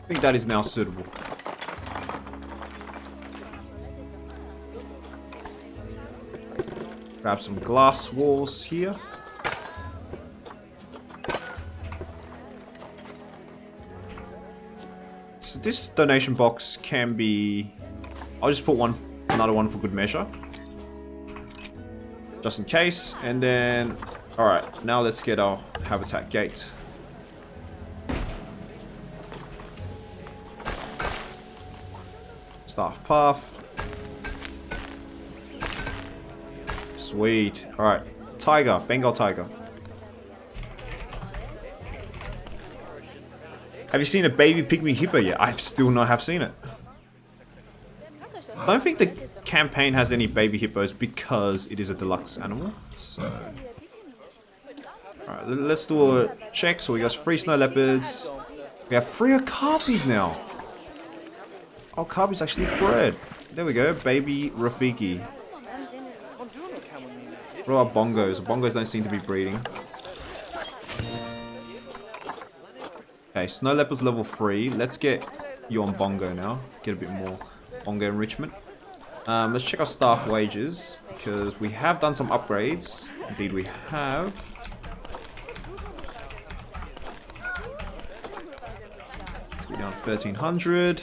I think that is now suitable. Grab some glass walls here. So this donation box can be... I'll just put another one for good measure. Just in case. And then... Alright, now let's get our habitat gate. Staff path. Sweet. Alright. Tiger. Bengal tiger. Have you seen a baby pygmy hippo yet? I've still not have seen it. I don't think the campaign has any baby hippos because it is a deluxe animal. So... Alright, let's do a check. So we got 3 snow leopards. We have 3 okapis now. Oh, Okapi's actually bred. There we go, baby Rafiki. What about bongos? Bongos don't seem to be breeding. Okay, snow leopard's level 3. Let's get you on bongo now. Get a bit more bongo enrichment. Let's check our staff wages because we have done some upgrades. Indeed, we have. We're down 1,300.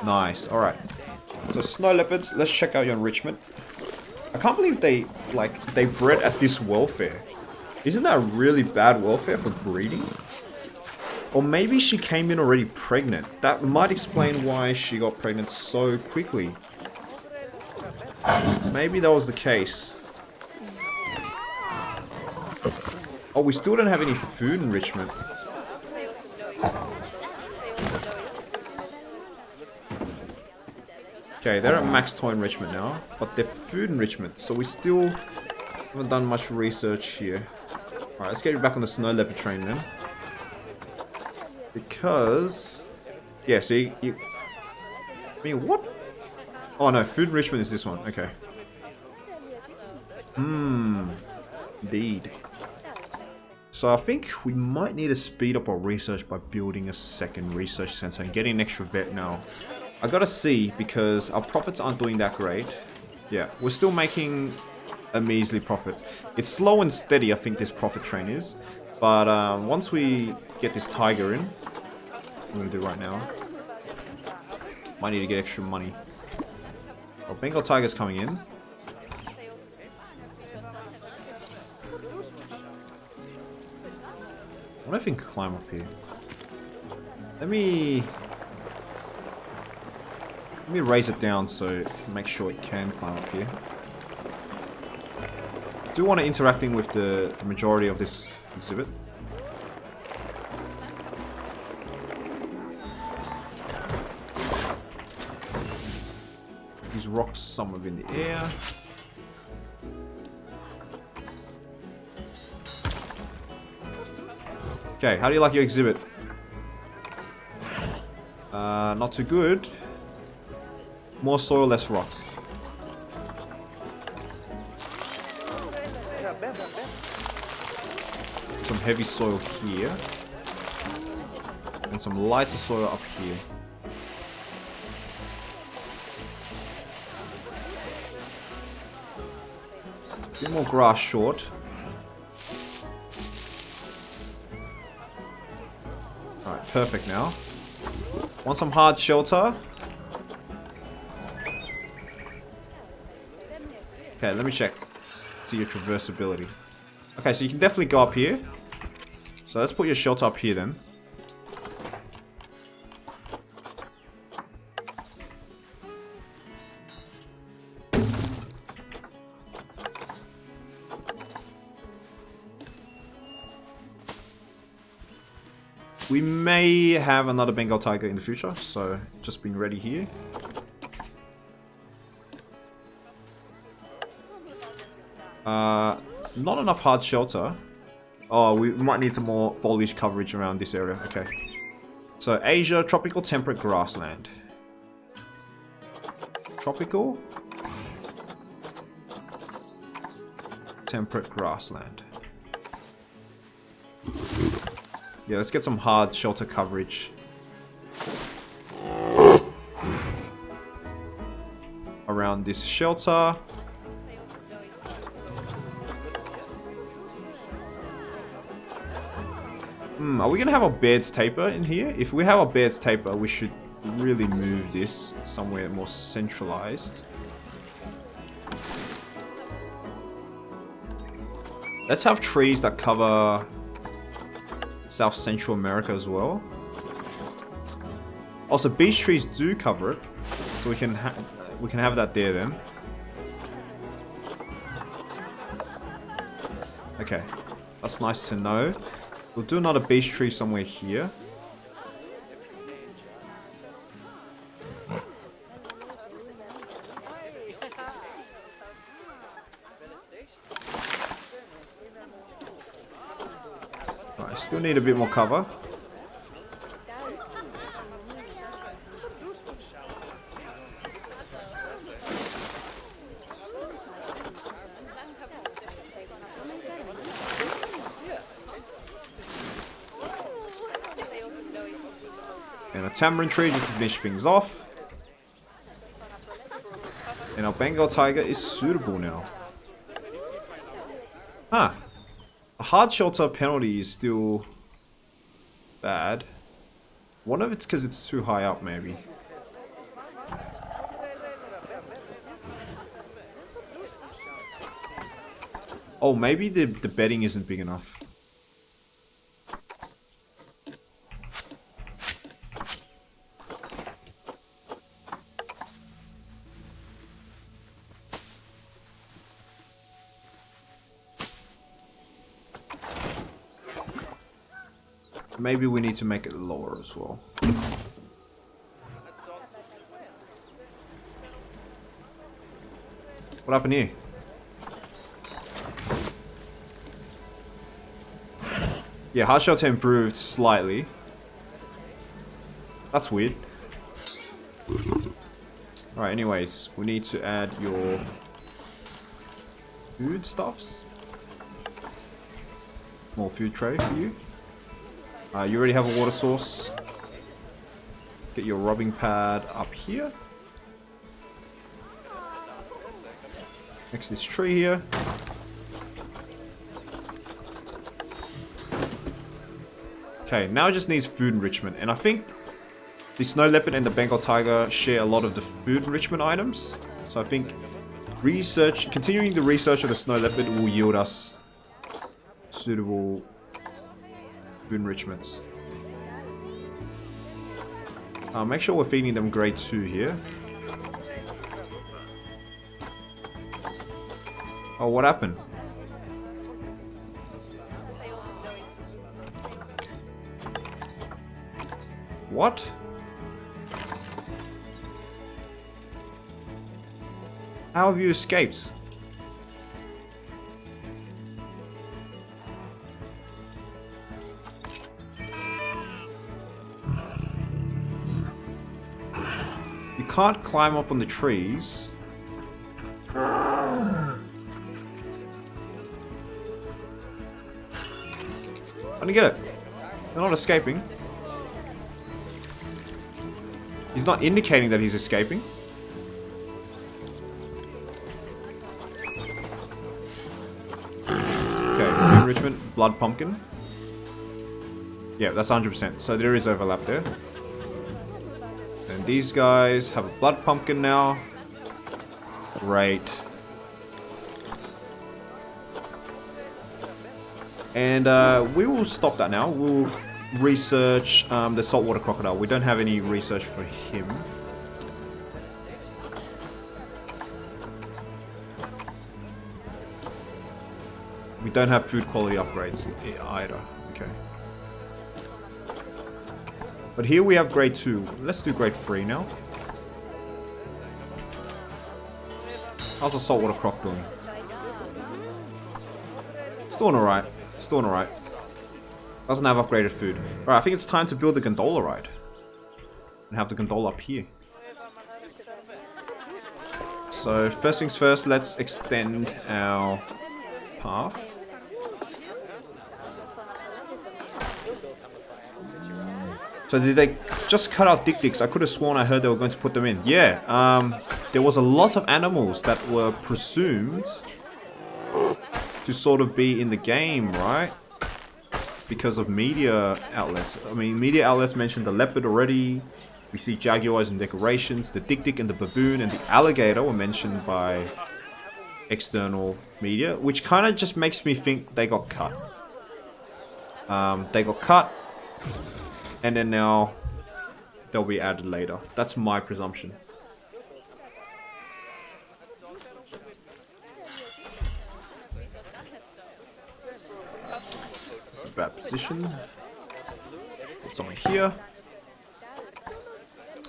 Nice, alright. So snow leopards, let's check out your enrichment. I can't believe they bred at this welfare. Isn't that really bad welfare for breeding? Or maybe she came in already pregnant. That might explain why she got pregnant so quickly. Maybe that was the case. Oh, we still don't have any food enrichment. Okay, they're at max toy enrichment now, but they're food enrichment, so we still haven't done much research here. Alright, let's get you back on the snow leopard train then. Because... Yeah, so you... I mean, what? Oh no, food enrichment is this one, okay. Indeed. So I think we might need to speed up our research by building a second research center and getting an extra vet now. I gotta see, because our profits aren't doing that great. Yeah, we're still making a measly profit. It's slow and steady, I think this profit train is. But once we get this tiger in, I'm gonna do right now. Might need to get extra money. Oh, Bengal tiger's coming in. I wonder if we can climb up here. Let me raise it down so make sure it can climb up here. I do want to interacting with the majority of this exhibit. These rocks somewhere in the air. Okay, how do you like your exhibit? Not too good. More soil, less rock. Some heavy soil here. And some lighter soil up here. A bit more grass short. Alright, perfect now. Want some hard shelter? Okay, let me check. See your traversability. Okay, so you can definitely go up here. So let's put your shelter up here then. We may have another Bengal tiger in the future, so just being ready here. Not enough hard shelter. Oh, we might need some more foliage coverage around this area. Okay. So Asia, tropical temperate grassland. Tropical temperate grassland. Yeah, let's get some hard shelter coverage. Around this shelter. Are we gonna have a bed's taper in here? If we have a bed's taper, we should really move this somewhere more centralized. Let's have trees that cover South Central America as well. Also, beech trees do cover it, so we can have that there then. Okay, that's nice to know. We'll do another beech tree somewhere here. Alright, still need a bit more cover. And a tamarind tree just to finish things off. And our Bengal tiger is suitable now. Huh. A hard shelter penalty is still bad. Wonder if it's because it's too high up, maybe. Oh, maybe the bedding isn't big enough. Maybe we need to make it lower as well. What happened here? Yeah, hard shelter improved slightly. That's weird. Alright, anyways, we need to add your food stuffs. More food tray for you. You already have a water source. Get your robbing pad up here. Next to this tree here. Okay, now it just needs food enrichment. And I think the snow leopard and the Bengal tiger share a lot of the food enrichment items. So I think continuing the research of the snow leopard will yield us suitable food enrichments. Make sure we're feeding them grade 2 here. Oh, what happened? What? How have you escaped? can't climb up on the trees. I don't get it. They're not escaping. He's not indicating that he's escaping. Okay, enrichment, blood pumpkin. Yeah, that's 100%. So there is overlap there. And these guys have a blood pumpkin now. Great. And we will stop that now. We'll research the saltwater crocodile. We don't have any research for him. We don't have food quality upgrades either. Okay. But here we have grade 2. Let's do grade 3 now. How's the saltwater croc doing? It's doing alright. It's doing alright. Doesn't have upgraded food. Alright, I think it's time to build the gondola ride. And have the gondola up here. So, first things first, let's extend our path. So did they just cut out dik-diks? I could have sworn I heard they were going to put them in. Yeah, there was a lot of animals that were presumed to sort of be in the game, right? Because of media outlets. I mean, media outlets mentioned the leopard already. We see jaguars and decorations. The dik-dik and the baboon and the alligator were mentioned by external media, which kind of just makes me think they got cut. They got cut. And then now, they'll be added later. That's my presumption. This is a bad position. Put someone here.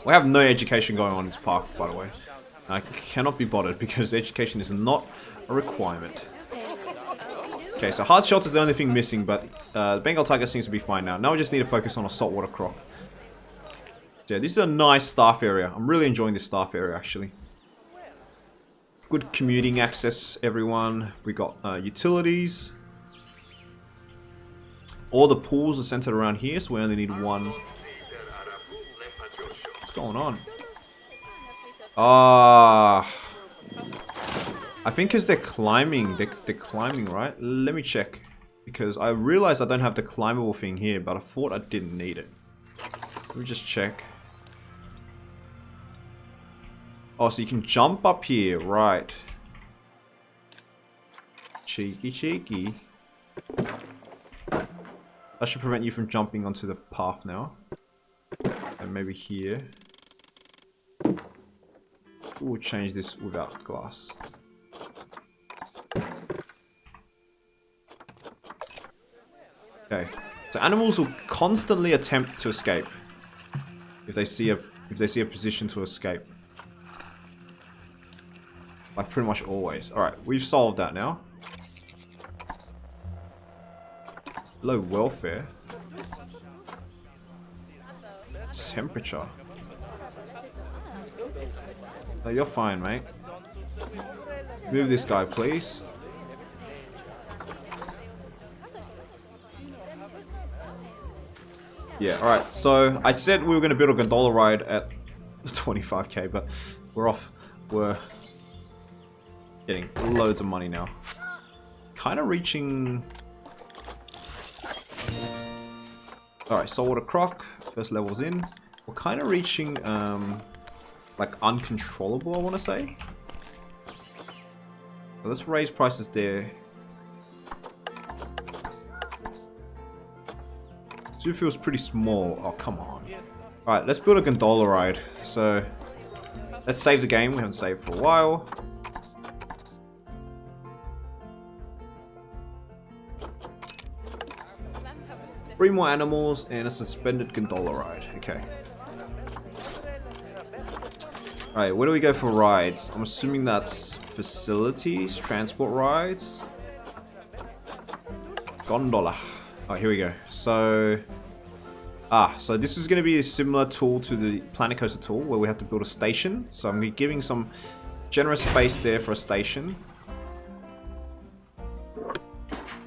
We have no education going on in this park, by the way. I cannot be bothered because education is not a requirement. Okay, so hard shelter is the only thing missing, but the Bengal tiger seems to be fine now. Now we just need to focus on a saltwater croc. Yeah, this is a nice staff area. I'm really enjoying this staff area, actually. Good commuting access, everyone. We got utilities. All the pools are centered around here, so we only need one. What's going on? I think because they're climbing, they're climbing, right? Let me check. Because I realized I don't have the climbable thing here, but I thought I didn't need it. Let me just check. Oh, so you can jump up here, right. Cheeky, cheeky. That should prevent you from jumping onto the path now. And maybe here. We'll change this without glass. Okay, so animals will constantly attempt to escape if they see a position to escape. Like pretty much always. All right, we've solved that now. Low welfare. Temperature. Oh, you're fine, mate. Move this guy, please. Yeah, alright, so I said we were going to build a gondola ride at 25k, but we're off. We're getting loads of money now. Kind of reaching... Alright, Saltwater Croc, first level's in. We're kind of reaching, like, uncontrollable, I want to say. So let's raise prices there. Zoo feels pretty small. Oh, come on. Alright, let's build a gondola ride. So, let's save the game. We haven't saved for a while. Three more animals and a suspended gondola ride. Okay. Alright, where do we go for rides? I'm assuming that's facilities, transport rides. Gondola. Oh, here we go. So, So this is going to be a similar tool to the Planet Coaster tool where we have to build a station. So I'm giving some generous space there for a station.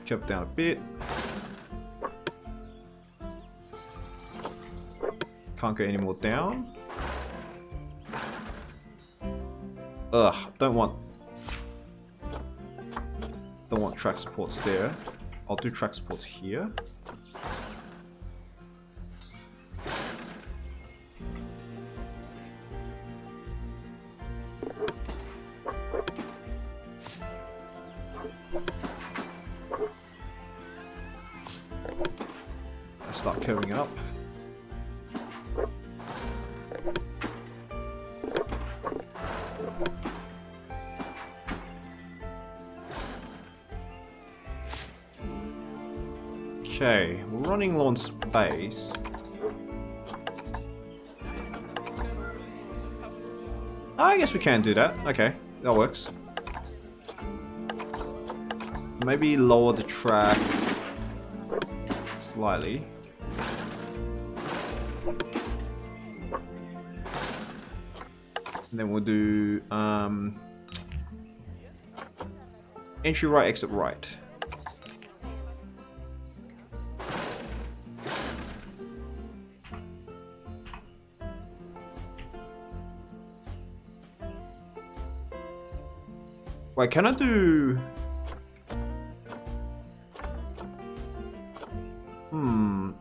Jump down a bit. Can't go any more down. Ugh, don't want track supports there. I'll do track supports here. Start curving up. Okay, we're running low on space. I guess we can do that. Okay, that works. Maybe lower the track slightly. And then we'll do entry right, exit right. Wait, can I do...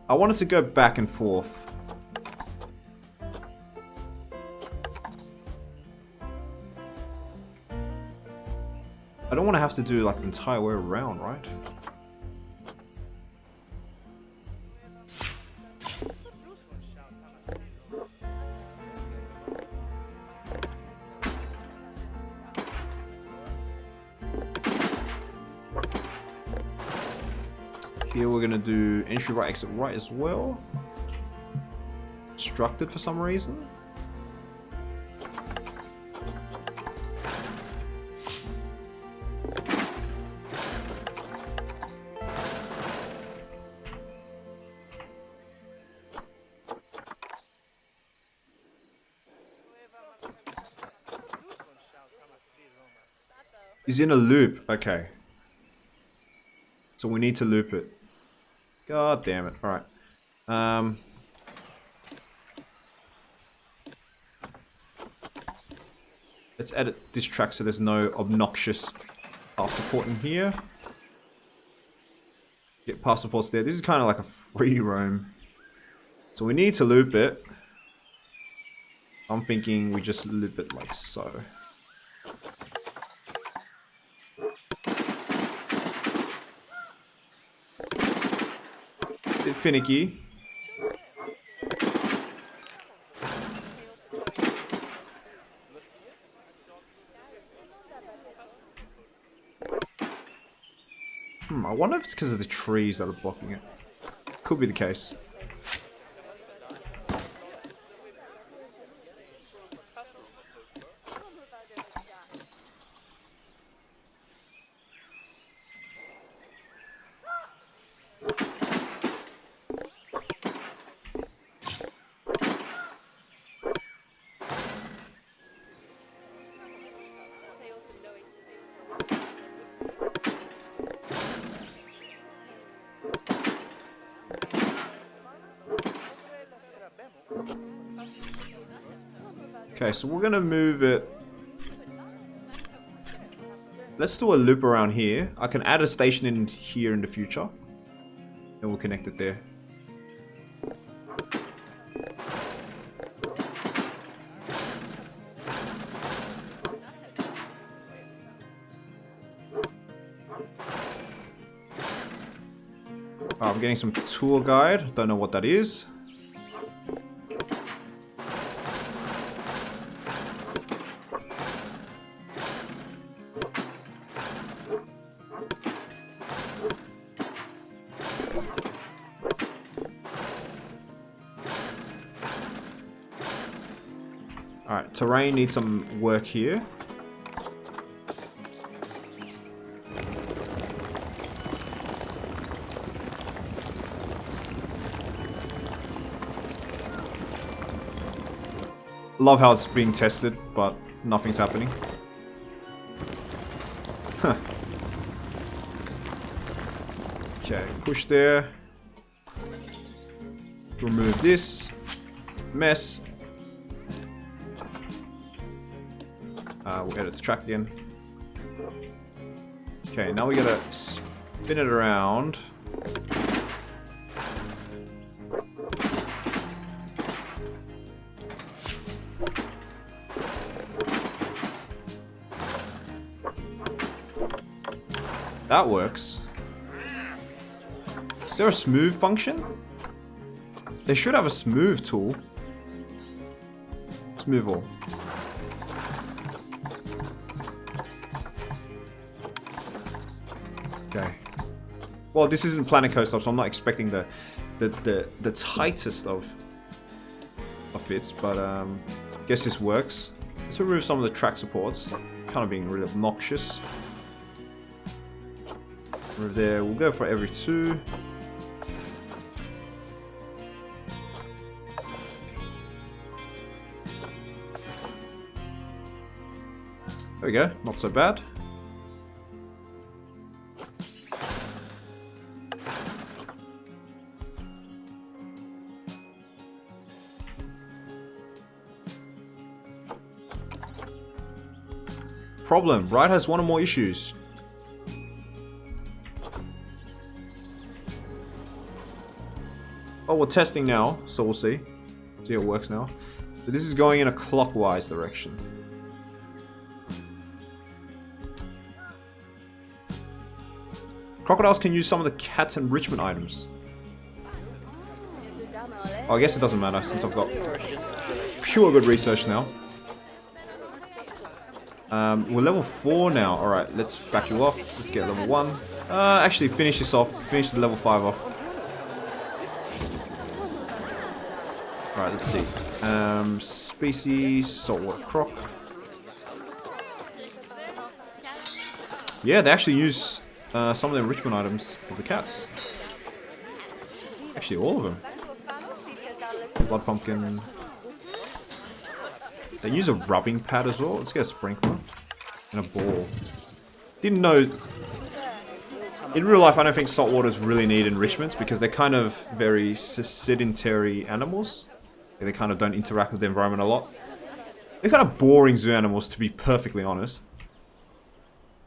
I wanted to go back and forth. I don't want to have to do like the entire way around, right? Here we're gonna do entry right, exit right as well. Constructed for some reason. He's in a loop. Okay. So we need to loop it. God damn it. Alright. Let's edit this track so there's no obnoxious path support in here. Get path supports there. This is kind of like a free roam. So we need to loop it. I'm thinking we just loop it like so. Bit finicky. I wonder if it's because of the trees that are blocking it. Could be the case. Okay, so we're gonna move it. Let's do a loop around here. I can add a station in here in the future. And we'll connect it there. I'm getting some tour guide. Don't know what that is. Alright, terrain needs some work here. Love how it's being tested, but nothing's happening. Huh. Okay, push there. Remove this mess. We'll edit the track again. Okay, now we gotta spin it around. That works. Is there a smooth function? They should have a smooth tool. Smooth all. Okay. Well, this isn't Planet Coaster, so I'm not expecting the tightest of fits, but I guess this works. Let's remove some of the track supports. Kind of being really obnoxious. Remove there. We'll go for every 2. There we go, not so bad. Problem, ride has 1 or more issues. Oh, we're testing now, so we'll see. See how it works now. But this is going in a clockwise direction. Crocodiles can use some of the cat's enrichment items. Oh, I guess it doesn't matter since I've got pure good research now. We're level 4 now. Alright, let's back you off. Let's get level 1. Actually finish this off. Finish the level 5 off. Alright, let's see. Species, Saltwater Croc. Yeah, they actually use some of the enrichment items of the cats. Actually, all of them. Blood pumpkin. They use a rubbing pad as well. Let's get a sprinkler. And a ball. Didn't know... In real life, I don't think saltwaters really need enrichments because they're kind of very sedentary animals. They kind of don't interact with the environment a lot. They're kind of boring zoo animals, to be perfectly honest.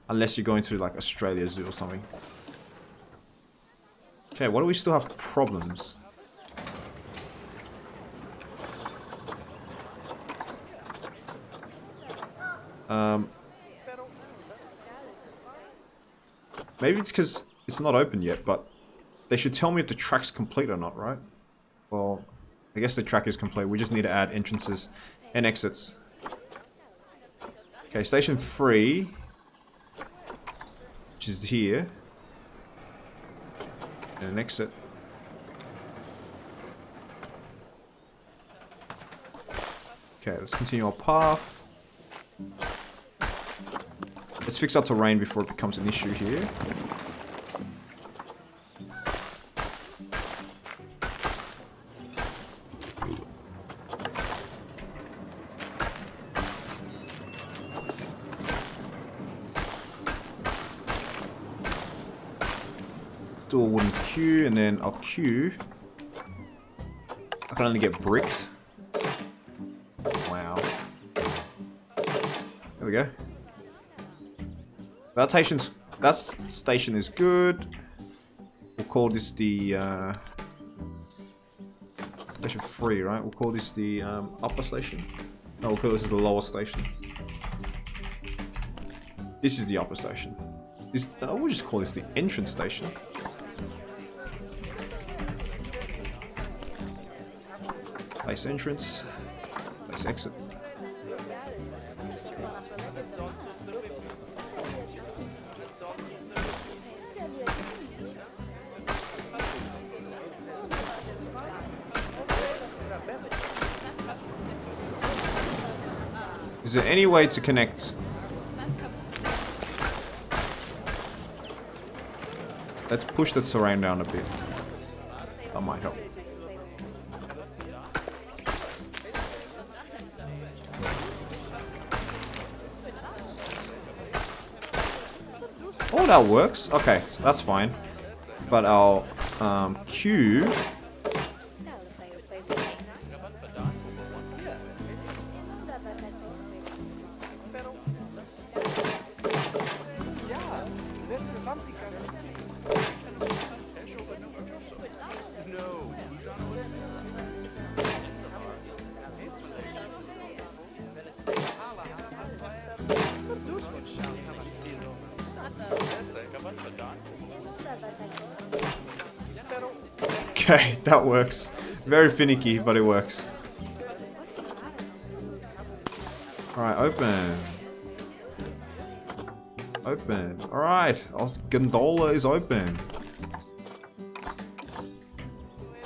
Unless you're going to, like, Australia Zoo or something. Okay, why do we still have problems? Maybe it's because it's not open yet, but they should tell me if the track's complete or not, right? Well, I guess the track is complete. We just need to add entrances and exits. Okay, station 3, which is here, and an exit. Okay, let's continue our path. Let's fix our terrain before it becomes an issue here. Do a wooden queue, and then our queue. I can only get bricked. Wow. There we go. That station is good. We'll call this the station 3, right? We'll call this the upper station. No, we'll call this the lower station. This is the upper station. This we'll just call this the entrance station. Place entrance. Place exit. Is there any way to connect? Let's push the terrain down a bit. That might help. that works. Okay, that's fine. But our queue... Okay, that works. Very finicky, but it works. Alright, open. Open. Alright, our gondola is open.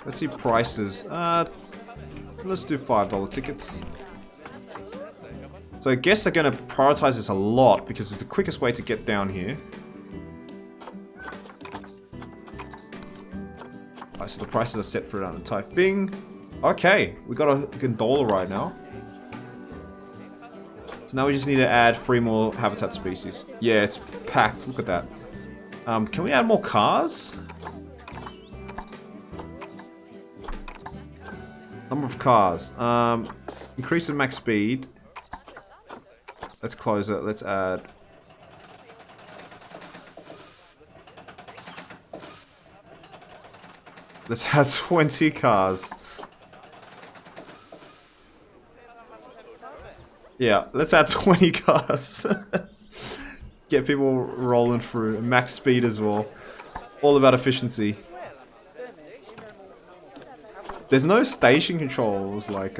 Let's see prices. Let's do $5 tickets. So I guess they're going to prioritize this a lot because it's the quickest way to get down here. Alright, so the prices are set for an entire thing. Okay, we got a gondola right now. So now we just need to add 3 more habitat species. Yeah, it's packed. Look at that. Can we add more cars? Number of cars. Increase the max speed. Let's close it. Let's add... Let's add 20 cars. Yeah, let's add 20 cars. Get people rolling through. Max speed as well. All about efficiency. There's no station controls like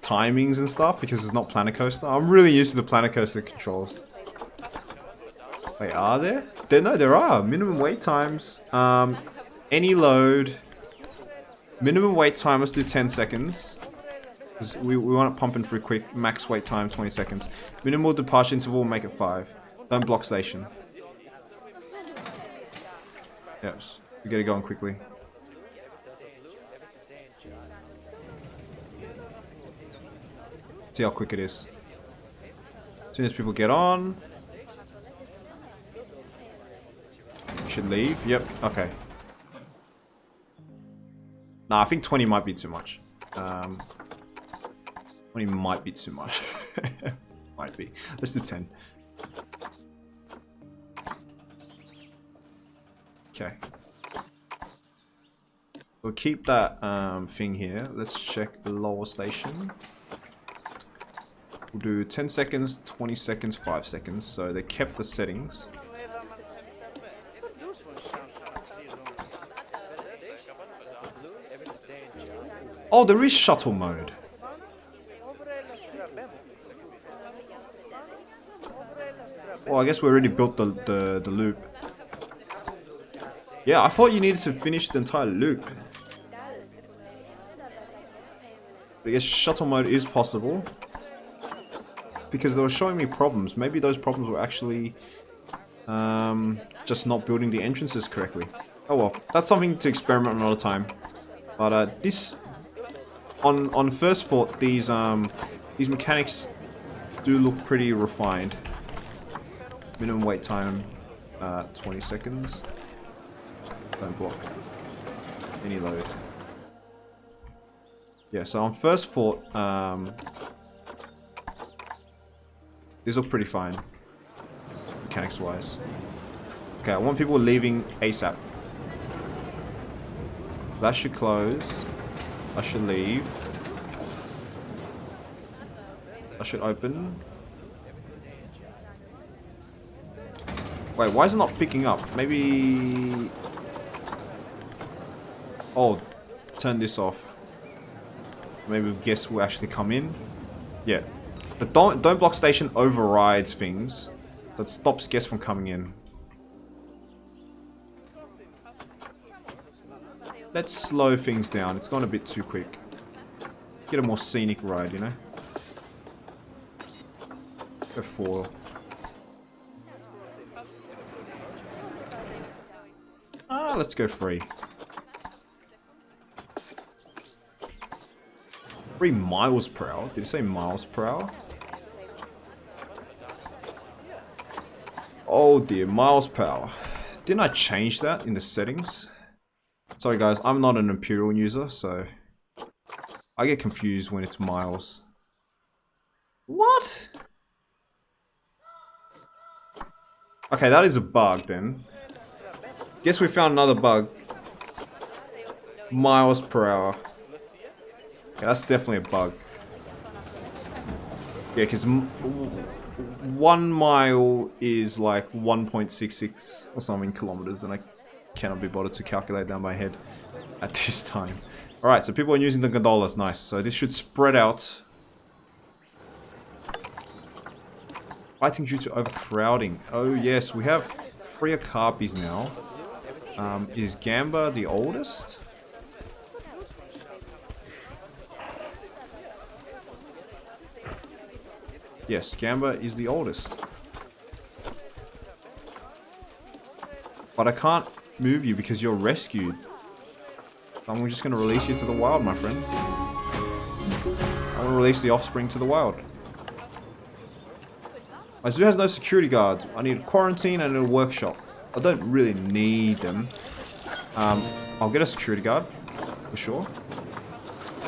timings and stuff because it's not Planet Coaster. I'm really used to the Planet Coaster controls. Wait, are there? No, there are. Minimum wait times. Any load. Minimum wait time, let's do 10 seconds. Because we want it pumping through quick. Max wait time, 20 seconds. Minimal departure interval, make it 5. Don't block station. Yep, we gotta go on quickly. See how quick it is. As soon as people get on. Should leave. Yep, okay. Nah, I think 20 might be too much. 20 might be too much. Might be. Let's do 10. Okay. We'll keep that thing here. Let's check the lower station. We'll do 10 seconds, 20 seconds, 5 seconds. So they kept the settings. Oh, there is shuttle mode. Well, I guess we already built the loop. Yeah, I thought you needed to finish the entire loop. But I guess shuttle mode is possible. Because they were showing me problems. Maybe those problems were actually just not building the entrances correctly. Oh well, that's something to experiment another time. But this, on first thought, these mechanics do look pretty refined. Minimum wait time, 20 seconds. Don't block any load. Yeah, so on first thought, these look pretty fine, mechanics wise. Okay, I want people leaving ASAP. That should close. I should leave. I should open. Wait, why is it not picking up? Maybe... Oh, turn this off. Maybe guests will actually come in. Yeah. But don't block station overrides things. That stops guests from coming in. Let's slow things down. It's gone a bit too quick. Get a more scenic ride, you know? Go 4. Let's go 3. 3 miles per hour? Did it say miles per hour? Oh dear, miles per hour. Didn't I change that in the settings? Sorry guys, I'm not an Imperial user, so I get confused when it's miles. What? Okay, that is a bug then. Guess we found another bug. Miles per hour. Yeah, that's definitely a bug. Yeah, because 1 mile is like 1.66 or something kilometers, and I cannot be bothered to calculate that in my head at this time. Alright, so people are using the gondolas. Nice. So this should spread out. Fighting due to overcrowding. Oh yes, we have freer carpies now. Is Gamba the oldest? Yes, Gamba is the oldest. But I can't move you because you're rescued. So I'm just going to release you to the wild, my friend. I want to release the offspring to the wild. My zoo has no security guards. I need a quarantine and a workshop. I don't really need them. I'll get a security guard, for sure.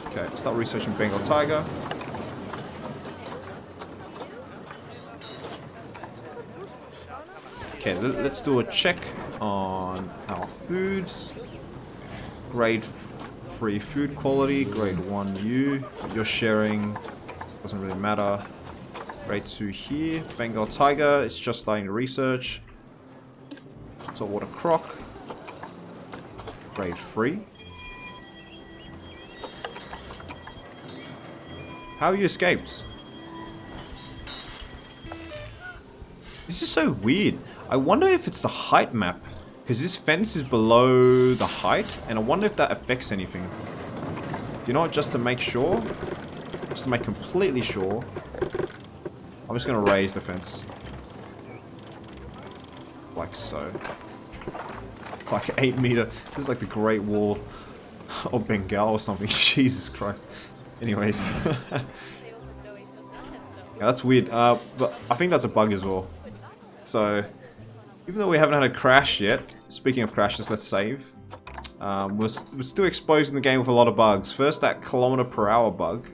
Okay, start researching Bengal tiger. Okay, let's do a check on our foods. Grade 3 food quality, grade 1 U. You're sharing, doesn't really matter. Grade 2 here. Bengal tiger, it's just starting to research. Saltwater croc. Grade 3. How are you escaped? This is so weird. I wonder if it's the height map. Because this fence is below the height. And I wonder if that affects anything. Do you know what? Just to make sure. Just to make completely sure. I'm just going to raise the fence. Like so. Like 8 meter. This is like the Great Wall of Bengal or something. Jesus Christ. Anyways. Yeah, that's weird. But I think that's a bug as well. So, even though we haven't had a crash yet, speaking of crashes, let's save. We're still exposing the game with a lot of bugs. First, that km/h bug.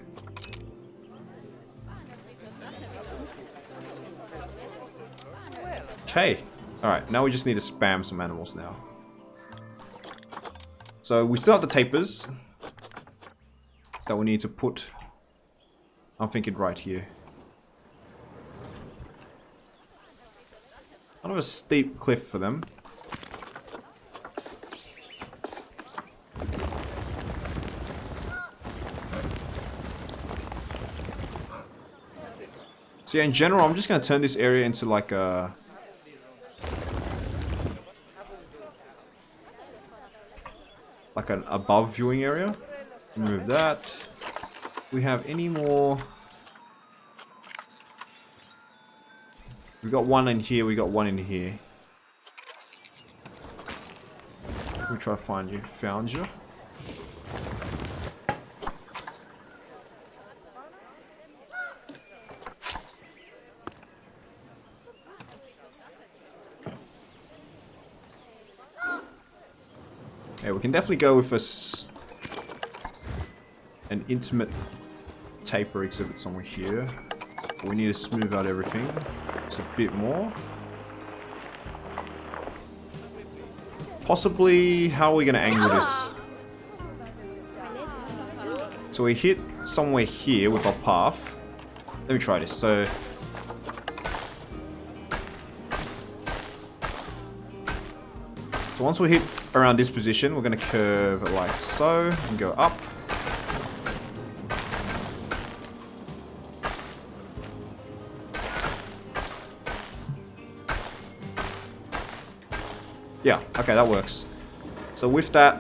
Okay. Alright, now we just need to spam some animals now. So, we still have the tapers that we need to put, I'm thinking right here. Kind of a steep cliff for them. So yeah, in general, I'm just going to turn this area into like a... like an above viewing area. Remove that. We have any more... We got one in here, we got one in here. Let me try to find you. Found you. Yeah, we can definitely go with an intimate taper exhibit somewhere here. We need to smooth out everything. It's a bit more. Possibly, how are we going to angle this? So we hit somewhere here with our path. Let me try this. So once we hit around this position, we're going to curve it like so and go up. Yeah, okay, that works. So with that,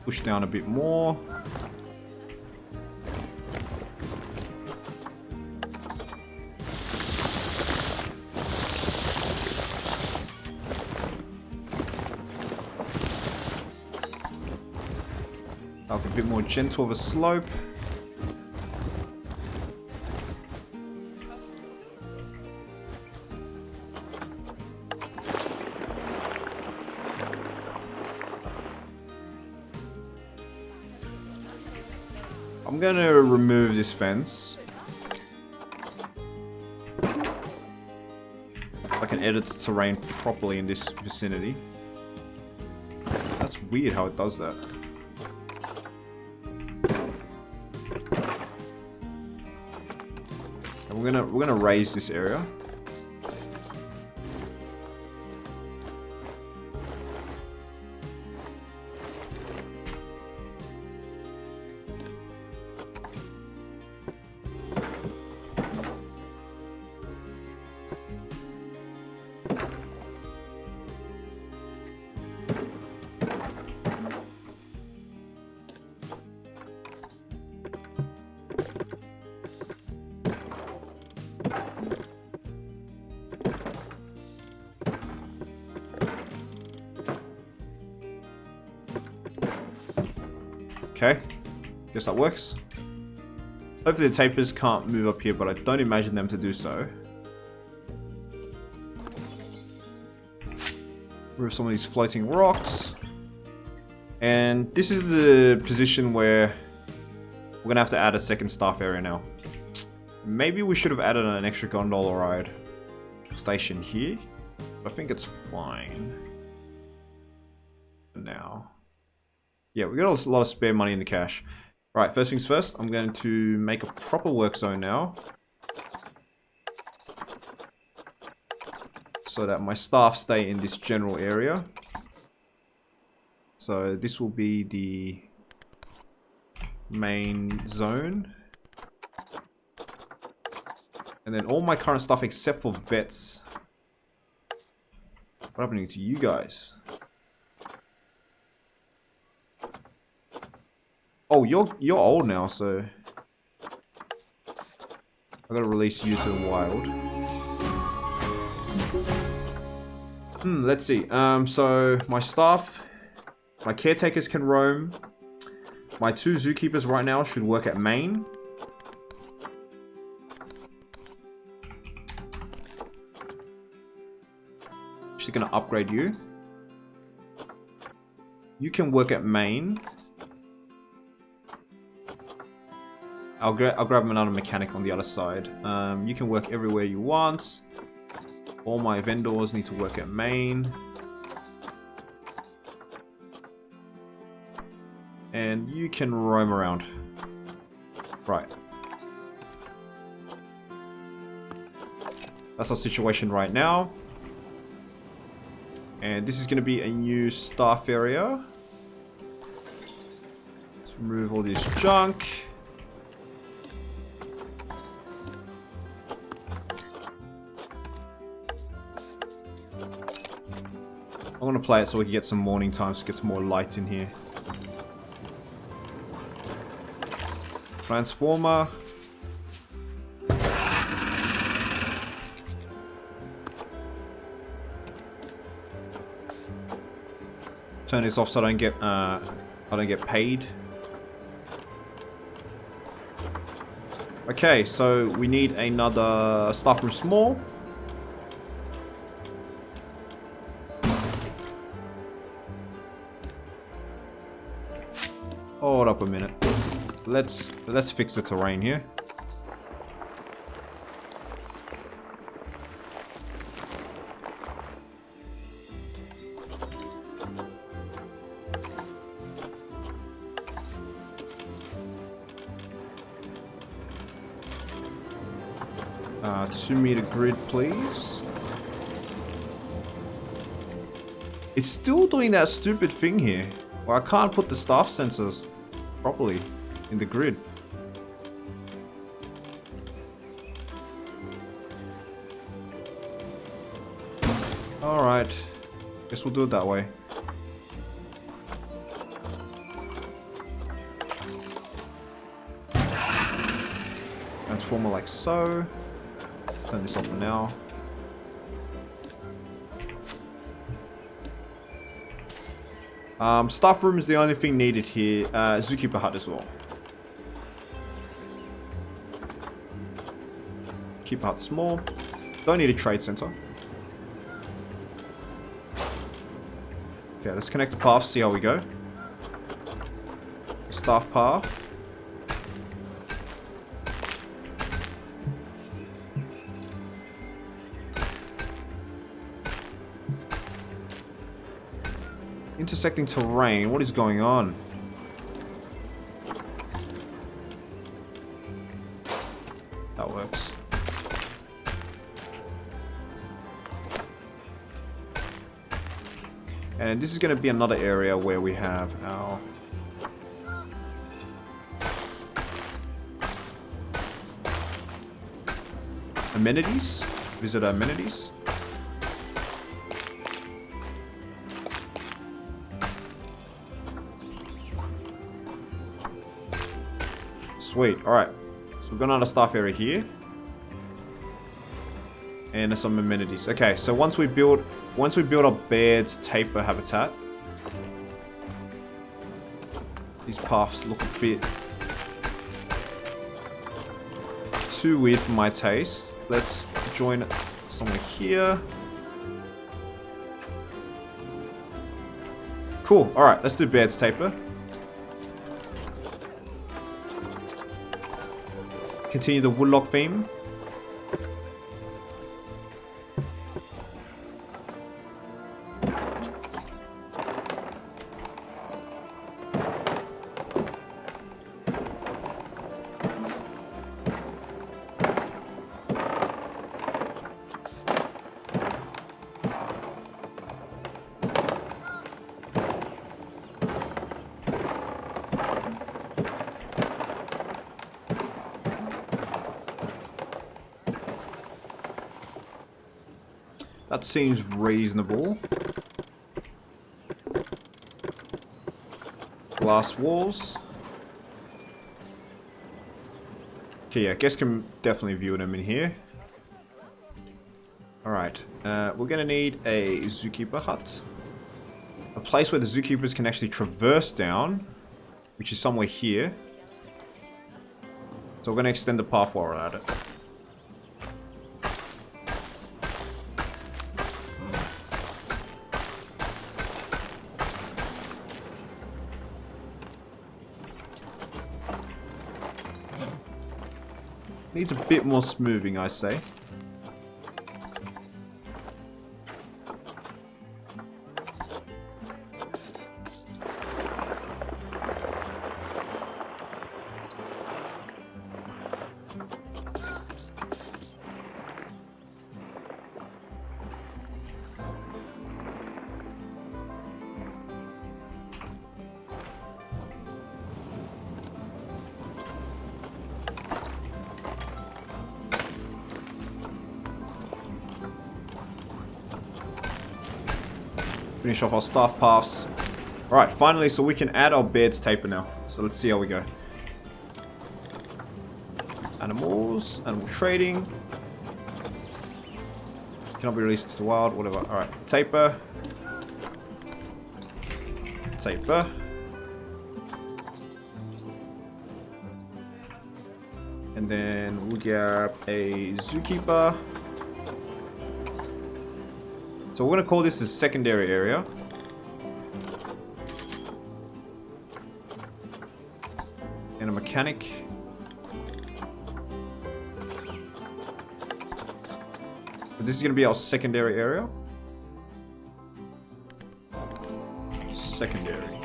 push down a bit more. more gentle of a slope. I'm gonna remove this fence. I can edit the terrain properly in this vicinity. That's weird how it does that. And we're gonna raise this area. Okay, guess that works. Hopefully the tapirs can't move up here, but I don't imagine them to do so. Remove some of these floating rocks. And this is the position where we're gonna have to add a second staff area now. Maybe we should have added an extra gondola ride station here. I think it's fine for now. Yeah, we got a lot of spare money in the cash. Right, first things first, I'm going to make a proper work zone now. So that my staff stay in this general area. So this will be the main zone. And then all my current stuff except for vets. What's happening to you guys? Oh, you're old now, so I gotta release you to the wild. Let's see. So my staff, my caretakers can roam. My 2 zookeepers right now should work at main. Just gonna upgrade you. You can work at main. I'll grab another mechanic on the other side. You can work everywhere you want. All my vendors need to work at main. And you can roam around. Right. That's our situation right now. And this is going to be a new staff area. Let's remove all this junk. I want to play it so we can get some morning time, so it gets more light in here. Transformer. Turn this off so I don't get paid. Okay, so we need another staff room small. Hold up a minute. Let's fix the terrain here. Uh, 2-meter grid, please. It's still doing that stupid thing here. Well, I can't put the staff sensors properly in the grid. Alright. Guess we'll do it that way. Transformer like so. Turn this off for now. Staff room is the only thing needed here. Zookeeper Hut as well. Keep Hut small. Don't need a trade center. Okay, let's connect the paths, see how we go. Staff path. Intersecting terrain. What is going on? That works. And this is going to be another area where we have our amenities. Visit our amenities. Sweet. Alright. So we've got another staff area here. And some amenities. Okay, so once we build our Baird's taper habitat, these paths look a bit too weird for my taste. Let's join somewhere here. Cool. Alright, let's do Baird's taper. Continue the woodlock theme. That seems reasonable. Glass walls. Okay, yeah, guests can definitely view them in here. Alright, we're gonna need a Zookeeper Hut. A place where the zookeepers can actually traverse down, which is somewhere here. So we're gonna extend the path while we're at it. Needs a bit more smoothing, I say. Finish off our staff paths. Alright, finally, so we can add our Baird's taper now. So let's see how we go. Animals, animal trading. Cannot be released to the wild, whatever. Alright, taper. Taper. And then we'll get a zookeeper. So we're going to call this the secondary area. And a mechanic. So this is going to be our secondary area. Secondary.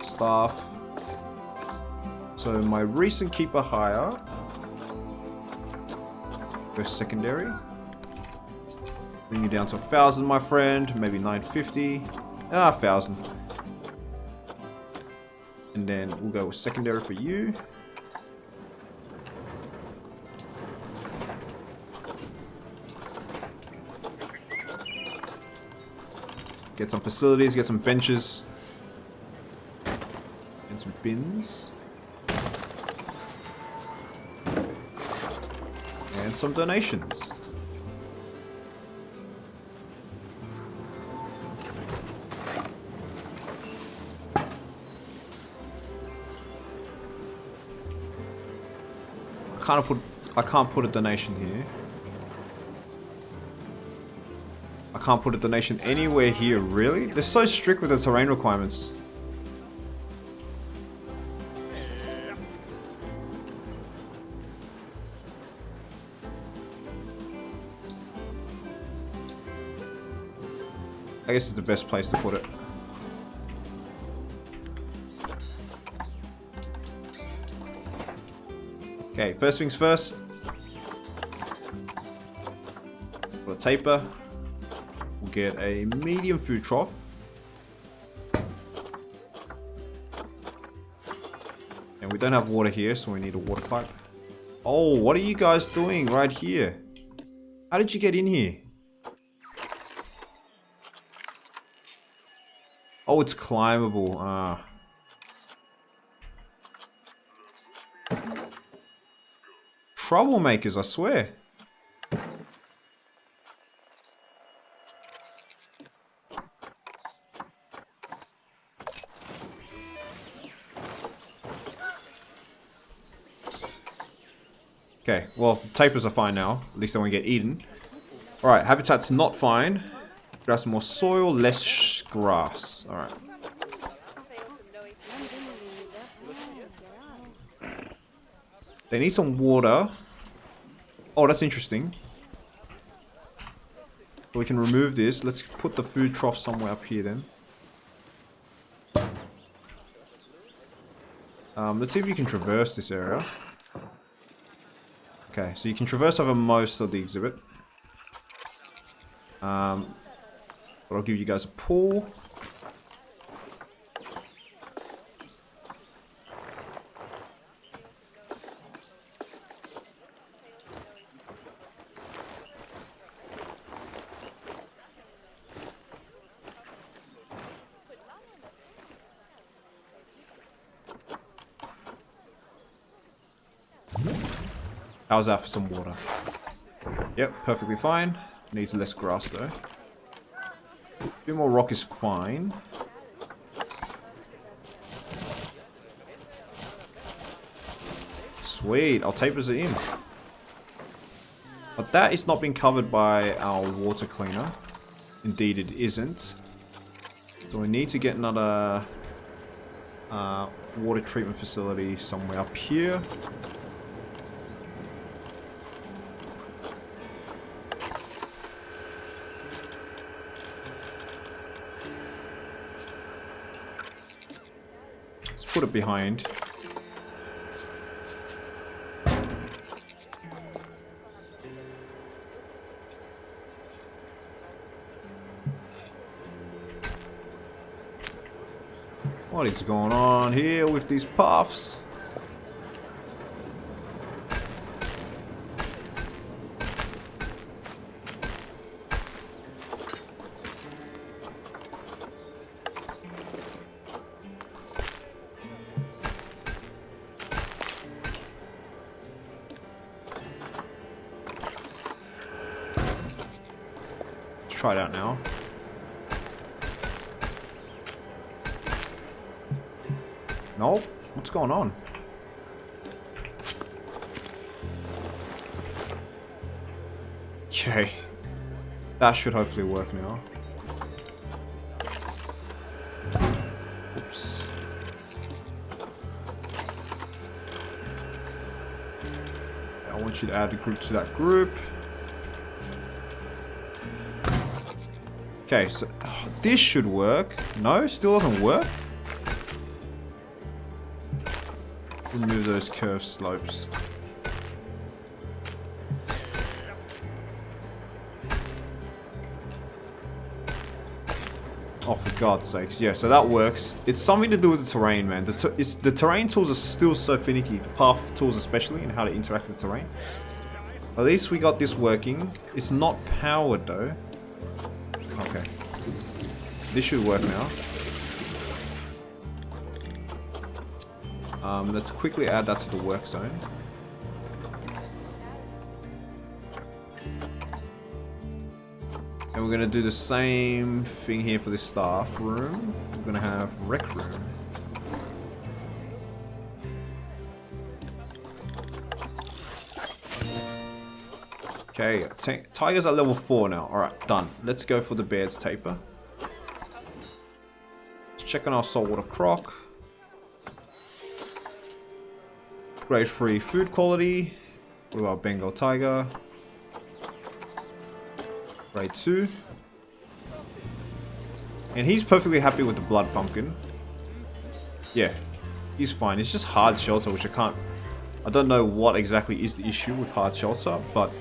Staff. So my recent keeper hire. First secondary. Bring you down to 1,000, my friend. Maybe 950. 1,000. And then we'll go with secondary for you. Get some facilities, get some benches. And some bins. And some donations. I can't put a donation here. I can't put a donation anywhere here, really? They're so strict with the terrain requirements. I guess it's the best place to put it. Okay, first things first. For a taper, we'll get a medium food trough. And we don't have water here, so we need a water pipe. Oh, what are you guys doing right here? How did you get in here? Oh, it's climbable. Ah. Troublemakers, I swear. Okay, well, tapers are fine now. At least they won't get eaten. Alright, habitat's not fine. Grab some more soil, less grass. Alright. They need some water. Oh, that's interesting. So we can remove this. Let's put the food trough somewhere up here then. Let's see if you can traverse this area. Okay, so you can traverse over most of the exhibit. But I'll give you guys a pool. How's that for some water? Yep, perfectly fine. Needs less grass though. A bit more rock is fine. Sweet, our tapers are in. But that is not being covered by our water cleaner. Indeed it isn't. So we need to get another water treatment facility somewhere up here. Put it behind. What is going on here with these paths? Try it out now. Nope. What's going on? Okay. That should hopefully work now. Oops. I want you to add a group to that group. Okay, so this should work. No, still doesn't work. Remove those curved slopes. Oh, for God's sakes. Yeah, so that works. It's something to do with the terrain, man. The terrain tools are still so finicky. The path tools especially, and how to interact with the terrain. At least we got this working. It's not powered, though. Okay. This should work now. Let's quickly add that to the work zone. And we're going to do the same thing here for this staff room. We're going to have rec room. Okay, tigers are level 4 now. Alright, done. Let's go for the bear's taper. Let's check on our Saltwater Croc. Grade 3 food quality. With our Bengal tiger. Grade 2. And he's perfectly happy with the blood pumpkin. Yeah, he's fine. It's just hard shelter, which I don't know what exactly is the issue with hard shelter, but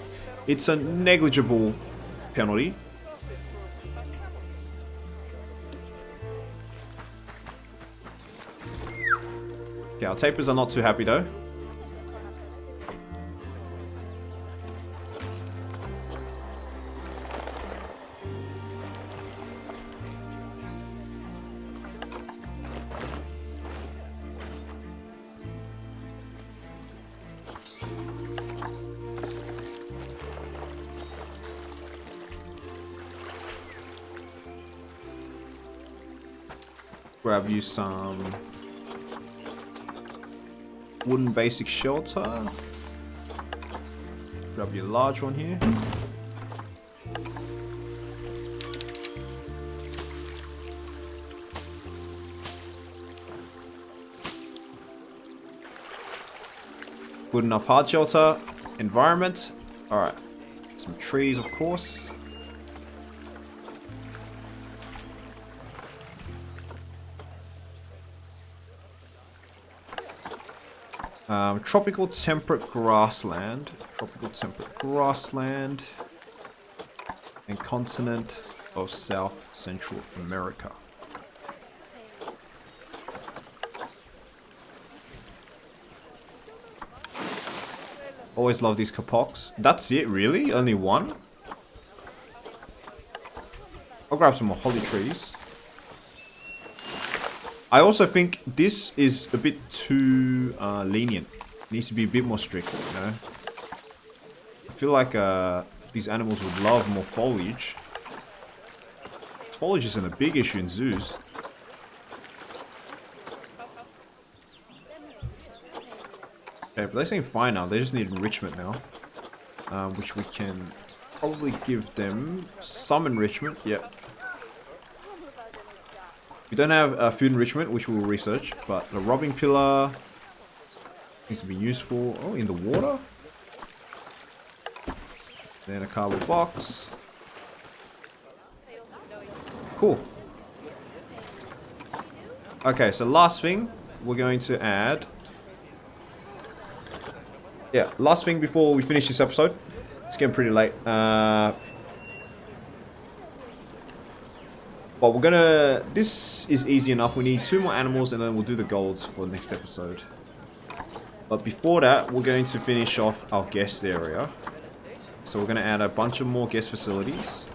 it's a negligible penalty. Okay, our tapers are not too happy though. Grab you some wooden basic shelter. Grab your large one here. Good enough hard shelter. Environment. Alright. Some trees, of course. Tropical temperate grassland. Tropical temperate grassland. And continent of South Central America. Always love these kapoks. That's it, really? Only one? I'll grab some more holly trees. I also think this is a bit too lenient. It needs to be a bit more strict, you know? I feel like these animals would love more foliage. Foliage isn't a big issue in zoos. Okay, but they seem fine now. They just need enrichment now. Which we can probably give them some enrichment. Yep. We don't have food enrichment, which we'll research, but the robbing pillar needs to be useful. Oh, in the water. Then a cardboard box. Cool. Okay, so last thing we're going to add. Yeah, last thing before we finish this episode. It's getting pretty late. But we're gonna... This is easy enough. We need 2 more animals and then we'll do the golds for the next episode. But before that, we're going to finish off our guest area. So we're gonna add a bunch of more guest facilities.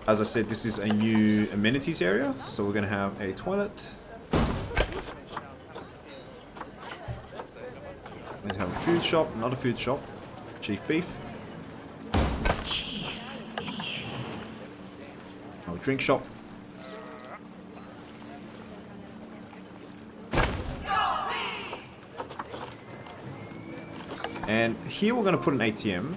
As I said, this is a new amenities area. So we're gonna have a toilet. We're gonna have a food shop, not a food shop. Chief beef. Drink shop. And here we're going to put an ATM.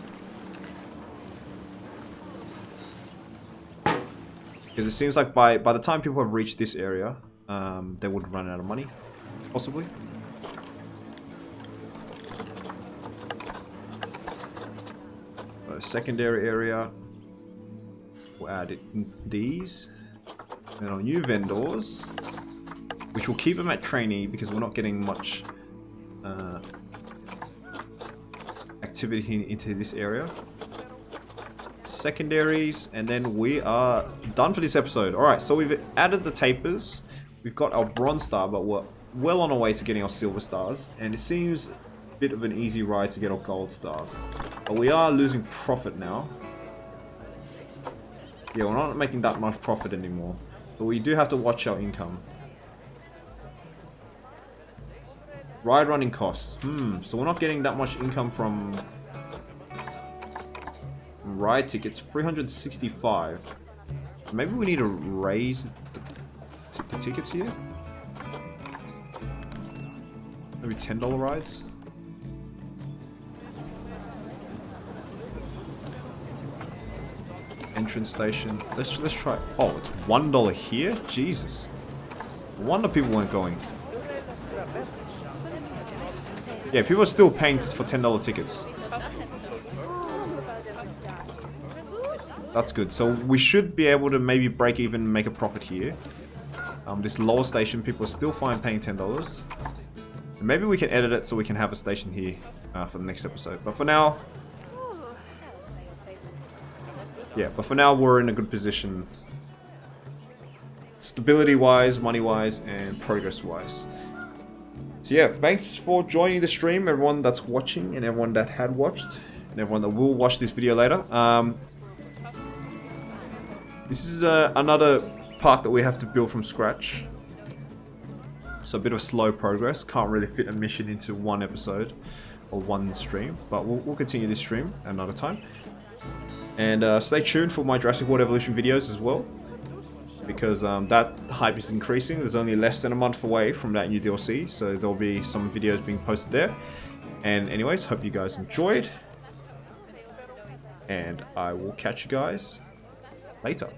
Because it seems like by the time people have reached this area, they would run out of money. Possibly. So secondary area. We'll add these. And our new vendors. Which will keep them at trainee because we're not getting much activity into this area. Secondaries. And then we are done for this episode. Alright, so we've added the tapers. We've got our bronze star, but we're well on our way to getting our silver stars. And it seems a bit of an easy ride to get our gold stars. But we are losing profit now. Yeah, we're not making that much profit anymore. But we do have to watch our income. Ride running costs. So we're not getting that much income from ride tickets. 365. Maybe we need to raise the tickets here. Maybe $10 rides. entrance station. Let's try. Oh, it's $1 here. Jesus. No wonder people weren't going. Yeah, people are still paying for $10 tickets. That's good. So we should be able to maybe break even and make a profit here. This lower station, people are still fine paying $10. And maybe we can edit it so we can have a station here for the next episode. But for now... Yeah, but for now we're in a good position. Stability-wise, money-wise, and progress-wise. So yeah, thanks for joining the stream, everyone that's watching, and everyone that had watched, and everyone that will watch this video later. This is another park that we have to build from scratch. So a bit of slow progress. Can't really fit a mission into one episode or one stream, but we'll continue this stream another time. And stay tuned for my Jurassic World Evolution videos as well, because that hype is increasing. There's only less than a month away from that new DLC, so there'll be some videos being posted there. And anyways, hope you guys enjoyed, and I will catch you guys later.